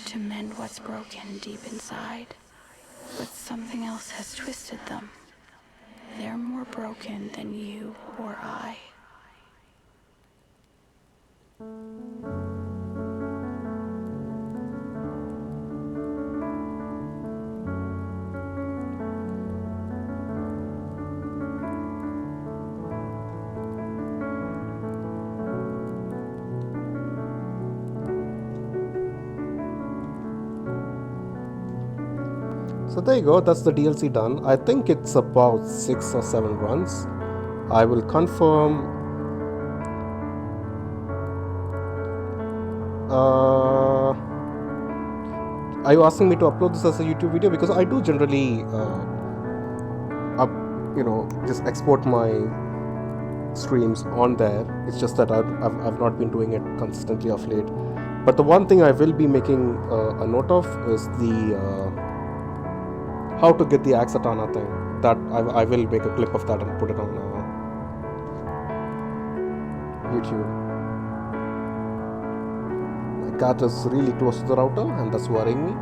to mend what's broken deep inside. But something else has twisted them. They're more broken than you or I. So there you go, that's the DLC done. I think it's about 6 or 7 runs. I will confirm. Are you asking me to upload this as a YouTube video? Because I do generally, up, just export my streams on there. It's just that I've not been doing it consistently of late. But the one thing I will be making a note of is the how to get the Axatana thing. That I will make a clip of that and put it on YouTube. My cat is really close to the router and that's worrying me.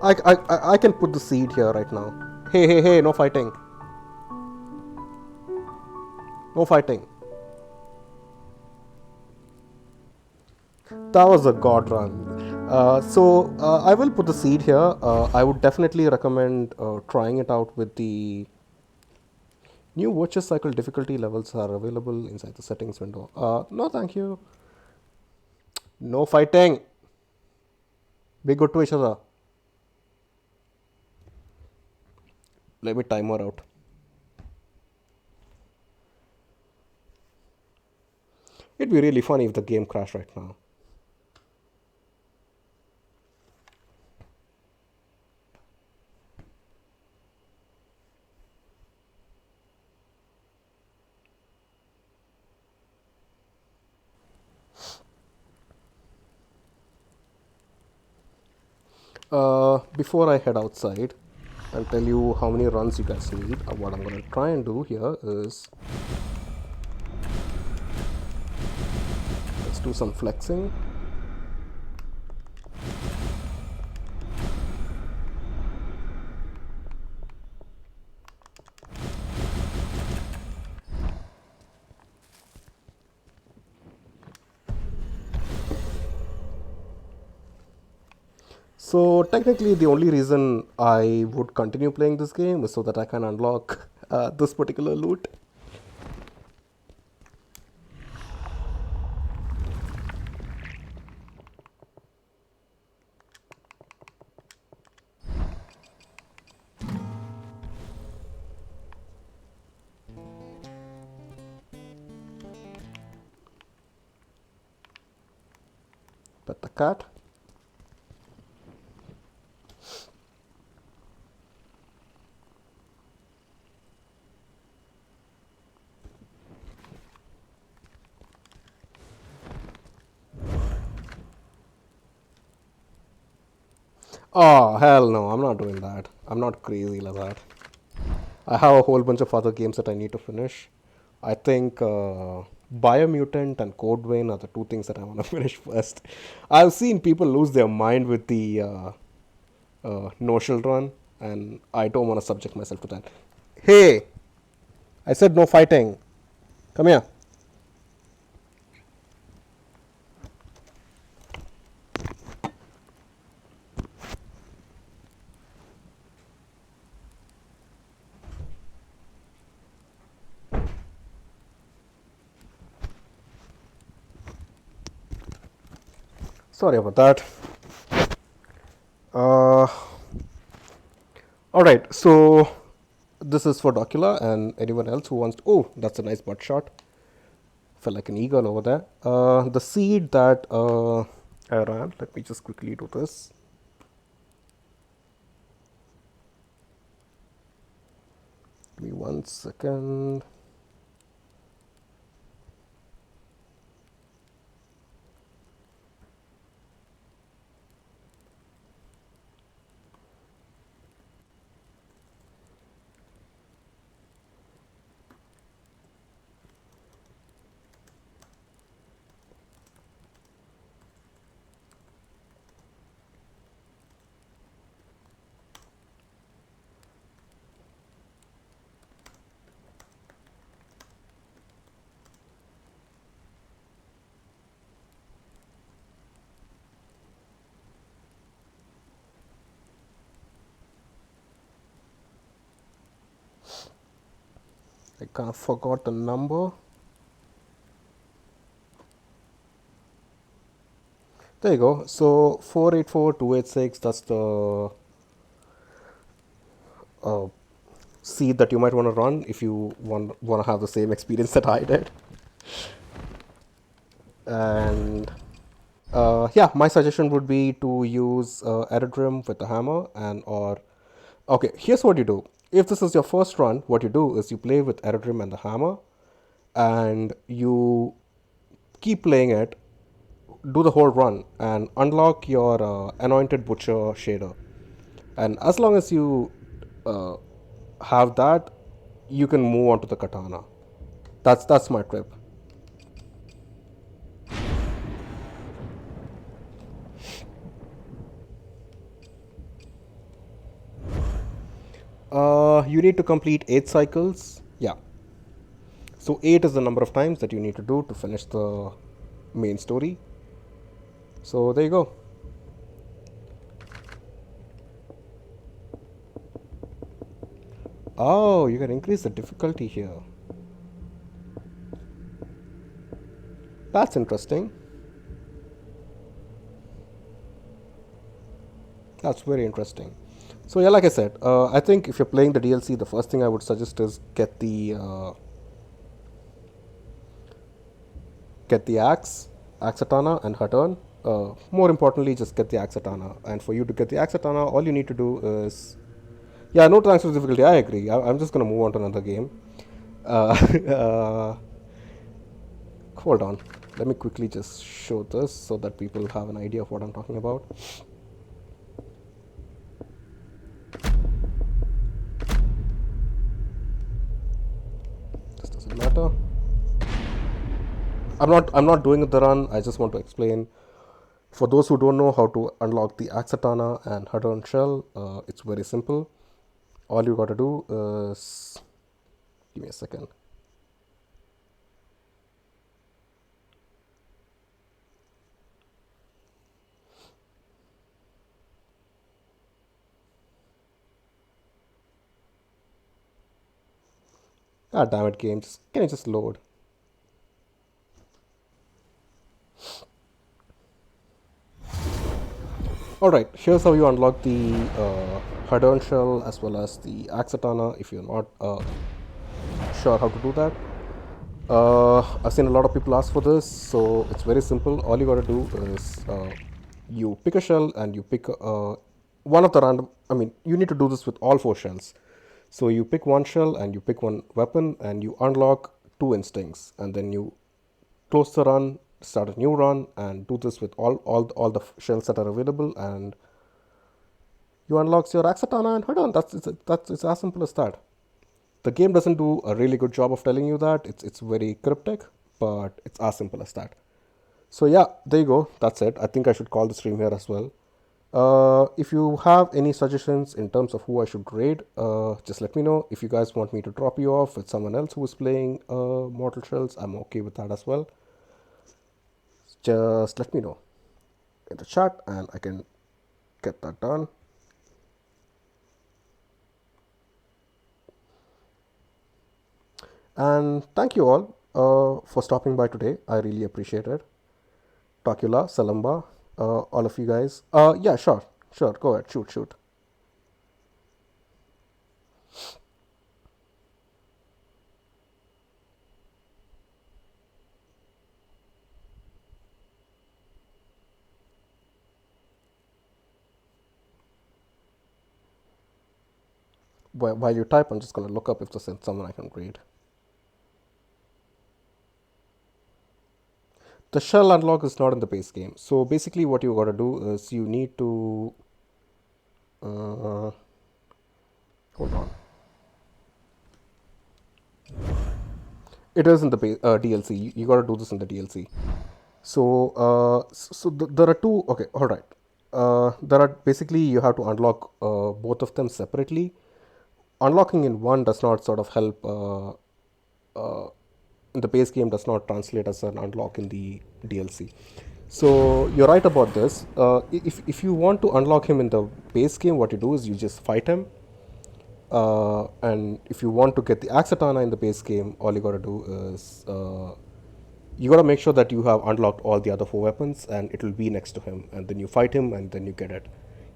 I can put the seed here right now. Hey, no fighting. No fighting. That was a god run. I will put the seed here. I would definitely recommend trying it out with the new Virtuous Cycle difficulty levels are available inside the settings window. No, thank you. No fighting. Be good to each other. Let me time her out. It'd be really funny if the game crashed right now. Before I head outside, I'll tell you how many runs you guys need. What I'm going to try and do here is let's do some flexing. So technically, the only reason I would continue playing this game is so that I can unlock this particular loot. Pet the cat. Oh, hell no, I'm not doing that. I'm not crazy like that. I have a whole bunch of other games that I need to finish. I think Biomutant and Code Vein are the two things that I want to finish first. I've seen people lose their mind with the no shield run, and I don't want to subject myself to that. Hey, I said no fighting. Come here. Sorry about that. Uh, all right, so this is for Docula and anyone else who wants to. Oh, that's a nice butt shot. Felt like an eagle over there. The seed that I ran, let me just quickly do this. Give me 1 second. I kind of forgot the number. There you go. So 484286, that's the uh, seed that you might want to run if you want to have the same experience that I did. And yeah, my suggestion would be to use Aerodrome with the hammer and or okay, here's what you do. If this is your first run, what you do is you play with Aerodrome and the hammer, and you keep playing it, do the whole run, and unlock your Anointed Butcher shader. And as long as you uh, have that, you can move on to the katana. That's my tip. You need to complete 8 cycles. Yeah. So 8 is the number of times that you need to do to finish the main story. So there you go. Oh, you can increase the difficulty here. That's interesting. That's very interesting. So yeah, like I said, I think if you're playing the DLC, the first thing I would suggest is get the axe katana, and her turn. More importantly, just get the axe katana. And for you to get the axe katana, all you need to do is yeah, no transfer difficulty. I agree. I'm just gonna move on to another game. Uh, uh, hold on. Let me quickly just show this so that people have an idea of what I'm talking about. This doesn't matter. I'm not doing the run. I just want to explain. For those who don't know how to unlock the Axatana and Huddle Shell, it's very simple. All you gotta do is give me a second. Ah, damn it, game. Can you just load? Alright, here's how you unlock the Hadern shell as well as the Axatana if you're not sure how to do that. I've seen a lot of people ask for this, so it's very simple. All you gotta do is you pick a shell and you pick one of the random. I mean, you need to do this with all four shells. So you pick one shell and you pick one weapon and you unlock two instincts, and then you close the run, start a new run, and do this with all the shells that are available, and you unlock your Axatana and Hadon. That's it's as simple as that. The game doesn't do a really good job of telling you that. It's very cryptic, but it's as simple as that. So yeah, there you go. That's it. I think I should call the stream here as well. If you have any suggestions in terms of who I should raid, just let me know. If you guys want me to drop you off with someone else who is playing Mortal Shells, I'm okay with that as well. Just let me know in the chat and I can get that done. And thank you all for stopping by today. I really appreciate it. Takula, Salamba, all of you guys. Yeah, sure, sure. Go ahead, shoot. While you type, I'm just gonna look up if there's someone I can read. The shell unlock is not in the base game. So basically, what you gotta do is you need to hold on. It is in the DLC. You gotta do this in the DLC. So, there are two. Okay, all right. There are basically you have to unlock both of them separately. Unlocking in one does not sort of help. In the base game does not translate as an unlock in the DLC. So you're right about this. If you want to unlock him in the base game, what you do is you just fight him. And if you want to get the Axatana in the base game, all you gotta do is you gotta make sure that you have unlocked all the other four weapons, and it will be next to him. And then you fight him, and then you get it.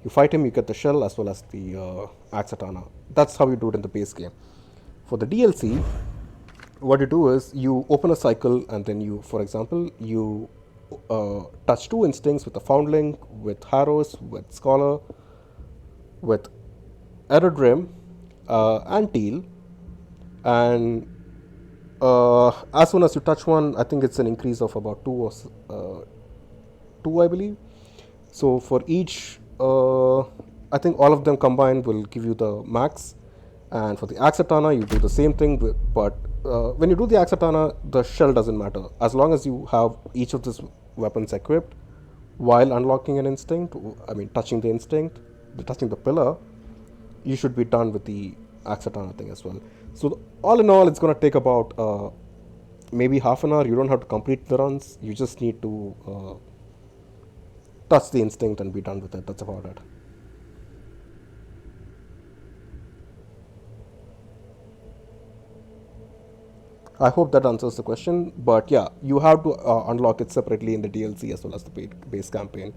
You fight him, you get the shell as well as the Axatana. That's how you do it in the base game. For the DLC, what you do is you open a cycle, and then you, for example, you touch two instincts with a foundling, with Harrows, with Scholar, with Aerodrome, and Teal, and as soon as you touch one, I think it's an increase of about two, I believe. So for each, I think all of them combined will give you the max. And for the Axatana, you do the same thing, but when you do the Axatana, the shell doesn't matter. As long as you have each of these weapons equipped while unlocking an instinct, I mean, touching the pillar, you should be done with the Axatana thing as well. So, all in all, it's going to take about maybe half an hour. You don't have to complete the runs, you just need to touch the instinct and be done with it. That's about it. I hope that answers the question. But yeah, you have to unlock it separately in the DLC as well as the base campaign.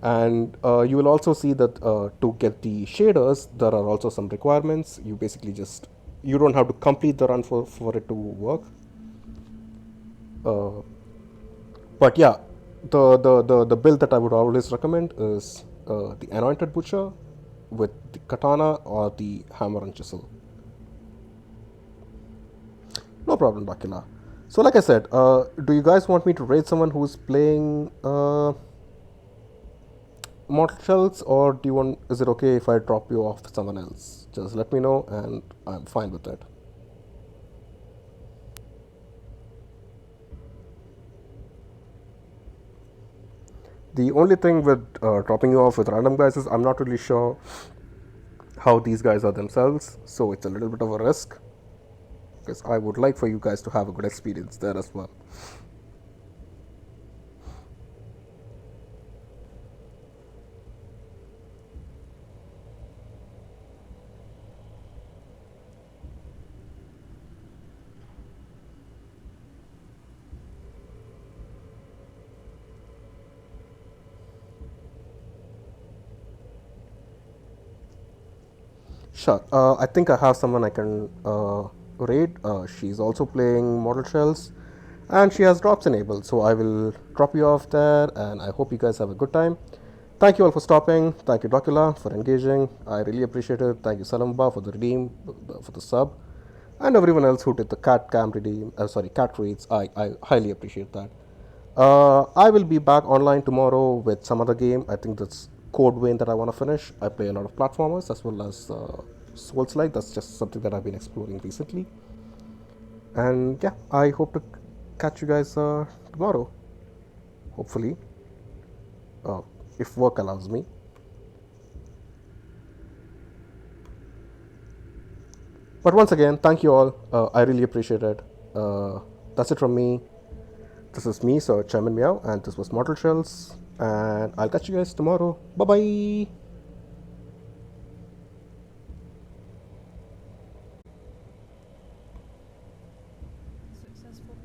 And you will also see that to get the shaders, there are also some requirements. You basically just, you don't have to complete the run for it to work. Uh, but yeah, the build that I would always recommend is the Anointed Butcher with the Katana or the Hammer and Chisel. No problem, Bakila. So, like I said, do you guys want me to raid someone who's playing Mortal Shells, or do you want? Is it okay if I drop you off with someone else? Just let me know, and I'm fine with it. The only thing with dropping you off with random guys is I'm not really sure how these guys are themselves, so it's a little bit of a risk. Because I would like for you guys to have a good experience there as well. Sure. I think I have someone I can rate. She's also playing Mortal Shells, and she has drops enabled. So I will drop you off there, and I hope you guys have a good time. Thank you all for stopping. Thank you, Dracula, for engaging. I really appreciate it. Thank you, Salamba, for the redeem, for the sub, and everyone else who did the cat cam redeem. Sorry, cat reads. I highly appreciate that. I will be back online tomorrow with some other game. I think that's Code Vein that I want to finish. I play a lot of platformers as well as Souls like. That's just something that I've been exploring recently. And yeah, I hope to catch you guys tomorrow, hopefully, uh, if work allows me. But once again, thank you all. I really appreciate it. That's it from me. This is me, Sir Chairman Meow, and this was Mortal Shells. And I'll catch you guys tomorrow. Bye bye. Successful